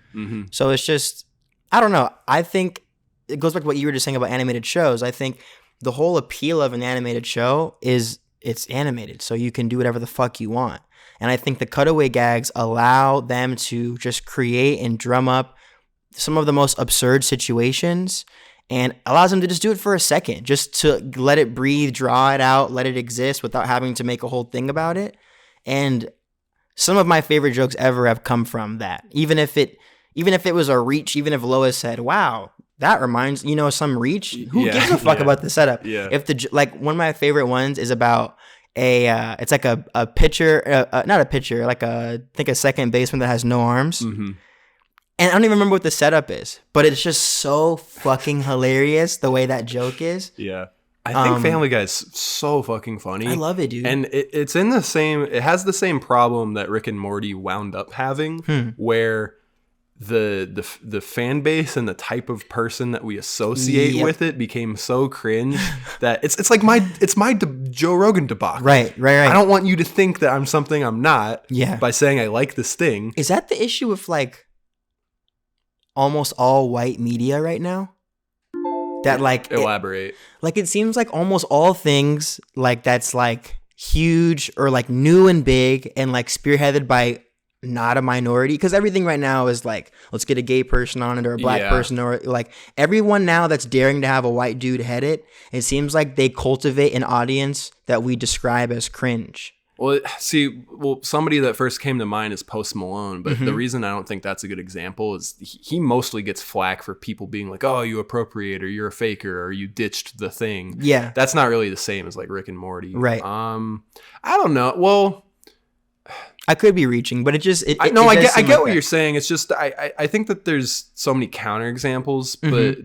So it's just, I don't know. I think it goes back to what you were just saying about animated shows. I think the whole appeal of an animated show is it's animated, so you can do whatever the fuck you want. And I think the cutaway gags allow them to just create and drum up some of the most absurd situations, and allows them to just do it for a second, just to let it breathe, draw it out, let it exist without having to make a whole thing about it. And some of my favorite jokes ever have come from that. Even if it was a reach, even if Lois said, wow, that reminds, some reach. Who Yeah, gives a fuck yeah. about the setup? Yeah. If one of my favorite ones is about it's like a pitcher, not a pitcher, like I think a second baseman that has no arms. And I don't even remember what the setup is, but it's just so fucking hilarious the way that joke is. Yeah. I think Family Guy is so fucking funny. I love it, dude. And it has the same problem that Rick and Morty wound up having, where the fan base and the type of person that we associate Yep. with it became so cringe that it's like my Joe Rogan debacle. Right. I don't want you to think that I'm something I'm not. Yeah. By saying I like this thing. Is that the issue with like almost all white media right now? That like Elaborate. like it seems like almost all things like that's like huge or like new and big and like spearheaded by not a minority, because everything right now is like, let's get a gay person on it or a black Yeah. person, or like everyone now that's daring to have a white dude head it seems like they cultivate an audience that we describe as cringe. Well, see, somebody that first came to mind is Post Malone, but the reason I don't think that's a good example is he mostly gets flack for people being like, oh, you appropriate, or you're a faker, or you ditched the thing. Yeah. That's not really the same as like Rick and Morty. Right. I don't know. Well, I could be reaching, but I get what you're saying. It's just I think that there's so many counterexamples, but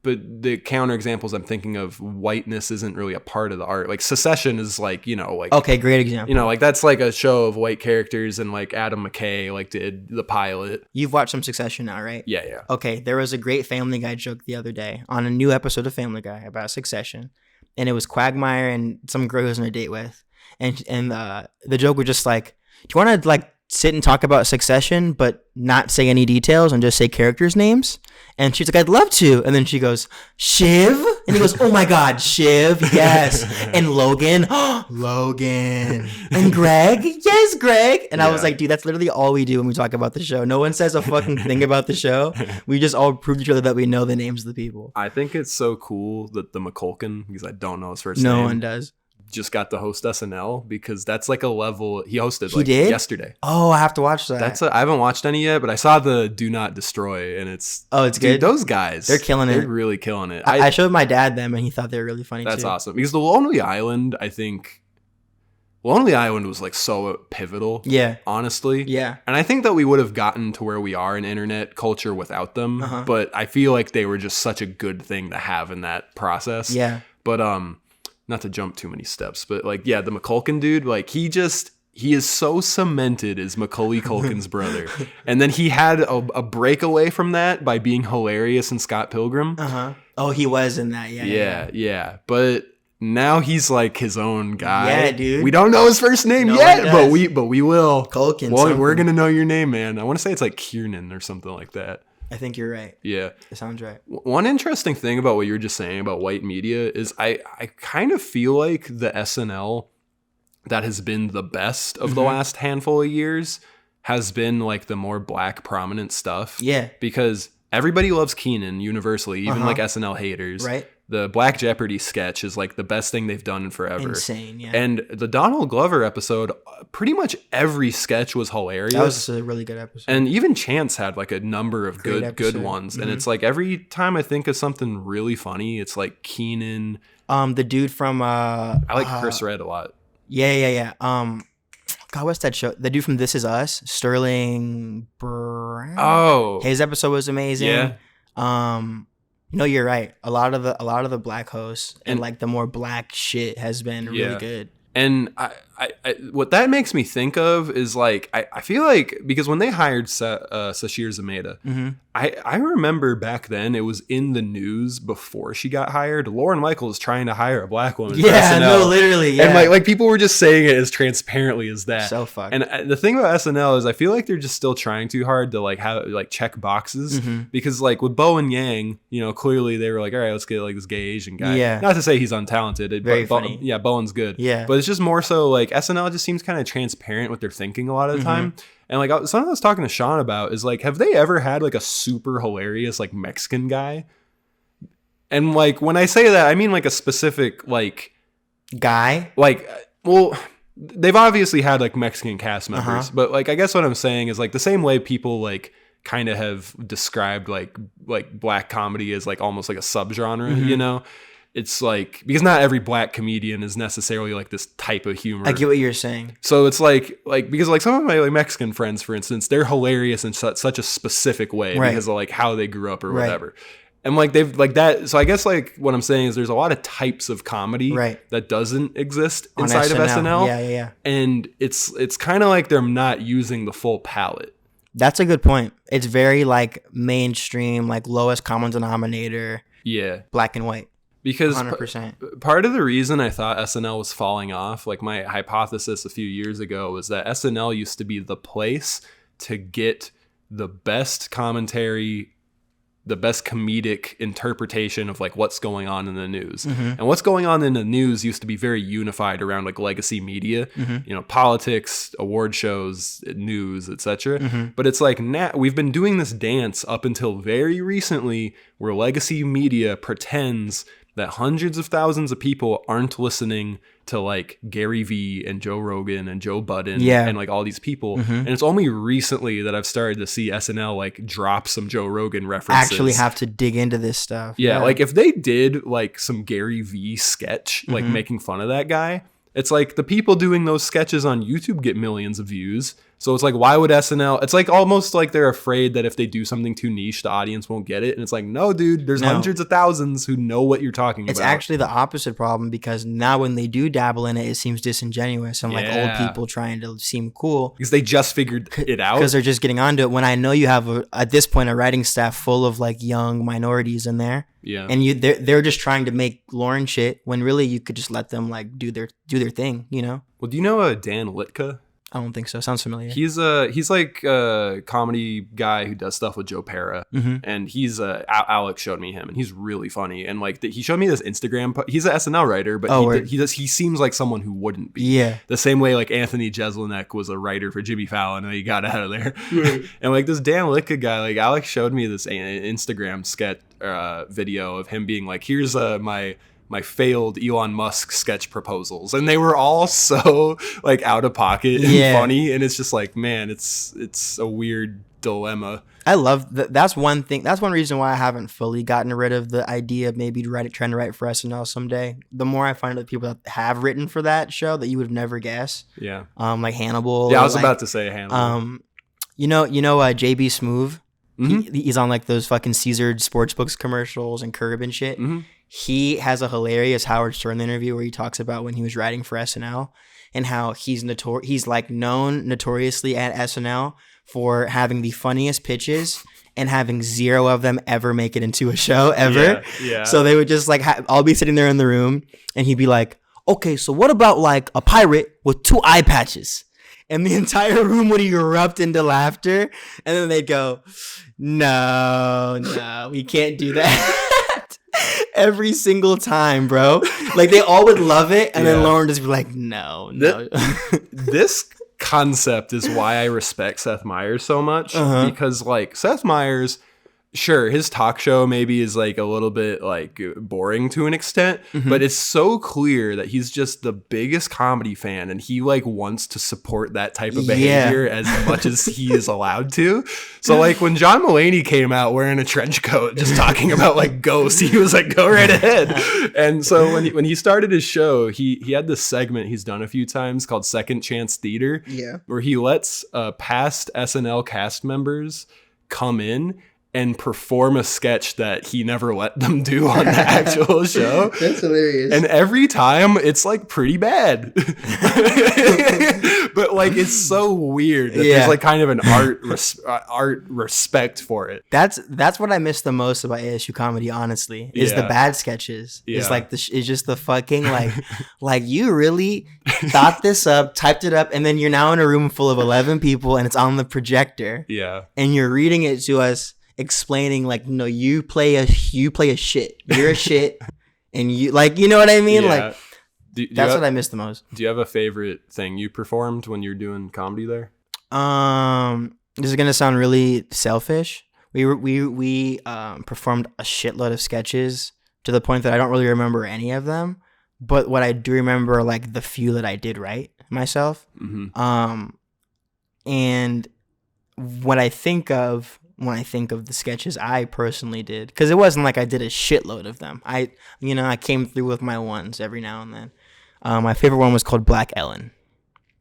the counterexamples I'm thinking of, whiteness isn't really a part of the art. Like Secession is like, like okay, great example. Like that's like a show of white characters, and like Adam McKay like did the pilot. You've watched some Succession now, right? Yeah. Okay, there was a great Family Guy joke the other day on a new episode of Family Guy about Succession, and it was Quagmire and some girl he was on a date with, and the joke was just like, do you want to like sit and talk about Succession but not say any details and just say characters' names? And she's like, I'd love to. And then she goes, Shiv? And he goes, oh my God, Shiv, yes. And Logan, Logan. And Greg, yes, Greg. And I was like, dude, that's literally all we do when we talk about the show. No one says a fucking thing about the show. We just all prove to each other that we know the names of the people. I think it's so cool that the McCulkin, because I don't know his first name. No one does. Just got to host SNL, because that's like a level he hosted yesterday. Oh, I have to watch that. I haven't watched any yet, but I saw the Do Not Destroy, and it's good. Those guys, they're killing it. They're really killing it. I showed my dad them, and he thought they were really funny. That's too. awesome, because the Lonely Island, I think Lonely Island was like so pivotal. Yeah, honestly. Yeah, and I think that we would have gotten to where we are in internet culture without them. But I feel like they were just such a good thing to have in that process. Yeah, but not to jump too many steps, but like, yeah, the McCulkin dude, like he is so cemented as Macaulay Culkin's brother. And then he had a breakaway from that by being hilarious in Scott Pilgrim. Oh, he was in that. Yeah. But now he's like his own guy. Yeah, dude. We don't know his first name yet, but we will. Culkin. Well, we're going to know your name, man. I want to say it's like Kiernan or something like that. I think you're right. Yeah. It sounds right. One interesting thing about what you were just saying about white media is I kind of feel like the SNL that has been the best of the last handful of years has been like the more black prominent stuff. Yeah. Because everybody loves Keenan universally, even like SNL haters. Right. The Black Jeopardy sketch is like the best thing they've done in forever. Insane, yeah. And the Donald Glover episode, pretty much every sketch was hilarious. That was a really good episode. And even Chance had like a number of good ones. And it's like every time I think of something really funny, it's like Keenan. The dude from I like Chris Redd a lot. Yeah. God, what's that show? The dude from This Is Us, Sterling Brown. Oh, his episode was amazing. Yeah. No, you're right. A lot of the black hosts and like the more black shit has been really good. And I what that makes me think of is like I feel like, because when they hired Sashir Zameda, I remember back then it was in the news before she got hired. Lauren Michaels trying to hire a black woman. Yeah, no, literally. Yeah. And like people were just saying it as transparently as that. So fucked. And the thing about SNL is I feel like they're just still trying too hard to like have like check boxes, because like with Bo and Yang, clearly they were like, all right, let's get like this gay Asian guy. Yeah. Not to say he's untalented. Very but funny. Yeah, Bowen's good. Yeah. But it's just more so like SNL just seems kind of transparent with their thinking a lot of the time. And like something I was talking to Sean about is like, have they ever had like a super hilarious like Mexican guy? And like when I say that, I mean like a specific like guy. Like, well, they've obviously had like Mexican cast members, but like I guess what I'm saying is like the same way people like kind of have described like black comedy as like almost like a subgenre, It's like, because not every black comedian is necessarily like this type of humor. I get what you're saying. So it's like because like some of my like Mexican friends, for instance, they're hilarious in such a specific way because of like how they grew up or whatever. And like they've like that. So I guess like what I'm saying is there's a lot of types of comedy that doesn't exist inside of SNL. Yeah. And it's kind of like they're not using the full palette. That's a good point. It's very like mainstream, like lowest common denominator. Yeah. Black and white. Because 100%. Part of the reason I thought SNL was falling off, like my hypothesis a few years ago, was that SNL used to be the place to get the best commentary, the best comedic interpretation of like what's going on in the news. And what's going on in the news used to be very unified around like legacy media, politics, award shows, news, etc. But it's like now we've been doing this dance up until very recently where legacy media pretends that hundreds of thousands of people aren't listening to like Gary Vee and Joe Rogan and Joe Budden and like all these people. And it's only recently that I've started to see SNL like drop some Joe Rogan references. Actually have to dig into this stuff. Yeah, like if they did like some Gary Vee sketch, like making fun of that guy, it's like the people doing those sketches on YouTube get millions of views. So it's like, why would SNL? It's like almost like they're afraid that if they do something too niche, the audience won't get it. And it's like, no, dude, there's hundreds of thousands who know what you're talking about. It's actually the opposite problem, because now when they do dabble in it, it seems disingenuous and like old people trying to seem cool. Because they just figured it out. Because they're just getting onto it. When I know you have, at this point, a writing staff full of like young minorities in there. Yeah. And they're just trying to make Lauren shit when really you could just let them like do their thing, you know? Well, do you know Dan Litka? I don't think so. Sounds familiar. He's like a comedy guy who does stuff with Joe Pera, and he's Alex showed me him, and he's really funny. And like he showed me this Instagram. He's an SNL writer, but he seems like someone who wouldn't be. Yeah. The same way like Anthony Jeselnik was a writer for Jimmy Fallon, and he got out of there. And like this Dan Litka guy, like Alex showed me this Instagram sketch video of him being like, "Here's my failed Elon Musk sketch proposals," and they were all so like out of pocket and funny, and it's just like, man, it's a weird dilemma. I love that's one thing. That's one reason why I haven't fully gotten rid of the idea of maybe trying to write for SNL someday. The more I find out people that have written for that show that you would never guess. Yeah. Like Hannibal. Yeah, I was about to say Hannibal. You know, JB Smoove. He's on like those fucking Caesar Sportsbooks commercials and Curb and shit. He has a hilarious Howard Stern interview where he talks about when he was writing for SNL and how he's like known notoriously at SNL for having the funniest pitches and having zero of them ever make it into a show ever. Yeah. So they would just like, I'll be sitting there in the room and he'd be like, okay, so what about like a pirate with 2 eye patches? And the entire room would erupt into laughter. And then they'd go, no, we can't do that. Every single time, bro. Like they all would love it. And then Lauren just be like, no. This concept is why I respect Seth Meyers so much. Because like Seth Meyers, sure, his talk show maybe is like a little bit like boring to an extent, but it's so clear that he's just the biggest comedy fan and he like wants to support that type of behavior as much as he is allowed to. So like when John Mulaney came out wearing a trench coat just talking about like ghosts, he was like, go right ahead. And so when he started his show, he had this segment he's done a few times called Second Chance Theater, where he lets past SNL cast members come in and perform a sketch that he never let them do on the actual show. That's hilarious. And every time it's like pretty bad. But like it's so weird that there's like kind of an art respect for it. That's what I miss the most about ASU comedy, honestly, is the bad sketches. It's like it's just the fucking like you really thought this up, typed it up, and then you're now in a room full of 11 people and it's on the projector. Yeah. And you're reading it to us, explaining like, no, you play a shit, you're a shit, and you like, you know what I mean? Like that's what I miss the most. Do you have a favorite thing you performed when you're doing comedy there? This is gonna sound really selfish. We performed a shitload of sketches to the point that I don't really remember any of them, but what I do remember are like the few that I did write myself. And what I think of when I think of the sketches I personally did, because it wasn't like I did a shitload of them. I came through with my ones every now and then. My favorite one was called Black Ellen.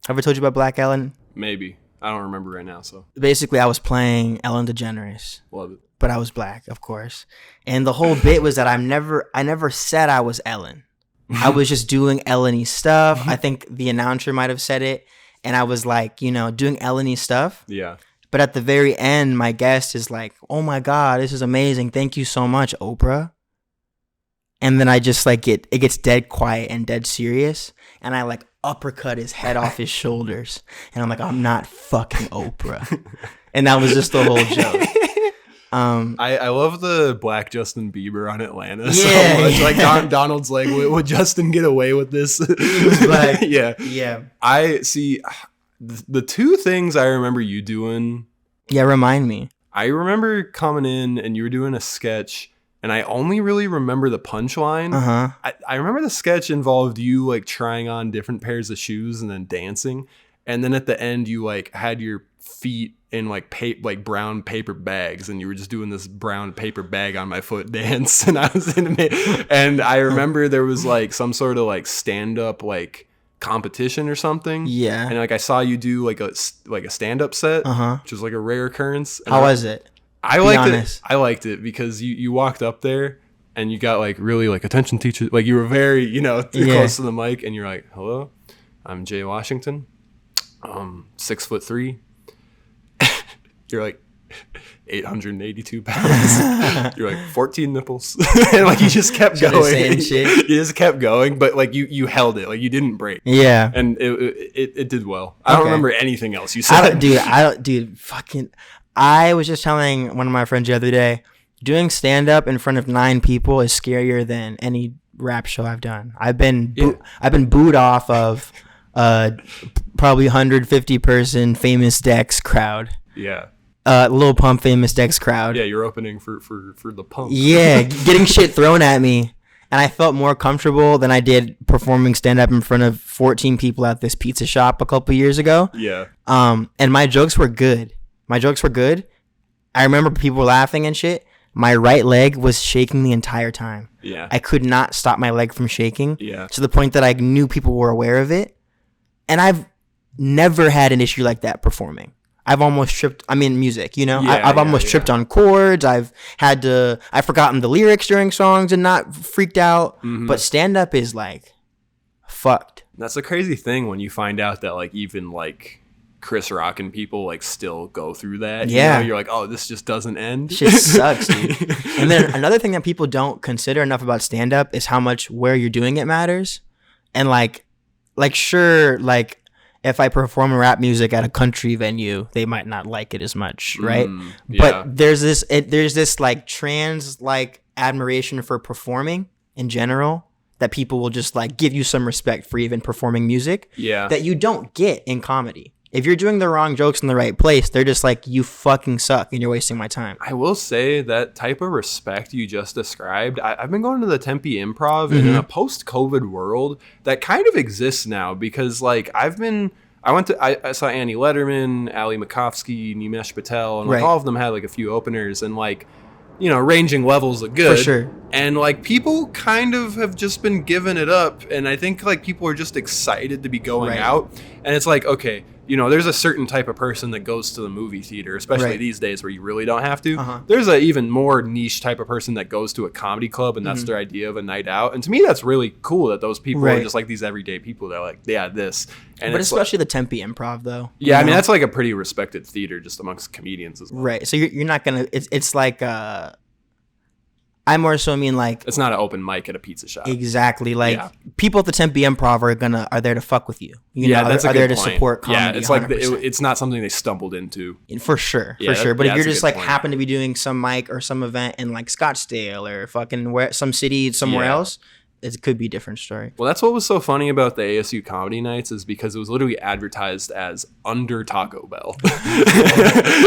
Have I told you about Black Ellen? Maybe. I don't remember right now. So basically, I was playing Ellen DeGeneres. Love it. But I was black, of course. And the whole bit was that I never said I was Ellen. I was just doing Ellen-y stuff. I think the announcer might have said it. And I was like, doing Ellen-y stuff. Yeah. But at the very end, my guest is like, oh my God, this is amazing. Thank you so much, Oprah. And then I just like it gets dead quiet and dead serious. And I like uppercut his head off his shoulders. And I'm like, I'm not fucking Oprah. And that was just the whole joke. I love the black Justin Bieber on Atlanta so much. Yeah. Like Donald's like, would Justin get away with this? He was black. Yeah. I see. The two things I remember you doing. Yeah, remind me. I remember coming in and you were doing a sketch and I only really remember the punchline. I remember the sketch involved you like trying on different pairs of shoes and then dancing, and then at the end you like had your feet in like brown paper bags, and you were just doing this brown paper bag on my foot dance, and I was in it. And I remember there was like some sort of like stand up like competition or something. Yeah. And like I saw you do like a stand up set, which was like a rare occurrence. And How was it? I liked it. I liked it because you walked up there and you got like really like attention teacher. Like you were very, close to the mic, and you're like, "Hello, I'm Jay Washington. 6'3". You're like 882 pounds. You're like 14 nipples." And like you just kept going. Saying shit. You just kept going, but like you held it. Like you didn't break. Yeah. And it did well. I don't remember anything else you said. I was just telling one of my friends the other day, doing stand up in front of 9 people is scarier than any rap show I've done. I've been booed off of probably 150 person Famous Dex crowd. Yeah. Lil Pump Famous Dex crowd. Yeah, you're opening for the Pump. Yeah, getting shit thrown at me. And I felt more comfortable than I did performing stand up in front of 14 people at this pizza shop a couple years ago. Yeah. And my jokes were good. I remember people were laughing and shit. My right leg was shaking the entire time. Yeah. I could not stop my leg from shaking. Yeah. To the point that I knew people were aware of it. And I've never had an issue like that performing. I've almost tripped. I mean, music, I've almost tripped on chords. I've forgotten the lyrics during songs and not freaked out. Mm-hmm. But stand up is like fucked. That's a crazy thing when you find out that like even like Chris Rock and people like still go through that. Yeah. You're like, oh, this just doesn't end. Shit sucks, dude. And then another thing that people don't consider enough about stand up is how much where you're doing it matters. And like sure, like if I perform rap music at a country venue, they might not like it as much, right? Yeah. But there's this like trans like admiration for performing in general that people will just like give you some respect for even performing music. Yeah. That you don't get in comedy. If you're doing the wrong jokes in the right place, they're just like, you fucking suck and you're wasting my time. I will say that type of respect you just described, I've been going to the Tempe Improv, and in a post-COVID world, that kind of exists now because like I saw Annie Letterman, Ali Makovsky, Nimesh Patel, and like all of them had like a few openers and like, ranging levels of good. For sure. And like people kind of have just been giving it up, and I think like people are just excited to be going out. And it's like, okay, there's a certain type of person that goes to the movie theater, especially these days where you really don't have to. There's a even more niche type of person that goes to a comedy club, and that's their idea of a night out. And to me, that's really cool that those people are just like these everyday people that are like, yeah, this. And but especially the Tempe Improv, though. Yeah, I mean, that's like a pretty respected theater just amongst comedians as well. Right. So you're not going to... It's like... I more so mean like... It's not an open mic at a pizza shop. Exactly. Like, people at the Tempe Improv are there to fuck with you. That's are a good there point. to support comedy. Yeah, it's like it's not something they stumbled into. For sure. But if you're just like happen to be doing some mic or some event in like Scottsdale or fucking some city somewhere else, it could be a different story. Well, that's what was so funny about the ASU comedy nights is because it was literally advertised as under Taco Bell.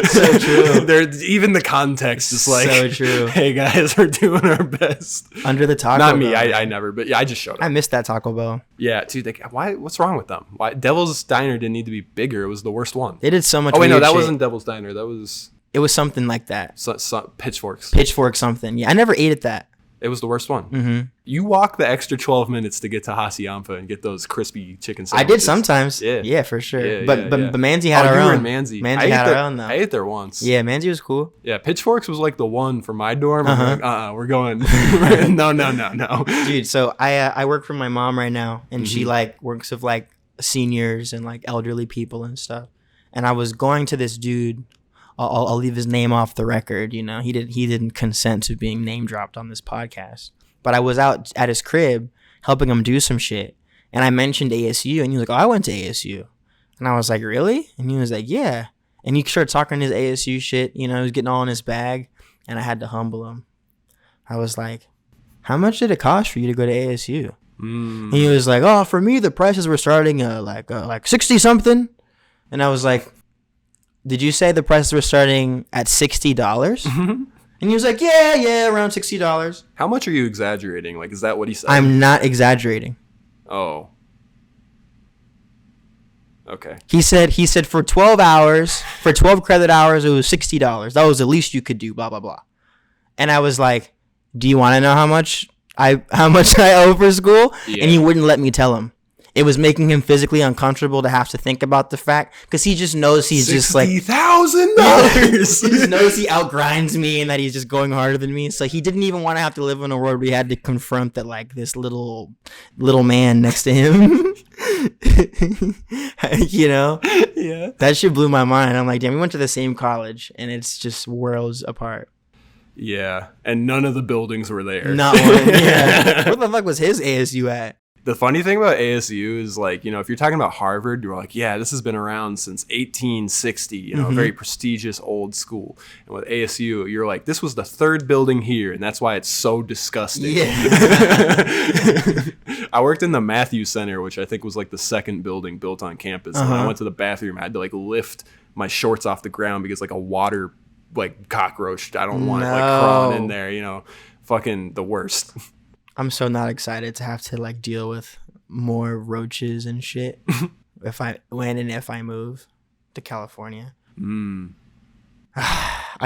So true. There's even the context is like, so true. Hey guys, we're doing our best. Under the Taco Not Bell. me. I never, but yeah, I just showed up. I missed that Taco Bell. Yeah, dude. Why? What's wrong with them? Why Devil's Diner didn't need to be bigger? It was the worst one. They did so much. Oh wait, no, that shit. wasn't Devil's Diner. That was. It was something like that. Pitchforks. Pitchfork something. Yeah, I never ate at that. It was the worst one. Mm-hmm. You walk the extra 12 minutes to get to Hasiamfa and get those crispy chicken sandwiches. I did sometimes. Yeah, for sure. But Manzi had our own. You were in Manzi. Manzi had our own though. I ate there once. Yeah, Manzi was cool. Yeah, Pitchforks was like the one for my dorm. We're going. No. Dude, so I work for my mom right now, and she like works with like seniors and like elderly people and stuff. And I was going to this dude. I'll leave his name off the record. He didn't consent to being name dropped on this podcast. But I was out at his crib helping him do some shit, and I mentioned ASU, and he was like, "Oh, I went to ASU," and I was like, "Really?" And he was like, "Yeah." And he started talking his ASU shit. He was getting all in his bag, and I had to humble him. I was like, "How much did it cost for you to go to ASU?" And he was like, "Oh, for me, the prices were starting like 60 something," and I was like, "Did you say the prices were starting at $60?" And And he was like, yeah, around $60. How much are you exaggerating? Like, is that what he said? I'm not exaggerating. Oh. Okay. He said for 12 hours, for 12 credit hours, it was $60. That was the least you could do, blah, blah, blah. And I was like, do you want to know how much I owe for school? Yeah. And he wouldn't let me tell him. It was making him physically uncomfortable to have to think about the fact, because he just knows he's just like $60,000. he just knows he outgrinds me and that he's just going harder than me. So he didn't even want to have to live in a world where he had to confront that, like, this little man next to him. You know? Yeah. That shit blew my mind. I'm like, damn, we went to the same college and it's just worlds apart. Yeah. And none of the buildings were there. Not one. Yeah. Where the fuck was his ASU at? The funny thing about ASU is, like, you know, if you're talking about Harvard, you're like, yeah, this has been around since 1860, you know, a very prestigious old school. And with ASU, you're like, this was the third building here, and that's why it's so disgusting. Yeah. I worked in the Matthews Center, which I think was like the second building built on campus. And when I went to the bathroom, I had to like lift my shorts off the ground because like a water like cockroach, I don't want it like crawling in there, you know, fucking the worst. I'm so not excited to have to like deal with more roaches and shit if I move to California. I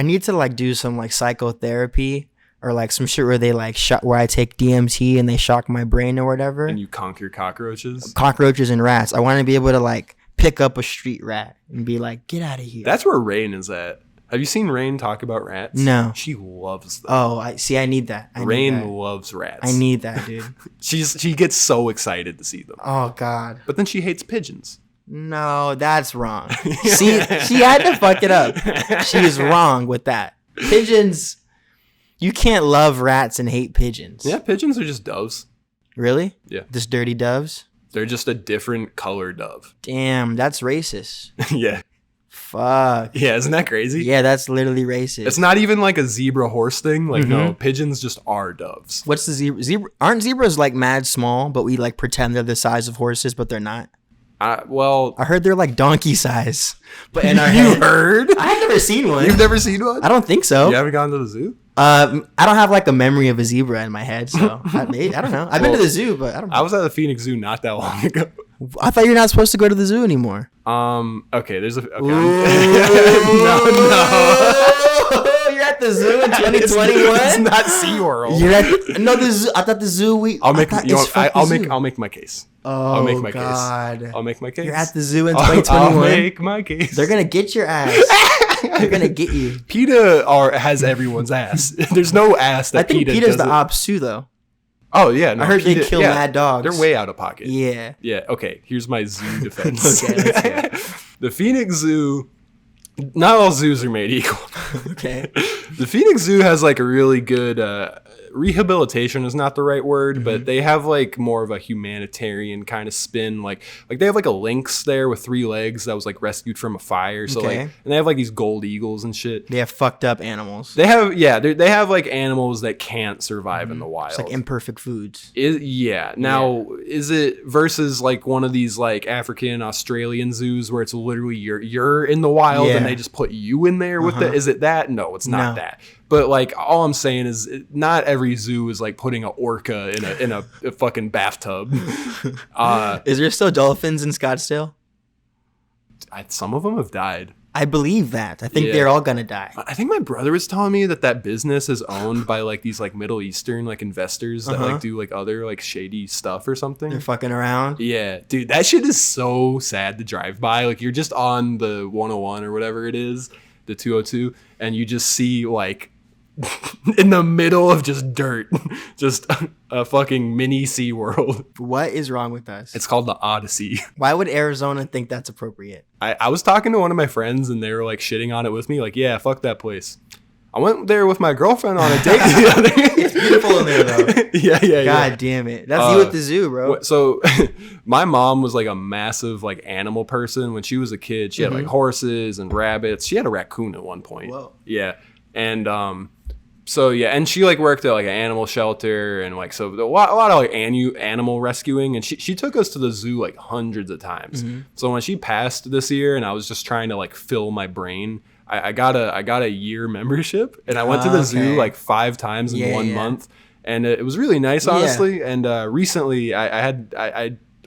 need to like do some like psychotherapy or like some shit where they like where I take DMT and they shock my brain or whatever. And you conquer cockroaches. Cockroaches and rats. I want to be able to like pick up a street rat and be like, get out of here. That's where Rain is at. Have you seen Rain talk about rats? No. She loves them. Oh, I need that. Rain loves rats. I need that, dude. She gets so excited to see them. Oh God. But then she hates pigeons. No, that's wrong. See, she had to fuck it up. She is wrong with that. Pigeons, you can't love rats and hate pigeons. Yeah, pigeons are just doves. Really? Yeah. Just dirty doves? They're just a different color dove. Damn, that's racist. Yeah. Fuck. Yeah, isn't that crazy? Yeah, that's literally racist. It's not even like a zebra horse thing. Like, no, pigeons just are doves. What's the zebra? Aren't zebras like mad small, but we like pretend they're the size of horses, but they're not? Well, I heard they're like donkey size. But in our you heard? I've never seen one. You've never seen one? I don't think so. You haven't gone to the zoo? I don't have like a memory of a zebra in my head, so I don't know. I've been to the zoo, but I don't know. I was at the Phoenix Zoo not that long ago. I thought you're not supposed to go to the zoo anymore. Okay, there's a... Okay. No. You're at the zoo in 2021? It's not SeaWorld. You're at the zoo. I thought the zoo I'll make my case. Oh, I'll make my God. case. I'll make my case. You're at the zoo in 2021? I'll make my case. They're going to get your ass. They're going to get you. PETA has everyone's ass. There's no ass that I think PETA PETA's the doesn't. ops too, though. Oh, yeah. No, I heard they PETA, kill mad dogs. They're way out of pocket. Yeah. Yeah, okay. Here's my zoo defense. Okay, let's hear it. The Phoenix Zoo, not all zoos are made equal. Okay. The Phoenix Zoo has like a really good rehabilitation is not the right word, but they have like more of a humanitarian kind of spin. Like they have like a lynx there with 3 legs that was like rescued from a fire. So Okay. like, and they have like these gold eagles and shit. They have fucked up animals. They have they have like animals that can't survive in the wild. It's like imperfect foods. Now is it versus like one of these like African Australian zoos where it's literally you're in the wild and they just put you in there with it? Is it that? No, it's not that. But like all I'm saying is not every zoo is like putting an orca in a fucking bathtub. Is there still dolphins in Scottsdale? Some of them have died. I believe that. I think they're all gonna die. I think my brother was telling me that business is owned by like these like Middle Eastern like investors that like do like other like shady stuff or something. They're fucking around. Yeah, dude, that shit is so sad to drive by. Like you're just on the 101 or whatever it is, the 202, and you just see like in the middle of just dirt, just a fucking mini SeaWorld. What is wrong with us? It's called the Odyssey. Why would Arizona think that's appropriate? I was talking to one of my friends and they were like shitting on it with me. Like, yeah, fuck that place. I went there with my girlfriend on a date the other day. It's beautiful in there, though. Yeah. God damn it. That's you at the zoo, bro. So my mom was like a massive like animal person. When she was a kid, she had like horses and rabbits. She had a raccoon at one point. Whoa. Yeah. And So yeah, and she like worked at like an animal shelter and like so a lot of like animal rescuing, and she took us to the zoo like hundreds of times. So when she passed this year, and I was just trying to like fill my brain, I got a year membership, and I went to the zoo like 5 times in 1 month, and it was really nice, honestly. And recently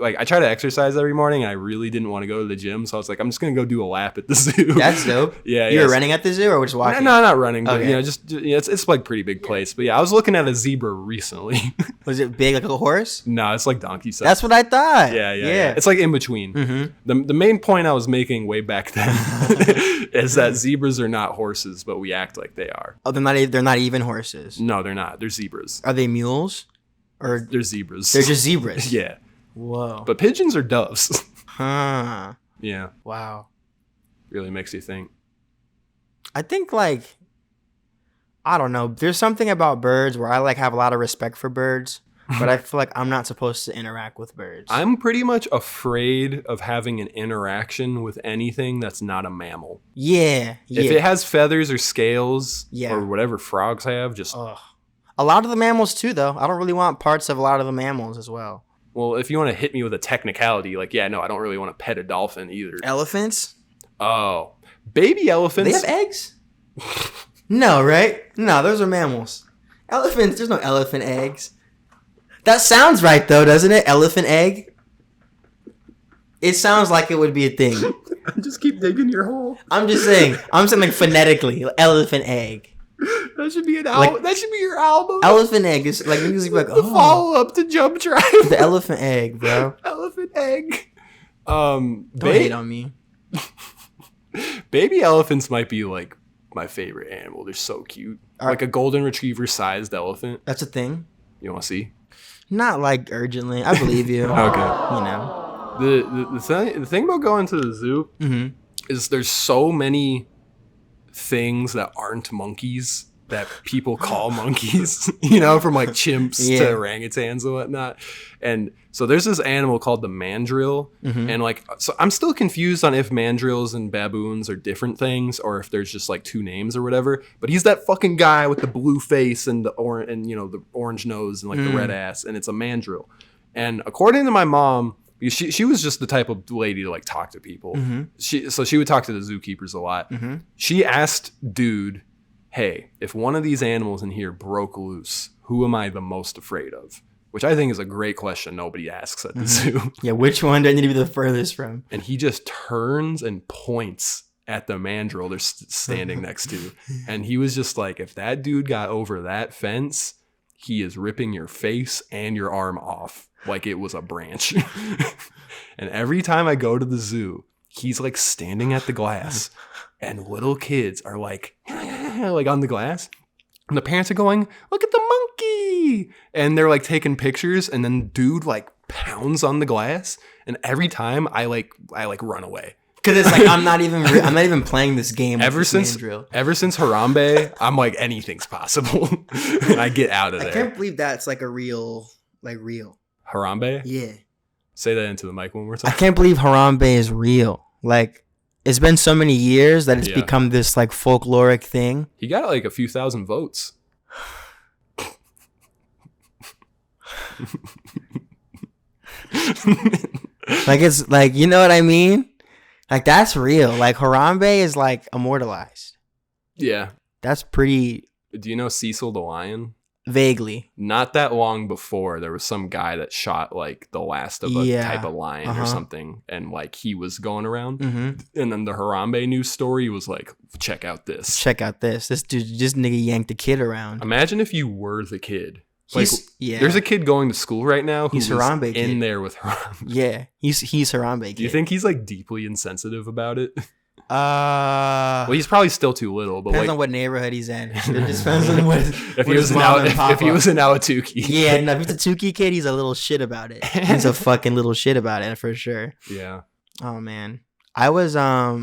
I try to exercise every morning, and I really didn't want to go to the gym, so I was like, I'm just gonna go do a lap at the zoo. That's dope. Yeah, you were running at the zoo or just walking? No, not running, but it's like pretty big place. But yeah, I was looking at a zebra recently. Was it big like a horse? No, it's like donkey size. That's what I thought. Yeah. It's like in between. The main point I was making way back then is that zebras are not horses, but we act like they are. Oh, they're not even horses. No, they're not. They're zebras. Are they mules? Or they're zebras. They're just zebras. Yeah. Whoa. But pigeons are doves. Huh. Yeah. Wow. Really makes you think. I think like, I don't know. There's something about birds where I like have a lot of respect for birds, but I feel like I'm not supposed to interact with birds. I'm pretty much afraid of having an interaction with anything that's not a mammal. Yeah. If it has feathers or scales Yeah. or whatever frogs have, just... Ugh. A lot of the mammals too, though. I don't really want parts of a lot of the mammals as well. Well, if you want to hit me with a technicality, like, yeah, no, I don't really want to pet a dolphin either. Elephants? Oh. Baby elephants... They have eggs? No, right? No, those are mammals. Elephants, there's no elephant eggs. That sounds right, though, doesn't it? Elephant egg? It sounds like it would be a thing. Just keep digging your hole. I'm just saying like phonetically, elephant egg. That should be an album. Like, that should be your album. Elephant egg is like niggas be like, the follow up to Jumpdrive. The elephant egg, bro. Elephant egg. Don't hate on me. Baby elephants might be like my favorite animal. They're so cute. Like a golden retriever sized elephant. That's a thing. You want to see? Not like urgently. I believe you. Okay. You know. The thing about going to the zoo is there's so many things that aren't monkeys that people call monkeys, you know, from like chimps to orangutans and whatnot. And so there's this animal called the mandrill, and like, so I'm still confused on if mandrills and baboons are different things or if there's just like 2 names or whatever. But he's that fucking guy with the blue face and the orange nose and like the red ass, and it's a mandrill. And according to my mom, she was just the type of lady to like talk to people. So she would talk to the zookeepers a lot. She asked dude, hey, if one of these animals in here broke loose, who am I the most afraid of? Which I think is a great question nobody asks at the zoo. Yeah, which one do I need to be the furthest from? And he just turns and points at the mandrill they're standing next to. And he was just like, if that dude got over that fence, he is ripping your face and your arm off like it was a branch. And every time I go to the zoo, he's like standing at the glass and little kids are like on the glass. And the parents are going, look at the monkey. And they're like taking pictures, and then dude like pounds on the glass. And every time I run away. Because it's like I'm not even playing this game. Ever since Harambe, I'm like, anything's possible. I get out of there. I can't believe that's like a real. Harambe? Yeah. Say that into the mic one more time. I can't believe Harambe is real. Like, it's been so many years that it's become this like folkloric thing. He got like a few thousand votes. Like, it's like, you know what I mean? Like, that's real. Like, Harambe is like immortalized. Yeah. That's pretty. Do you know Cecil the Lion? Vaguely. Not that long before, there was some guy that shot like the last of a type of lion or something, and like he was going around, and then the Harambe news story was like, check out this. This dude, this nigga yanked the kid around. Imagine if you were the kid. Like, yeah. There's a kid going to school right now who's Harambe in kid. there with Harambe. Yeah, he's Harambe kid. Do you think he's like deeply insensitive about it? Well, he's probably still too little, but depends like, on what neighborhood he's in. It just depends on what. If he was in Awatuki. Yeah, no, if he's a Tukey kid, he's a little shit about it. He's a fucking little shit about it for sure. Yeah. Oh man, I was I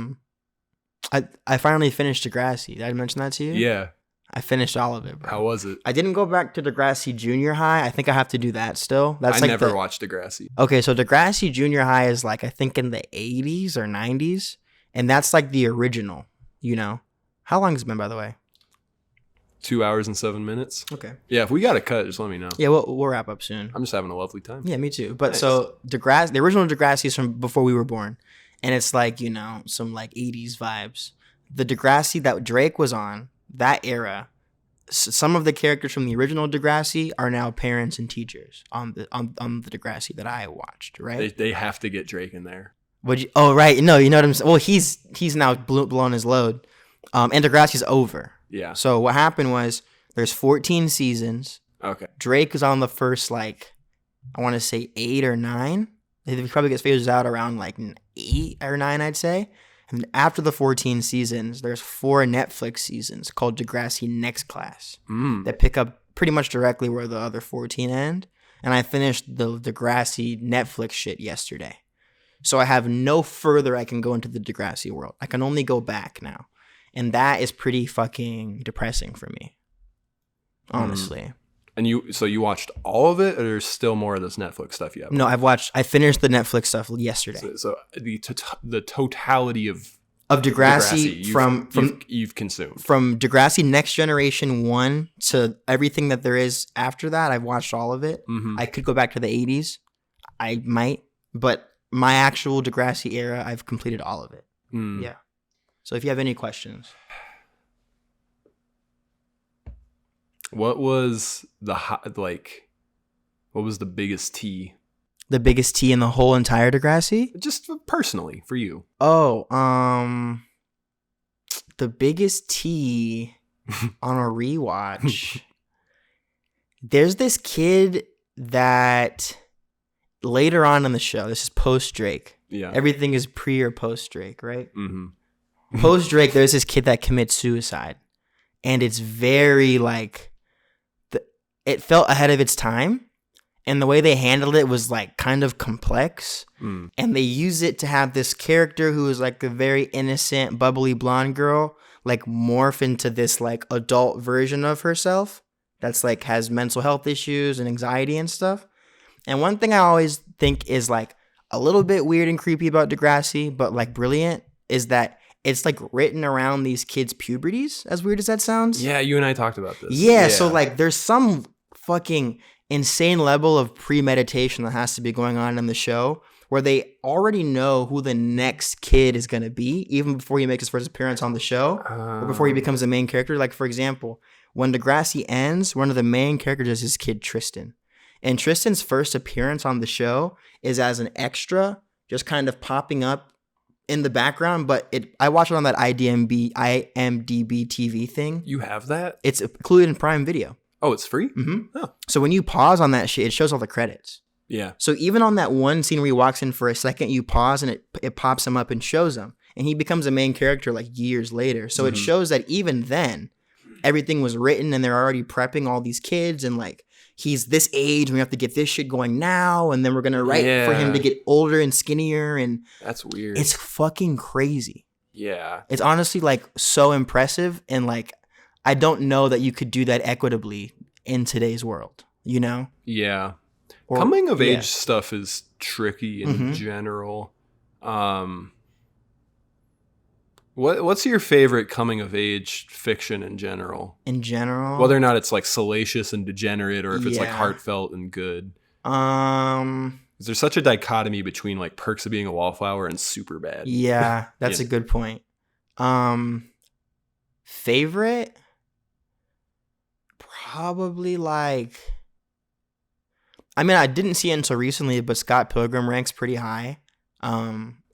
finally finished Degrassi. Did I mention that to you? Yeah. I finished all of it, bro. How was it? I didn't go back to Degrassi Junior High. I think I have to do that still. That's I never watched Degrassi. Okay, so Degrassi Junior High is like, I think in the 80s or 90s. And that's like the original, you know? How long has it been, by the way? 2 hours and 7 minutes. Okay. Yeah, if we got to cut, just let me know. Yeah, we'll wrap up soon. I'm just having a lovely time. Yeah, me too. But Nice. so the original Degrassi's from before we were born, and it's like, you know, some like 80s vibes. The Degrassi that Drake was on, that era, some of the characters from the original Degrassi are now parents and teachers on the Degrassi that I watched. Right? They have to get Drake in there. Oh, right. No, you know what I'm saying. Well, he's now blown his load, and Degrassi's over. Yeah. So what happened was there's 14 seasons. Okay. Drake is on the first, like, I want to say 8 or 9. He probably gets phased out around like 8 or 9, I'd say. And after the 14 seasons, there's 4 Netflix seasons called Degrassi Next Class that pick up pretty much directly where the other 14 end. And I finished the Degrassi Netflix shit yesterday. So I have no further I can go into the Degrassi world. I can only go back now. And that is pretty fucking depressing for me, honestly. And you watched all of it, or there's still more of this Netflix stuff you have? No, I finished the Netflix stuff yesterday. So the totality of Degrassi you've consumed. From Degrassi Next Generation 1 to everything that there is after that, I've watched all of it. I could go back to the 80s. I might, but my actual Degrassi era, I've completed all of it. Yeah. So if you have any questions. What was what was the biggest T? The biggest T in the whole entire Degrassi? Just personally, for you. Oh, the biggest T on a rewatch. There's this kid that later on in the show, this is post Drake. Yeah. Everything is pre or post Drake, right? Mm-hmm. Post Drake, there's this kid that commits suicide. And it's very like, it felt ahead of its time. And the way they handled it was like kind of complex. And they use it to have this character who is like a very innocent, bubbly blonde girl, like morph into this like adult version of herself that's like has mental health issues and anxiety and stuff. And one thing I always think is like a little bit weird and creepy about Degrassi, but like brilliant, is that it's like written around these kids' puberties, as weird as that sounds. Yeah, you and I talked about this. Yeah, so like there's some fucking insane level of premeditation that has to be going on in the show where they already know who the next kid is going to be even before he makes his first appearance on the show or before he becomes a main character. Like, for example, when Degrassi ends, one of the main characters is his kid Tristan. And Tristan's first appearance on the show is as an extra, just kind of popping up in the background, but I watched it on that IMDb TV thing. You have that? It's included in Prime Video. Oh, it's free? Mm-hmm. Oh. So when you pause on that shit, it shows all the credits. Yeah. So even on that one scene where he walks in for a second, you pause and it pops him up and shows him. And he becomes a main character like years later. So it shows that even then, everything was written and they're already prepping all these kids and like, he's this age and we have to get this shit going now. And then we're going to write for him to get older and skinnier. And that's weird. It's fucking crazy. Yeah. It's honestly like so impressive. And like, I don't know that you could do that equitably in today's world, you know? Yeah. Or, coming of age stuff is tricky in general. What's your favorite coming of age fiction in general? In general? Whether or not it's like salacious and degenerate or if it's like heartfelt and good. Is there such a dichotomy between like Perks of Being a Wallflower and Superbad? Yeah, that's a good point. Favorite? Probably like, I mean, I didn't see it until recently, but Scott Pilgrim ranks pretty high.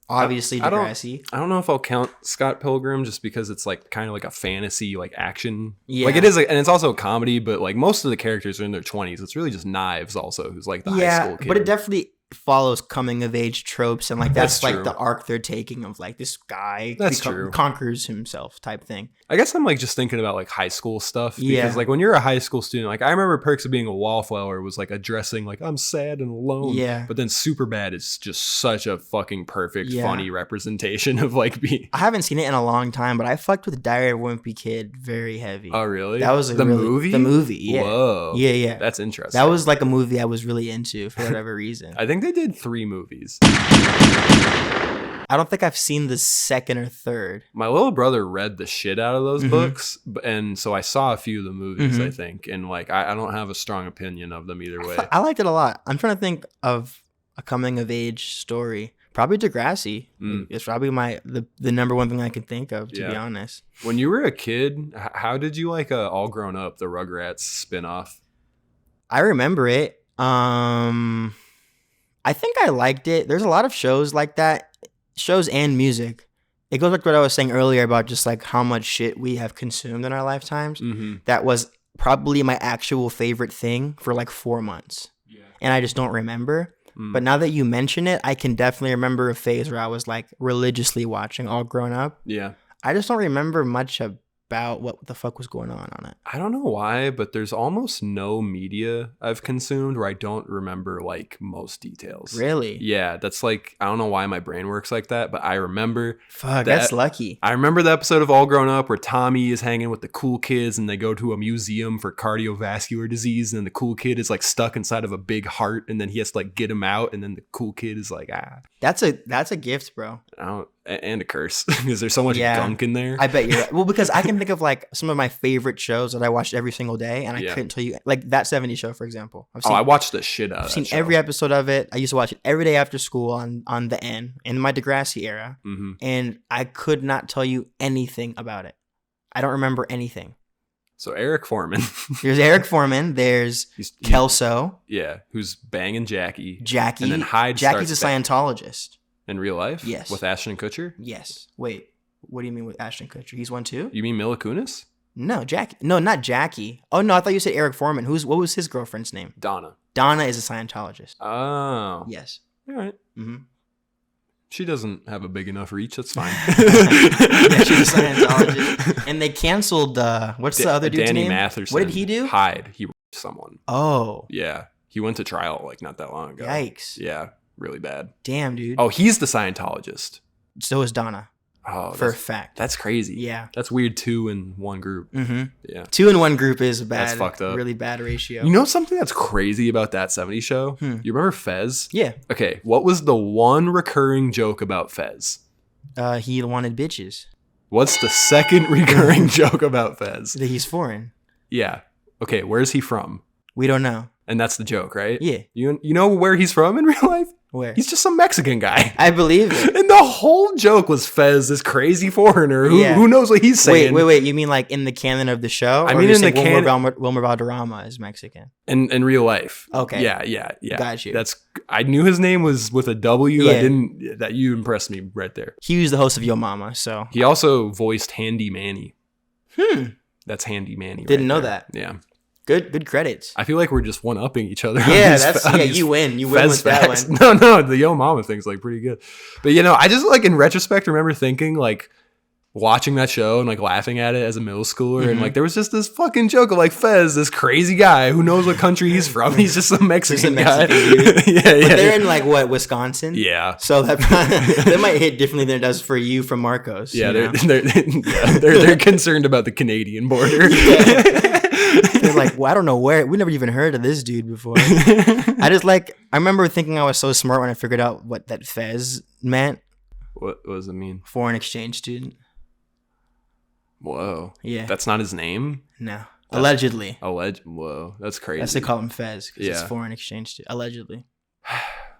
Obviously Degrassi. I don't know if I'll count Scott Pilgrim just because it's like kind of like a fantasy like action. Yeah. Like it is, and it's also a comedy, but like most of the characters are in their 20s. It's really just Knives also, who's like the high school kid. But it definitely follows coming of age tropes and like that's like true. the arc they're taking of like this guy true. conquers himself type thing. I guess I'm like just thinking about like high school stuff because Yeah. like when you're a high school student, like I remember Perks of Being a Wallflower was like addressing like I'm sad and alone. Yeah. But then Superbad is just such a fucking perfect Yeah. funny representation of like being. I haven't seen it in a long time, but I fucked with Diary of a Wimpy Kid very heavy. Oh really? That was the movie. The movie, yeah. Whoa. Yeah. That's interesting. That was like a movie I was really into for whatever reason. I think they did 3 movies. I don't think I've seen the second or third. My little brother read the shit out of those books, and so I saw a few of the movies, I think, and like I don't have a strong opinion of them either way. I liked it a lot. I'm trying to think of a coming of age story. Probably Degrassi. It's probably the number one thing I can think of, to be honest. When you were a kid, how did you like All Grown Up, the Rugrats spinoff? I remember it. I think I liked it. There's a lot of shows like that, shows and music. It goes back to what I was saying earlier about just like how much shit we have consumed in our lifetimes. That was probably my actual favorite thing for like 4 months. And I just don't remember. But now that you mention it, I can definitely remember a phase where I was like religiously watching All Grown Up. Yeah. I just don't remember much about what the fuck was going on it. I don't know why, but there's almost no media I've consumed where I don't remember like most details. Really? Yeah, that's like, I don't know why my brain works like that, but I remember. Fuck, that's lucky. I remember the episode of All Grown Up where Tommy is hanging with the cool kids and they go to a museum for cardiovascular disease, and the cool kid is like stuck inside of a big heart, and then he has to like get him out, and then the cool kid is like, That's a gift, bro. And a curse because there's so much gunk in there. I bet you're right. Well, because I can think of like some of my favorite shows that I watched every single day, and I couldn't tell you, like that 70s show, for example. I watched the shit out of it. I've seen every episode of it. I used to watch it every day after school on the N in my Degrassi era, and I could not tell you anything about it. I don't remember anything. So Eric Foreman. There's Eric Foreman. There's Kelso. Yeah, who's banging Jackie. And then Hyde. Jackie's a Scientologist. In real life? Yes. With Ashton Kutcher? Yes. Wait, what do you mean with Ashton Kutcher? He's one too? You mean Mila Kunis? No, Jackie. No, not Jackie. Oh, no, I thought you said Eric Foreman. What was his girlfriend's name? Donna. Donna is a Scientologist. Oh. Yes. All right. She doesn't have a big enough reach. That's fine. Yeah, she's a Scientologist. And they canceled, what's the other dude's Danny name? Matheson. What did he do? Hyde. He raped someone. Oh. Yeah. He went to trial like not that long ago. Yikes. Yeah. Really bad. Damn, dude. Oh, he's the Scientologist. So is Donna. Oh, for a fact. That's crazy. Yeah. That's weird. 2 in one group. Yeah. 2 in one group is a bad. That's fucked up. Really bad ratio. You know something that's crazy about that 70s show? You remember Fez? Yeah. Okay. What was the one recurring joke about Fez? He wanted bitches. What's the second recurring joke about Fez? That he's foreign. Yeah. Okay. Where's he from? We don't know. And that's the joke, right? Yeah. You know where he's from in real life? Where? He's just some Mexican guy. I believe it. And the whole joke was Fez, this crazy foreigner who knows what he's saying. Wait. You mean like in the canon of the show? I mean in the canon. Wilmer Valderrama is Mexican. In real life. Okay. Yeah. Got you. I knew his name was with a W. Yeah. I didn't. That you impressed me right there. He was the host of Yo Mama, so. He also voiced Handy Manny. That's Handy Manny. Didn't know that. Yeah. Good credits. I feel like we're just one-upping each other. Yeah, you win. You win with facts. that one. No, the Yo Mama thing's like pretty good. But I just like in retrospect remember thinking like watching that show and like laughing at it as a middle schooler and like there was just this fucking joke of like Fez, this crazy guy who knows what country he's from. He's just some Mexican guy. Dude. Yeah. But they're in like what, Wisconsin? Yeah. So that might hit differently than it does for you from Marcos. Yeah, they're concerned about the Canadian border. They're like, well, I don't know where. We never even heard of this dude before. I remember thinking I was so smart when I figured out what that Fez meant. What does it mean? Foreign exchange student. Whoa. Yeah. That's not his name? No. Allegedly. Whoa. That's crazy. That's they call him Fez because it's Yeah. foreign exchange student. Allegedly.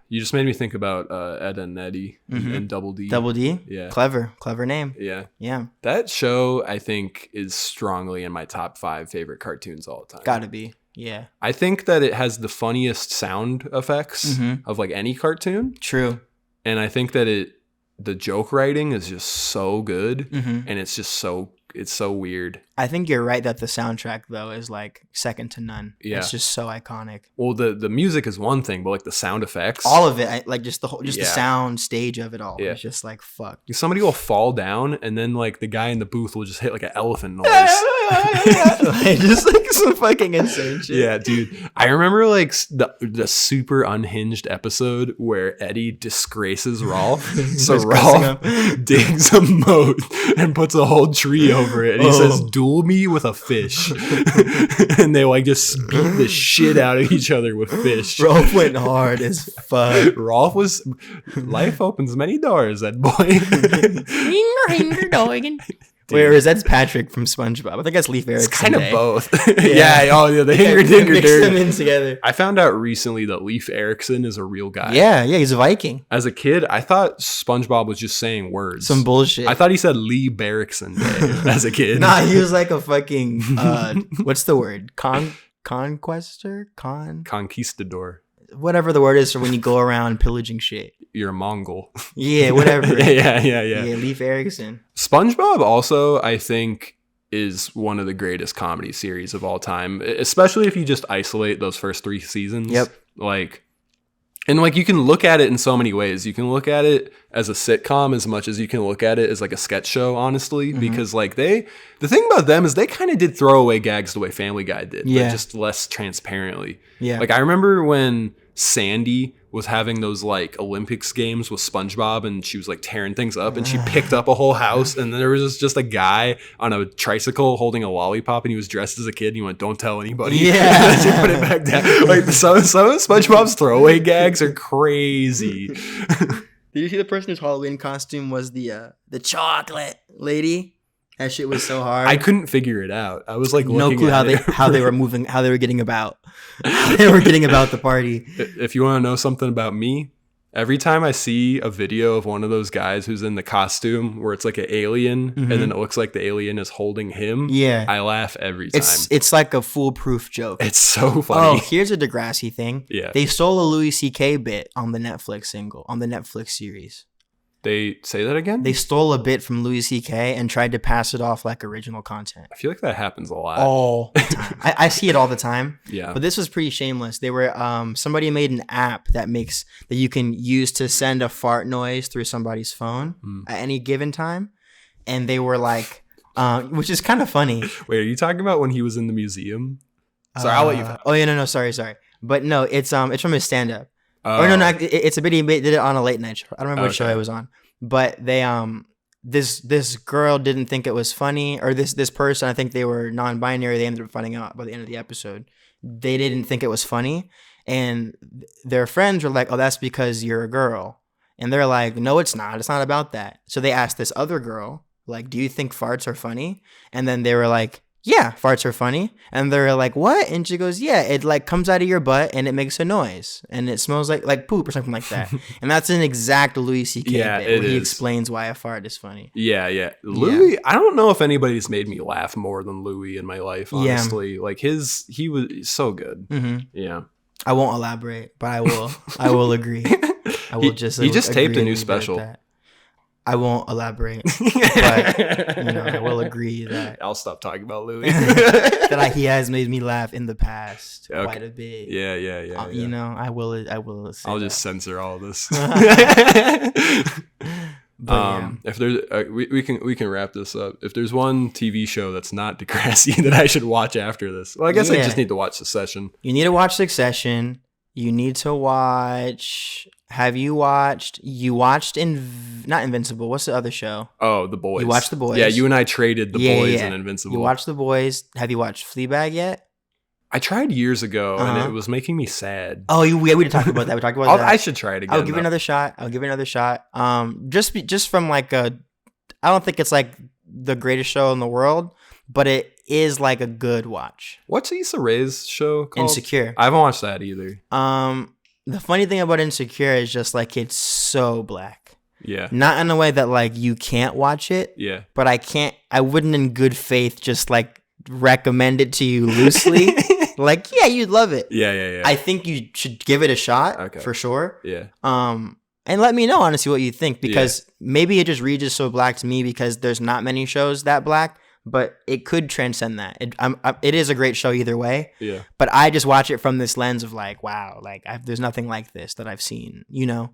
You just made me think about Ed and Eddie and Double D. Double D? Yeah. Clever name. Yeah. Yeah. That show, I think, is strongly in my top 5 favorite cartoons all the time. Gotta be. Yeah. I think that it has the funniest sound effects of like any cartoon. True. And I think that the joke writing is just so good. And it's just so weird. I think you're right that the soundtrack though is like second to none. Yeah. It's just so iconic. Well, the music is one thing, but like the sound effects. All of it, like just the Yeah. sound stage of it all. Yeah. It's just like fuck. Somebody will fall down and then like the guy in the booth will just hit like an elephant noise. Like, just like some fucking insane shit. Yeah, dude. I remember like the super unhinged episode where Eddie disgraces Rolf. So He's cussing Rolf digs a moat and puts a whole tree over over it, and he says, "Duel me with a fish," and they like just beat the shit out of each other with fish. Rolf went hard as fuck. Rolf was life opens many doors. That boy. Where is that's Patrick from SpongeBob? I think that's Leif Erikson. It's kind of Day. both. Yeah. Oh, yeah. The hinger dinger Mix them in together. I found out recently that Leif Erikson is a real guy. Yeah, he's a Viking. As a kid, I thought SpongeBob was just saying words. Some bullshit. I thought he said Lee Berrickson Day as a kid. Nah, he was like a fucking what's the word? Conquestor? Conquistador. Whatever the word is for when you go around pillaging shit. You're a Mongol. Yeah, whatever. Yeah. Yeah, Leif Erikson. SpongeBob also, I think, is one of the greatest comedy series of all time, especially if you just isolate those first 3 seasons. Yep. And you can look at it in so many ways. You can look at it as a sitcom as much as you can look at it as like a sketch show, honestly, because the thing about them is they kind of did throwaway gags the way Family Guy did, but just less transparently. Yeah. Like I remember when Sandy was having those like Olympics games with SpongeBob, and she was like tearing things up, and she picked up a whole house, and then there was just a guy on a tricycle holding a lollipop, and he was dressed as a kid, and he went, "Don't tell anybody." Yeah. And she put it back down. Like some of SpongeBob's throwaway gags are crazy. Did you see the person whose Halloween costume was the chocolate lady? That shit was so hard. I couldn't figure it out. I was like, no looking clue at how they were moving, how they were getting about. They were getting about the party. If you want to know something about me, every time I see a video of one of those guys who's in the costume where it's like an alien, and then it looks like the alien is holding him, I laugh every time. It's like a foolproof joke. It's so funny. Oh, here's a Degrassi thing. Yeah. They stole a Louis C.K. bit on the Netflix series. They say that again? They stole a bit from Louis C.K. and tried to pass it off like original content. I feel like that happens a lot. All the time. I see it all the time. Yeah. But this was pretty shameless. They were somebody made an app that you can use to send a fart noise through somebody's phone at any given time. And they were like, which is kind of funny. Wait, are you talking about when he was in the museum? Sorry, I'll let you. Oh yeah, no, sorry. But no, it's from his stand-up. Or no, it's a bit he did it on a late night show. I don't remember what show it was on. But they this girl didn't think it was funny, or this person, I think they were non-binary, they ended up finding out by the end of the episode. They didn't think it was funny, and their friends were like, "Oh, that's because you're a girl." And they're like, "No, it's not. It's not about that." So they asked this other girl, like, "Do you think farts are funny?" And then they were like, "Yeah, farts are funny." And they're like, "What?" And she goes, "Yeah, it like comes out of your butt and it makes a noise and it smells like poop or something like that." And that's an exact Louis C.K. bit where he explains why a fart is funny. Yeah. Louis, I don't know if anybody's made me laugh more than Louis in my life, honestly. Like he was so good. Mm-hmm. Yeah. I won't elaborate, but I will. I will agree. I will he just taped a new special. I won't elaborate, but I will agree that I'll stop talking about Louis. he has made me laugh in the past quite a bit. Yeah. I will. I'll just censor all of this. But, if there's we can wrap this up. If there's one TV show that's not Degrassi that I should watch after this, well, I guess I just need to watch Succession. You need to watch Succession. You need to watch. Have you watched? You watched not Invincible. What's the other show? Oh, The Boys. You watched The Boys. Yeah, you and I traded The Boys and Invincible. You watched The Boys. Have you watched Fleabag yet? I tried years ago, and it was making me sad. Oh, we did talk about that. We talked about that. I should try it again. I'll give it another shot. Just from like I don't think it's like the greatest show in the world, but it is like a good watch. What's Issa Rae's show called? Insecure. I haven't watched that either. The funny thing about Insecure is just like it's so black. Yeah. Not in a way that like you can't watch it. Yeah. But I wouldn't in good faith just like recommend it to you loosely. Like, yeah, you'd love it. Yeah. I think you should give it a shot for sure. Yeah. And let me know honestly what you think, because maybe it just reads so black to me because there's not many shows that black. But it could transcend that. It is a great show either way. Yeah. But I just watch it from this lens of like, wow, like there's nothing like this that I've seen. You know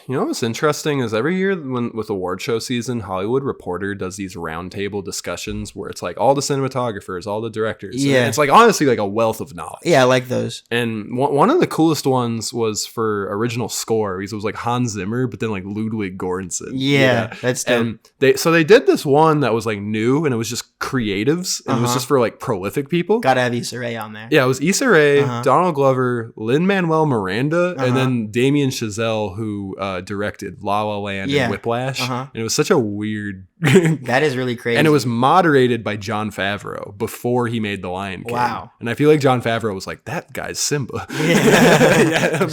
what's interesting is every year with award show season, Hollywood Reporter does these roundtable discussions where it's like all the cinematographers, all the directors. Yeah. And it's like honestly like a wealth of knowledge. Yeah, I like those. And one of the coolest ones was for original score. It was like Hans Zimmer, but then like Ludwig Göransson. Yeah, that's dope. And they did this one that was like new, and it was just creatives, and it was just for like prolific people. Gotta have Issa Rae on there. Yeah, it was Issa Rae, Donald Glover, Lin-Manuel Miranda, and then Damien Chazelle, who directed La La Land and Whiplash. And it was such a weird... That is really crazy. And it was moderated by Jon Favreau before he made The Lion King. Wow. And I feel like Jon Favreau was like, that guy's Simba. Yeah.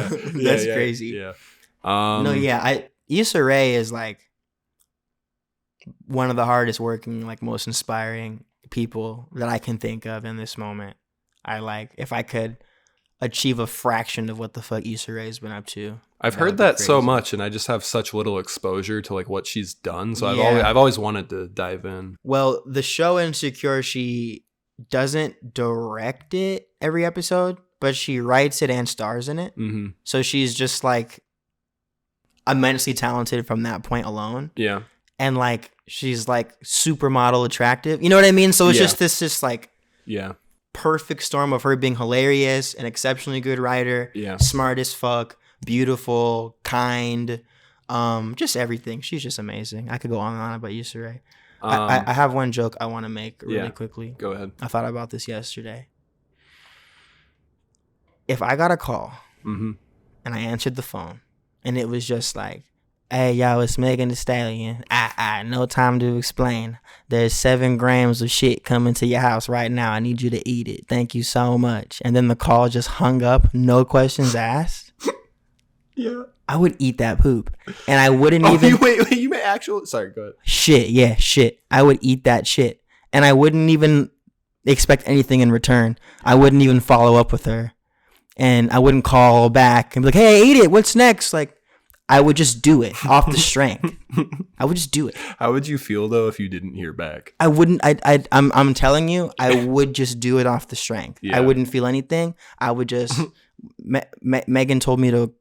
That's crazy. Yeah. Issa Rae is like one of the hardest working, like most inspiring people that I can think of in this moment. If I could achieve a fraction of what the fuck Issa Rae's been up to. I've heard that so much, and I just have such little exposure to like what she's done. So I've always wanted to dive in. Well, the show Insecure, she doesn't direct it every episode, but she writes it and stars in it. Mm-hmm. So she's just like immensely talented from that point alone. Yeah. And like she's like supermodel attractive. You know what I mean? So it's just like perfect storm of her being hilarious, an exceptionally good writer, smart as fuck, beautiful, kind, just everything. She's just amazing. I could go on and on about Issa Rae. I have one joke I want to make really quickly. Go ahead. I thought about this yesterday. If I got a call and I answered the phone and it was just like, hey, yo, it's Megan Thee Stallion. No time to explain. There's 7 grams of shit coming to your house right now. I need you to eat it. Thank you so much. And then the call just hung up. No questions asked. Yeah. I would eat that poop. And I wouldn't even... Wait, you may actually... Sorry, go ahead. Shit. I would eat that shit. And I wouldn't even expect anything in return. I wouldn't even follow up with her. And I wouldn't call back and be like, hey, eat it. What's next? Like, I would just do it off the strength. I would just do it. How would you feel though if you didn't hear back? I wouldn't. I'm telling you, I would just do it off the strength. Yeah. I wouldn't feel anything. I would just. Megan told me to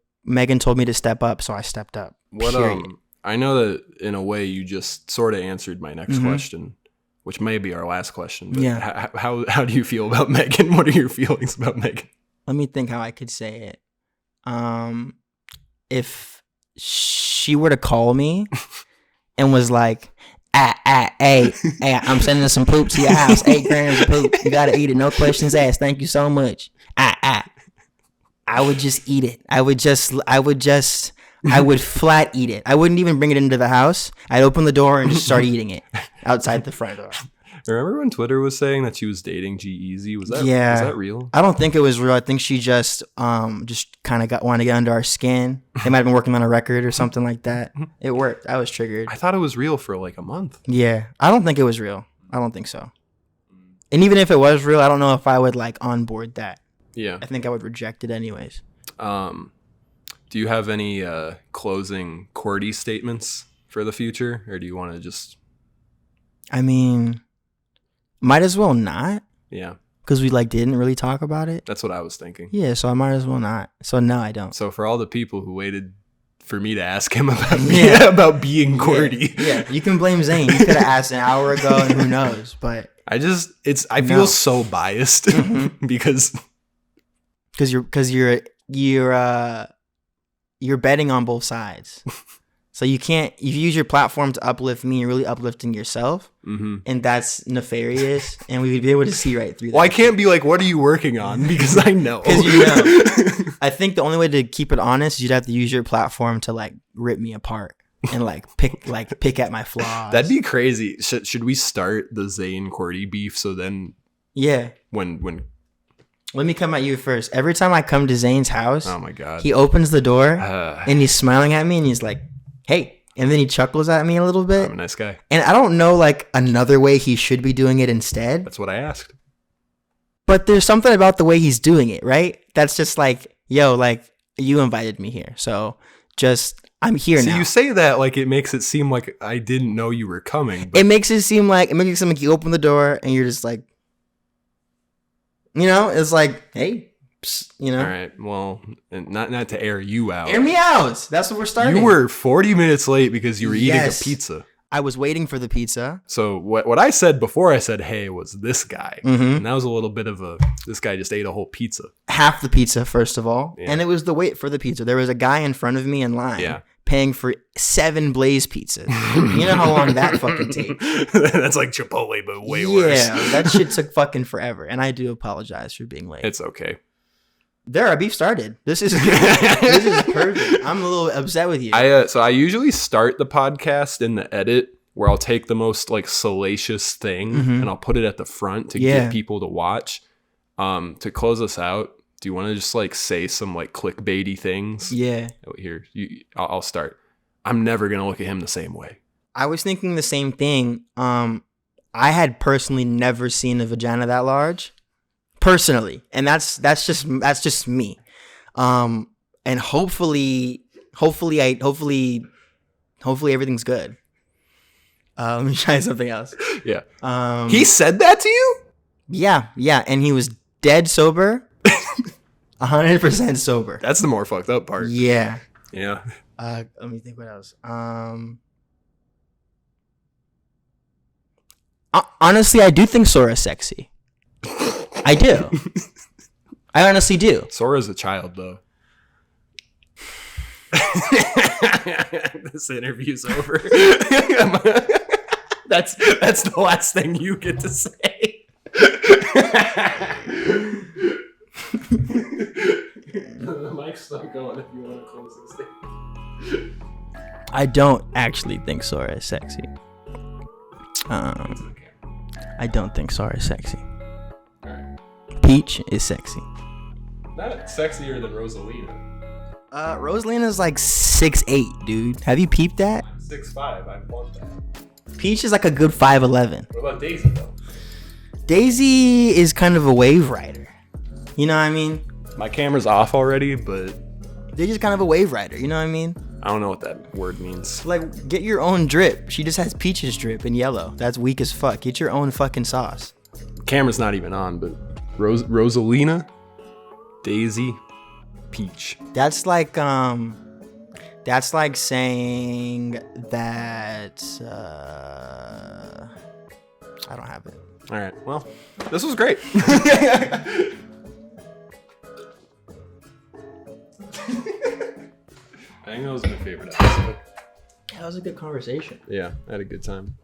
step up, so I stepped up. Period. I know that in a way you just sort of answered my next question, which may be our last question. But how do you feel about Megan? What are your feelings about Megan? Let me think how I could say it. If she were to call me and was like, hey, I'm sending some poop to your house, 8 grams of poop. You gotta eat it, no questions asked. Thank you so much. I would just eat it. I would flat eat it. I wouldn't even bring it into the house. I'd open the door and just start eating it outside the front door. Remember when Twitter was saying that she was dating G-Eazy? Was that real? I don't think it was real. I think she just kind of wanted to get under our skin. They might have been working on a record or something like that. It worked. I was triggered. I thought it was real for like a month. Yeah. I don't think it was real. I don't think so. And even if it was real, I don't know if I would like onboard that. Yeah. I think I would reject it anyways. Do you have any closing QWERTY statements for the future? Or do you want to just... I mean... Might as well not. Yeah. Because we didn't really talk about it. That's what I was thinking. Yeah, so I might as well not. So no, I don't. So for all the people who waited for me to ask him about about being QWERTY. Yeah, you can blame Zane. You could have asked an hour ago and who knows. But I feel so biased because you're betting on both sides. So you use your platform to uplift me, you're really uplifting yourself. And that's nefarious. And we would be able to see right through that. Well, I can't be like, what are you working on? Because I know. Because you know. I think the only way to keep it honest is you'd have to use your platform to rip me apart and pick at my flaws. That'd be crazy. Should we start the Zane QWERTY beef? So then, when let me come at you first. Every time I come to Zane's house, oh my god, he opens the door and he's smiling at me and he's like, hey. And then he chuckles at me a little bit. I'm a nice guy. And I don't know another way he should be doing it instead. That's what I asked. But there's something about the way he's doing it, right? That's just yo, you invited me here. So I'm here now. So you say that it makes it seem like I didn't know you were coming. It makes it seem like you open the door and you're just it's hey. All right. Well, not to air you out. Air me out. That's what we're starting. You were 40 minutes late because you were eating a pizza. I was waiting for the pizza. So what I said before I said, hey, was this guy. And that was a little bit of this guy just ate a whole pizza. Half the pizza, first of all. Yeah. And it was the wait for the pizza. There was a guy in front of me in line paying for 7 Blaze pizzas. You know how long that fucking takes. That's like Chipotle, but way worse. Yeah, that shit took fucking forever. And I do apologize for being late. It's okay. There, our beef started. This is perfect. I'm a little upset with you. So I usually start the podcast in the edit where I'll take the most like salacious thing and I'll put it at the front to get people to watch. To close us out, do you want to just like say some like clickbaity things? Yeah. Here, I'll start. I'm never gonna look at him the same way. I was thinking the same thing. I had personally never seen a vagina that large. Personally, and that's just me. And hopefully everything's good. Let me try something else. Yeah. He said that to you? Yeah, and he was dead sober. 100% sober. That's the more fucked up part. Yeah. Yeah. Let me think what else. Honestly, I do think Sora's sexy. I do. I honestly do. Sora's a child, though. This interview's over. That's the last thing you get to say. The mic's still going if you want to close this thing. I don't actually think Sora is sexy. I don't think Sora is sexy. Alright. Peach is sexy. Not sexier than Rosalina. Rosalina's like 6'8", dude. Have you peeped that? I'm 6'5". I want that. Peach is like a good 5'11". What about Daisy, though? Daisy is kind of a wave rider. You know what I mean? My camera's off already, but They're just kind of a wave rider. You know what I mean? I don't know what that word means. Like, get your own drip. She just has Peach's drip in yellow. That's weak as fuck. Get your own fucking sauce. Camera's not even on, but Rosalina, Daisy, Peach. That's like saying that I don't have it. All right. Well, this was great. I think that was my favorite episode. That was a good conversation. Yeah, I had a good time.